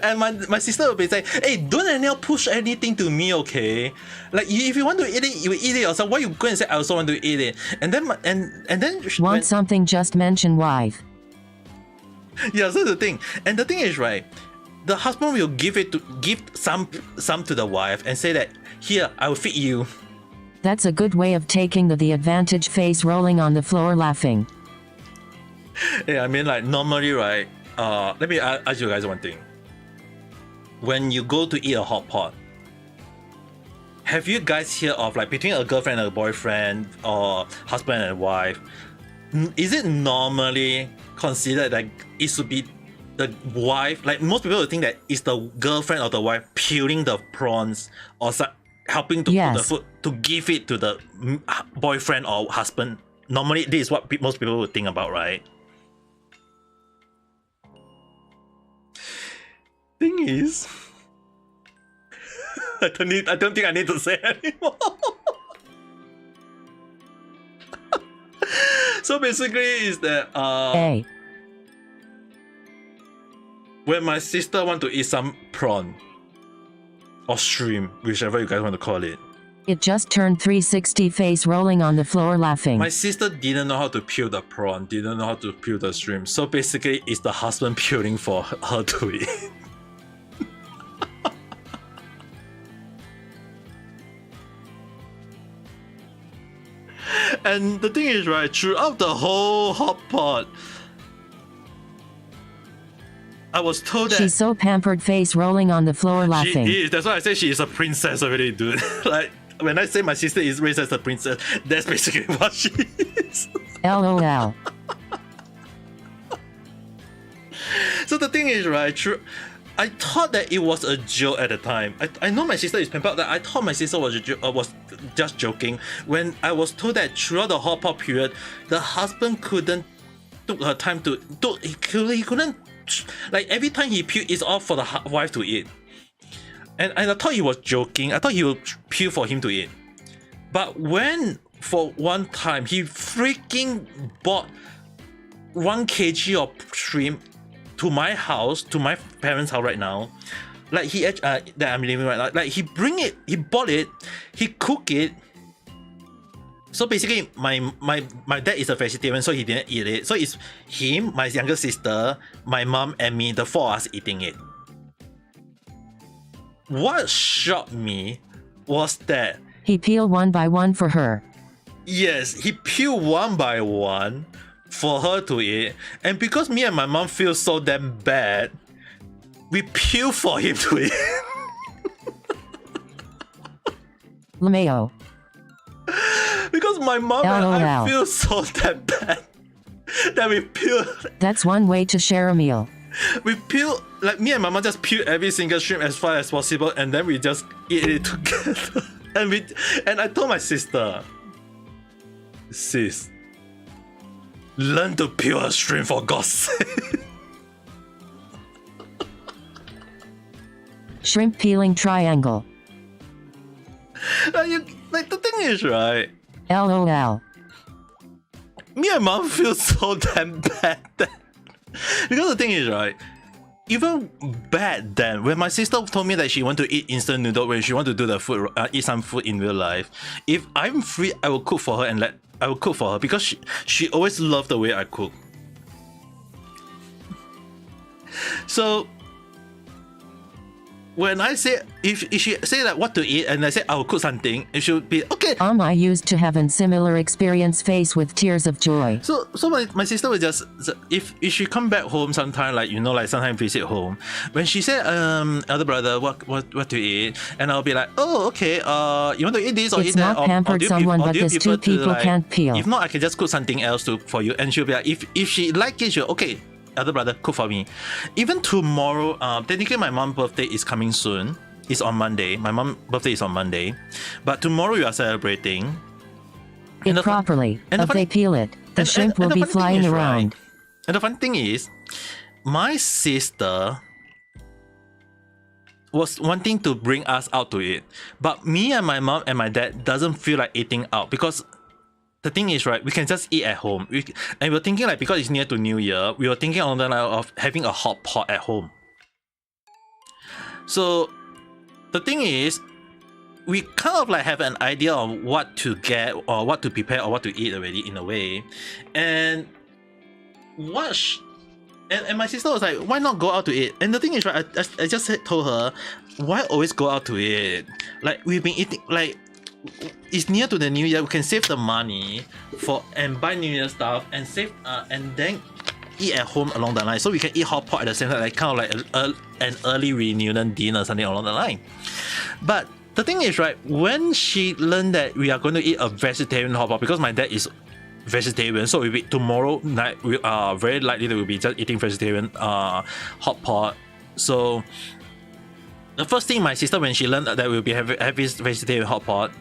And my sister will be saying, hey, don't anyhow push anything to me, okay? Like, if you want to eat it, you eat it yourself. Why you go and say, I also want to eat it? And then Want something, just mention wife. yeah, so the thing. And the thing is, right, the husband will give some to the wife and say that, here, I will feed you. That's a good way of taking the advantage, face rolling on the floor laughing. Yeah, I mean, like, normally, right, let me ask you guys one thing. When you go to eat a hot pot, have you guys heard of, like, between a girlfriend and a boyfriend or husband and wife, is it normally considered like it should be the wife, like most people would think that it's the girlfriend or the wife peeling the prawns or helping to put the food to give it to the boyfriend or husband? Normally this is what most people would think about, right? Thing is, I don't think I need to say anymore. So basically is that when my sister want to eat some prawn or shrimp, whichever you guys want to call it, it just turned 360, face rolling on the floor laughing. my sister didn't know how to peel the prawn, didn't know how to peel the shrimp, so basically it's the husband peeling for her to eat. And the thing is, right, throughout the whole hot pot, I was told that She's so pampered, face rolling on the floor laughing. she is. That's why I say she is a princess already, dude. Like when I say my sister is raised as a princess, that's basically what she is. LOL. So the thing is, right? I thought that it was a joke at the time. I know my sister is pampered. That I thought my sister was was just joking. When I was told that throughout the hot pot period, the husband couldn't took her time to he couldn't, like every time he puked, it's all for the wife to eat. And I thought he was joking. I thought he would puke for him to eat. But when for one time he freaking bought 1 kg of shrimp to my house, to my parents' house right now, like he that I'm living right now, like he bought it, he cooked it. So basically, my dad is a vegetarian, so he didn't eat it. So it's him, my younger sister, my mom, and me, the 4 of us eating it. What shocked me was that he peeled one by one for her. Yes, he peeled one by one for her to eat, and because me and my mom feel so damn bad, we peel for him to eat. LMAO. Because my mom and I LOL. feel so damn bad that we peel. That's one way to share a meal. We peel, like me and my mom just peel every single shrimp as far as possible, and then we just eat it together. And I told my sister, sis, learn to peel a shrimp for God's sake. Shrimp peeling triangle. Like the thing is, right? LOL. Me and mom feel so damn bad that, because the thing is, right, even bad then, when my sister told me that she want to eat instant noodle, when she want to do the food, eat some food in real life, if I'm free, I will cook for her I will cook for her because she always loved the way I cook. So when I say, if she say that what to eat and I say I will cook something, it should be okay. I used to have a similar experience, face with tears of joy. So my sister would just, if she come back home sometime, like, you know, like sometimes visit home, when she said elder brother, what to eat, and I'll be like, oh, okay, you want to eat this or It's eat that, not pampered someone, but these two people like, can't peel. if not, I can just cook something else for you. And she'll be like, if she like it, she'll, okay, elder brother, cook for me. Even tomorrow, technically my mom's birthday is coming soon. It's on Monday. My mom's birthday is on Monday, but tomorrow we are celebrating. It properly. If they peel it, the shrimp will be flying around. Right, and the fun thing is, my sister was wanting to bring us out to eat, but me and my mom and my dad doesn't feel like eating out because the thing is, right, we can just eat at home. And we're thinking, like, because it's near to New Year, we were thinking on the line of having a hot pot at home. So the thing is, we kind of like have an idea of what to get or what to prepare or what to eat already in a way. And and my sister was like, why not go out to eat? And the thing is, right, I just told her, why always go out to eat? Like, we've been eating, like, it's near to the New Year, we can save the money and buy New Year stuff and save and then eat at home along the line, so we can eat hot pot at the same time, like kind of like an early reunion dinner, something along the line. But the thing is, right, when she learned that we are going to eat a vegetarian hot pot, because my dad is vegetarian, so tomorrow night we are very likely that we'll be just eating vegetarian hot pot. So the first thing my sister, when she learned that we'll be having vegetarian hot pot,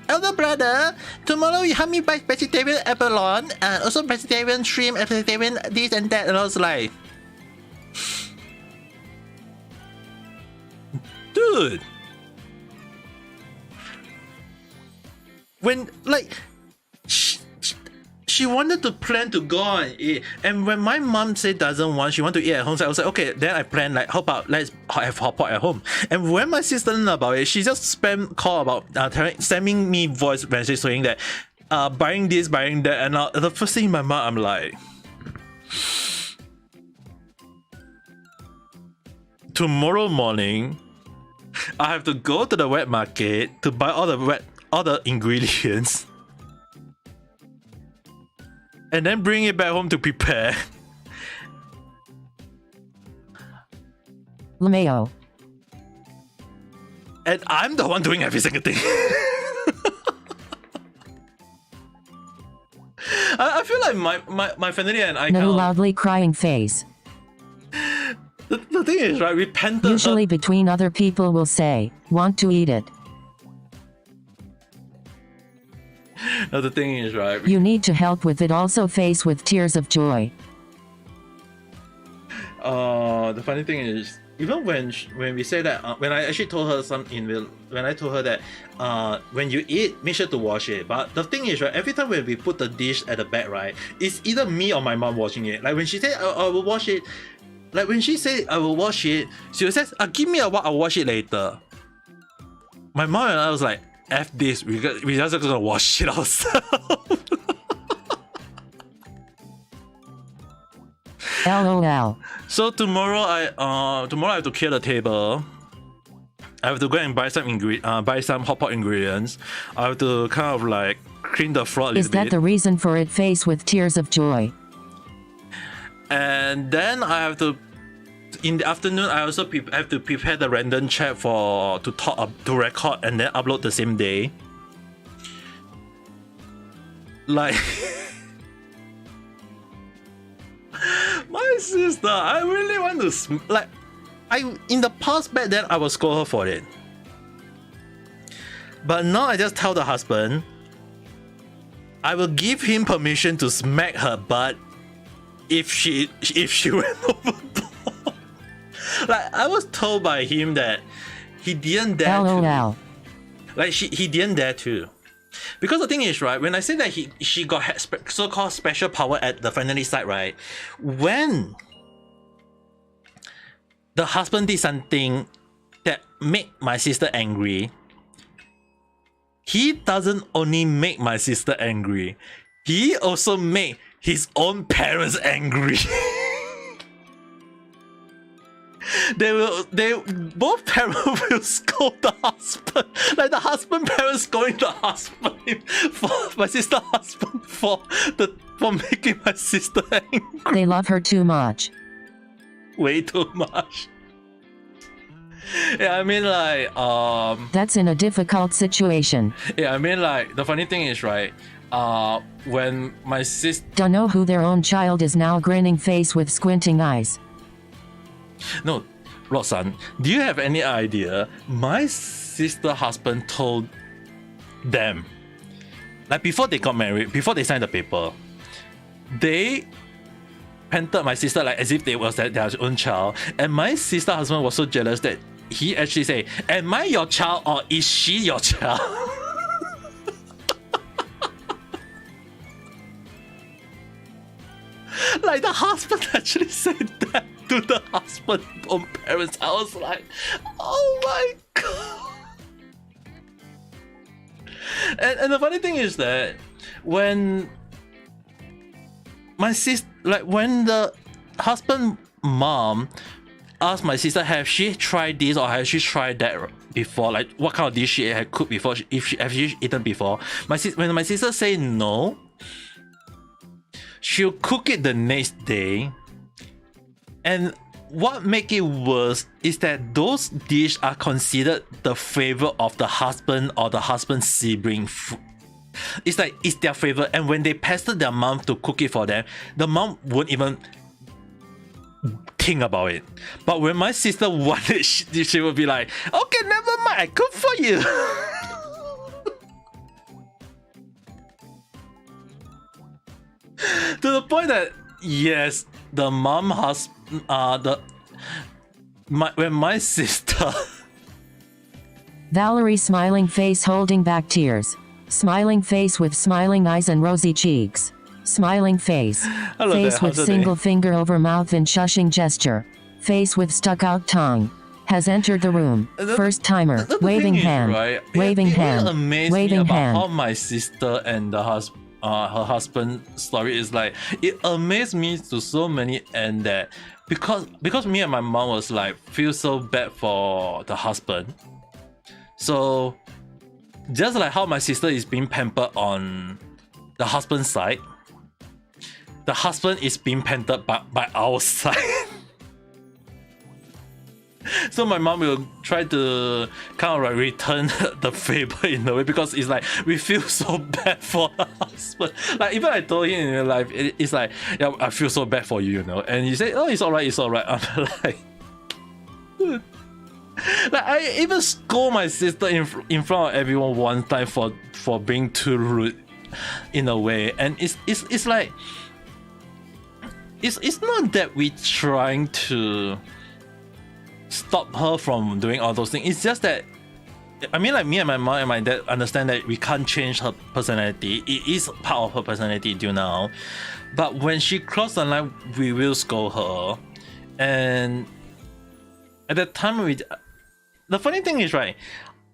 elder brother, tomorrow you help me buy vegetarian abalone and also vegetarian shrimp, vegetarian this and that. And I was like, dude, when, like, she wanted to plan to go and eat, and when my mom said doesn't want, she want to eat at home, so I was like, okay, then I planned, like, how about let's have hot pot at home. And when my sister learned about it, she just call about sending me voice message saying that buying this, buying that, and the first thing in my mind, I'm like, tomorrow morning I have to go to the wet market to buy all the ingredients and then bring it back home to prepare. LMAO. And I'm the one doing every single thing. I feel like my family and I No loudly crying face. The thing is, right, we painted Usually between other people will say, want to eat it. No, the thing is, right, You need to help with it also face with tears of joy. the funny thing is, even when we say that, when I actually told her when I told her that when you eat, make sure to wash it. But the thing is, right, every time when we put the dish at the back, right, it's either me or my mom washing it. Like when she said I will wash it, like when she said I will wash it, she says, give me a while, I'll wash it later. My mom and I was like, F this, we just gonna wash it ourselves. LOL. So tomorrow I have to clear the table. I have to go and buy some hot pot ingredients. I have to kind of like clean the floor a little Is that bit. the reason for it face with tears of joy? And then I have to, in the afternoon, I also have to prepare the random chat to record and then upload the same day. Like my sister, I really want to in the past back then I will scold her for it. But now I just tell the husband I will give him permission to smack her butt if she went overboard. Like I was told by him that he didn't dare LOL. to. Like he didn't dare to. Because the thing is, right, when I say that she got so-called special power at the family side, right, when the husband did something that made my sister angry, he doesn't only make my sister angry, he also made his own parents angry. Both parents will scold the husband. Like the husband parents scolding the husband for my sister husband for making my sister angry. They love her too much. Way too much. Yeah, I mean like That's in a difficult situation. yeah, I mean like the funny thing is, right, when my sister Don't know who their own child is now grinning face with squinting eyes. No, Roxanne, do you have any idea? My sister husband told them, like before they got married, before they signed the paper, they painted my sister like as if they was their own child. And my sister husband was so jealous that he actually said, am I your child or is she your child? Like the husband actually said that to the husband's own parents. I was like, oh my god. And the funny thing is that when my sister, like when the husband mom asked my sister, have she tried this or has she tried that before? Like what kind of dish she had cooked before? Have she eaten before? When my sister say no, she'll cook it the next day. And what make it worse is that those dishes are considered the favorite of the husband or the husband's sibling. It's like it's their favorite, and when they pestered their mom to cook it for them, the mom won't even think about it. But when my sister wanted, she would be like, okay, never mind, I cook for you. To the point that yes, the mom has when my sister Valerie smiling face holding back tears. Smiling face with smiling eyes and rosy cheeks. Smiling face. Hello Face there, with how's the single day? finger over mouth and shushing gesture. Face with stuck out tongue. Has entered the room. First timer. The Waving thing is, hand. right, Waving it hand. really amazed me Waving about hand. how my sister and the her husband story is like. It amazed me to so many end that because me and my mom was like feel so bad for the husband. So just like how my sister is being pampered on the husband's side, the husband is being pampered by our side. So my mom will try to kind of like return the favor in a way, because it's like we feel so bad for her husband. Like even I told him in real life, it's like, yeah, I feel so bad for you, you know. And he said, oh, it's alright, it's alright. I'm like, like I even scold my sister in front of everyone one time for being too rude in a way. And it's like, it's not that we trying to stop her from doing all those things. It's just that, I mean, like me and my mom and my dad understand that we can't change her personality. It is part of her personality till now. But when she crossed the line, we will scold her. And at that time, the funny thing is, right,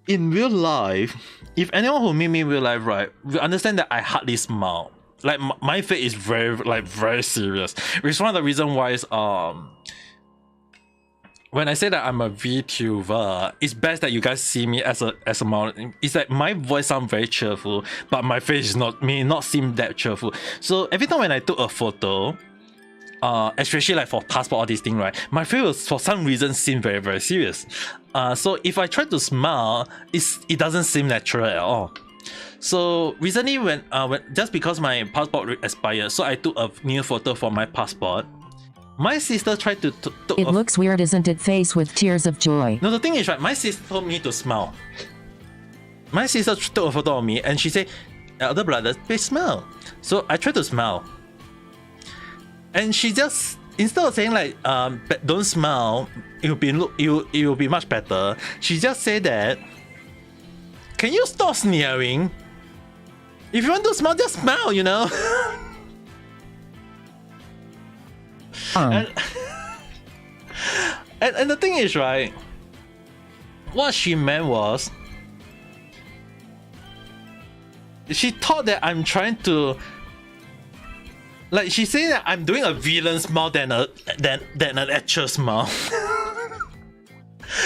in real life, if anyone who meet me in real life, right, we understand that I hardly smile. Like my face is very serious. Which is one of the reasons why is when I say that I'm a VTuber, it's best that you guys see me as a model. It's like my voice sounds very cheerful, but my face is may not seem that cheerful. So every time when I took a photo, especially like for passport, all these things, right, my face will, for some reason, seem very serious. So if I try to smile, it doesn't seem natural at all. So recently, when just because my passport expired, so I took a new photo for my passport. My sister tried to It looks weird, isn't it? Face with tears of joy. No, the thing is, right, my sister told me to smile. My sister took a photo of me and she said, elder brother, please smile. So I tried to smile. And she just, instead of saying like, don't smile, it will be much better, she just said that, can you stop sneering? If you want to smile, just smile, you know? And the thing is, right, what she meant was, she thought that I'm trying to, like, she said that I'm doing a villain smile than an actual smile.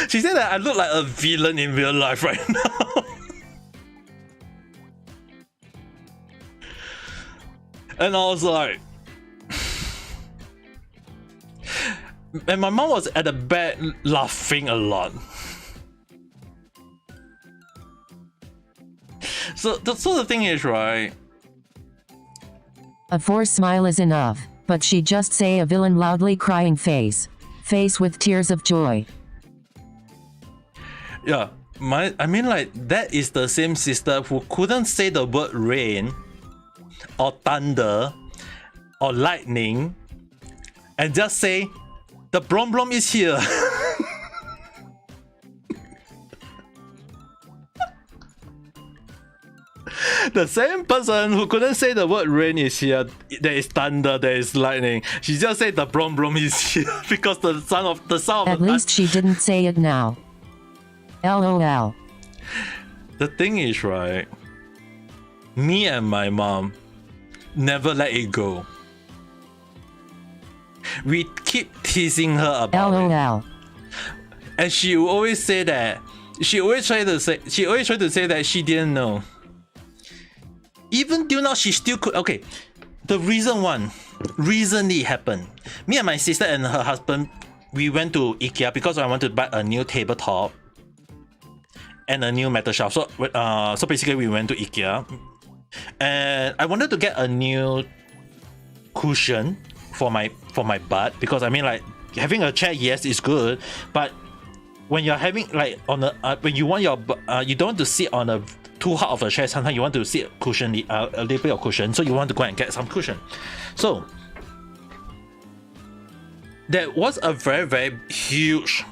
She said that I look like a villain in real life right now. And I was like, and my mom was at the back laughing a lot. So the thing is, right, a forced smile is enough, but she just say a villain loudly crying face with tears of joy. Yeah, I mean, like, that is the same sister who couldn't say the word rain or thunder or lightning and just say the Brom Brom is here. The same person who couldn't say the word rain is here, there is thunder, there is lightning. She just said the Brom Brom is here because the sound of At least she didn't say it now. LOL. The thing is, right, me and my mom never let it go. We keep teasing her about LOL. it. And she will always say that, she always tried to say that she didn't know. Even till now, she still could. Okay, the recently happened. Me and my sister and her husband, we went to IKEA because I wanted to buy a new tabletop and a new metal shelf. So basically we went to IKEA and I wanted to get a new cushion for my butt, because I mean, like, having a chair, yes, is good, but when you're having like on a when you want your you don't want to sit on a too hard of a chair, sometimes you want to sit cushion, a little bit of cushion, so you want to go and get some cushion. So there was a very huge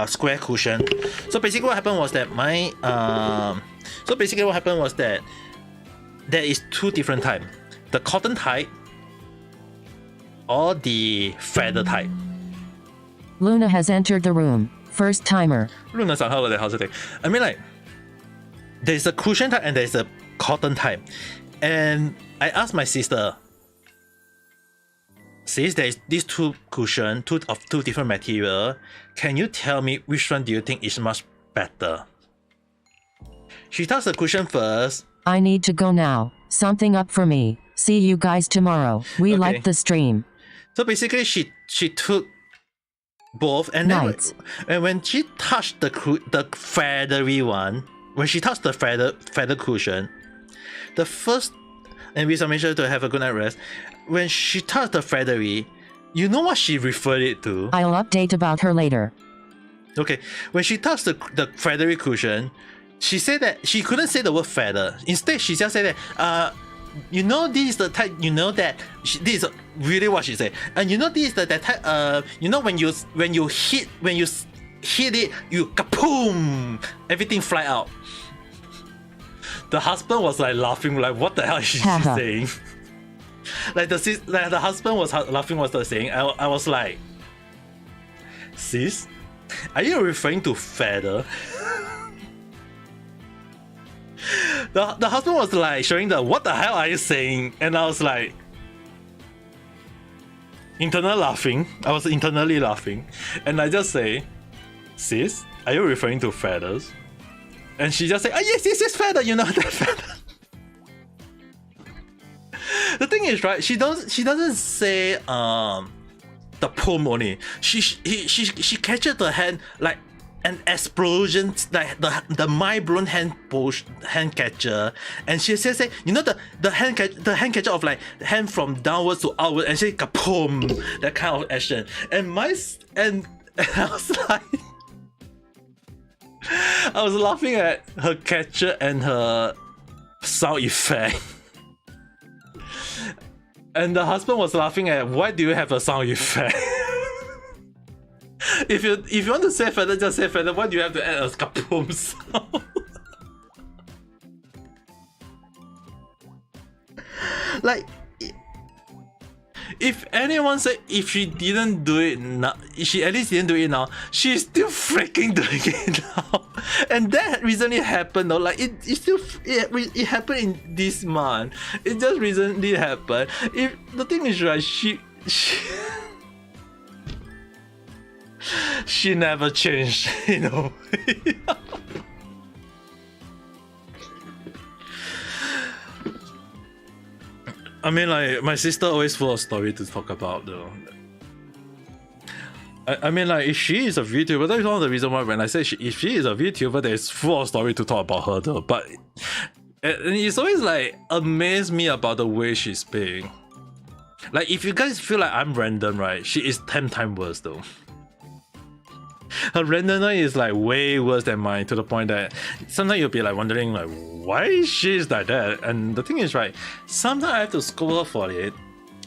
square cushion. So basically what happened was that there is two different type: the cotton type or the feather type. Luna has entered the room. First timer. Luna san, hello there, how's it going? I mean, like, there's a cushion type and there's a cotton type. And I asked my sister, since there's these two cushions, two different material, can you tell me which one do you think is much better? She touched the cushion first. I need to go now. Something up for me. See you guys tomorrow. We like the stream. So basically she took both, and then Knights. and when she touched the feathery one, when she touched the feather cushion, the first, and we make sure to have a good night rest. When she touched the feathery, you know what she referred it to? I'll update about her later. Okay, when she touched the feathery cushion, she said that she couldn't say the word feather. Instead, she just said that, you know, this is the type, you know that, this is really what she said. And you know, this is the type, you know, when you hit it, you kapoom, everything fly out. The husband was like laughing, like, what the hell is she saying? Like the husband was laughing, what was saying. I was like, sis, are you referring to feather? The husband was like showing what the hell are you saying? And I was like, I was internally laughing. And I just say, sis, are you referring to feathers? And she just said, yes, feather, you know that feather. The thing is, right, she doesn't say the poem only. She catches the hand like an explosion, like the mind blown hand catcher, and she says, you know, the hand catcher of like hand from downwards to outward, and she kapoom, that kind of action. And I was like, I was laughing at her catcher and her sound effect. And the husband was laughing at, why do you have a sound effect? If you want to say feather, just say feather. Why do you have to add a kapoom sound? Like, if anyone said if she didn't do it now, she at least didn't do it now, she's still freaking doing it now. And that recently happened though. Like it happened in this month. It just recently happened. If the thing is, right, she never changed, you know. I mean, like, my sister always full of story to talk about though. I mean, like, if she is a VTuber, that's one of the reasons why when I say if she is a VTuber, there's full of story to talk about her though. But and it's always like amazed me about the way she's being. Like, if you guys feel like I'm random, right? She is 10 times worse though. Her randomness is like way worse than mine, to the point that sometimes you'll be like wondering like why she's like that. And the thing is, right, sometimes I have to scold her for it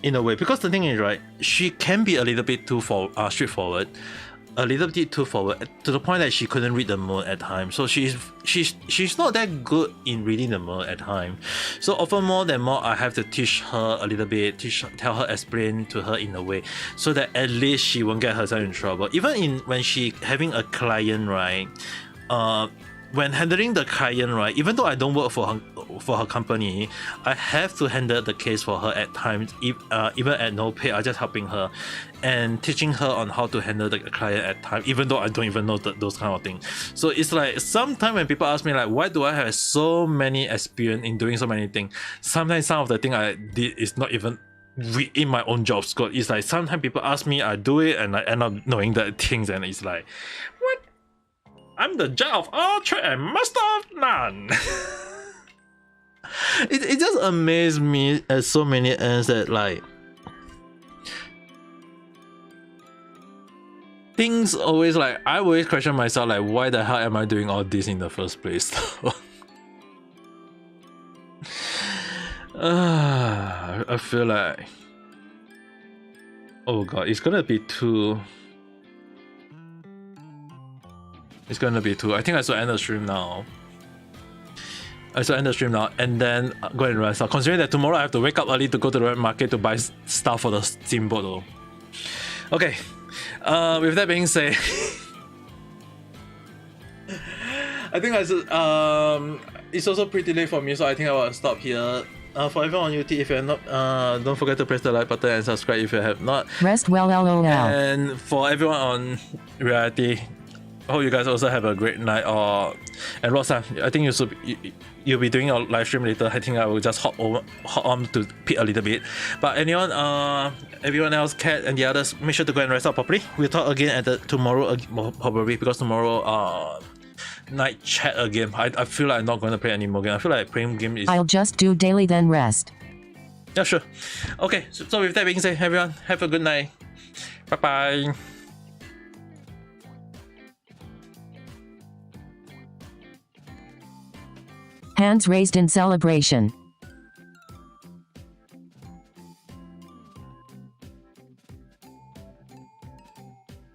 in a way, because the thing is, right, she can be a little bit too straightforward, a little bit too forward, to the point that she couldn't read the mood at times. So she's not that good in reading the mood at times. So often more than more, I have to teach her a little bit, tell her, explain to her in a way, so that at least she won't get herself in trouble. Even when she having a client, right, when handling the client, right, even though I don't work for her company, I have to handle the case for her at times, even at no pay. I just helping her and teaching her on how to handle the client at times, even though I don't even know those kind of things. So it's like sometimes when people ask me like, why do I have so many experience in doing so many things? Sometimes some of the things I did is not even in my own job scope. It's like sometimes people ask me, I do it, and I end up knowing the things, and it's like, what? I'm the jack of all trades and master of none. It just amazed me at so many ends that like things always like I always question myself like, why the hell am I doing all this in the first place? I feel like, oh god, it's gonna be two. It's gonna be two. I think I should end the stream now. And then go and rest out. Considering that tomorrow I have to wake up early to go to the wet market to buy stuff for the steamboat though. Okay. With that being said, I think I should, it's also pretty late for me, so I think I will stop here. For everyone on YouTube, if you're not, don't forget to press the like button and subscribe if you have not. Rest well, LOL. And for everyone on Reality, hope you guys also have a great night. And Roxanne, I think you'll be doing a live stream later. I think I will just hop on to pit a little bit. But anyone, everyone else, Kat and the others, make sure to go and rest up properly. We'll talk again at tomorrow probably, because tomorrow night chat again. I feel like I'm not going to play any more game. I feel like playing game is. I'll just do daily then rest. Yeah, sure. Okay, so with that being said, everyone, have a good night. Bye bye. Hands raised in celebration.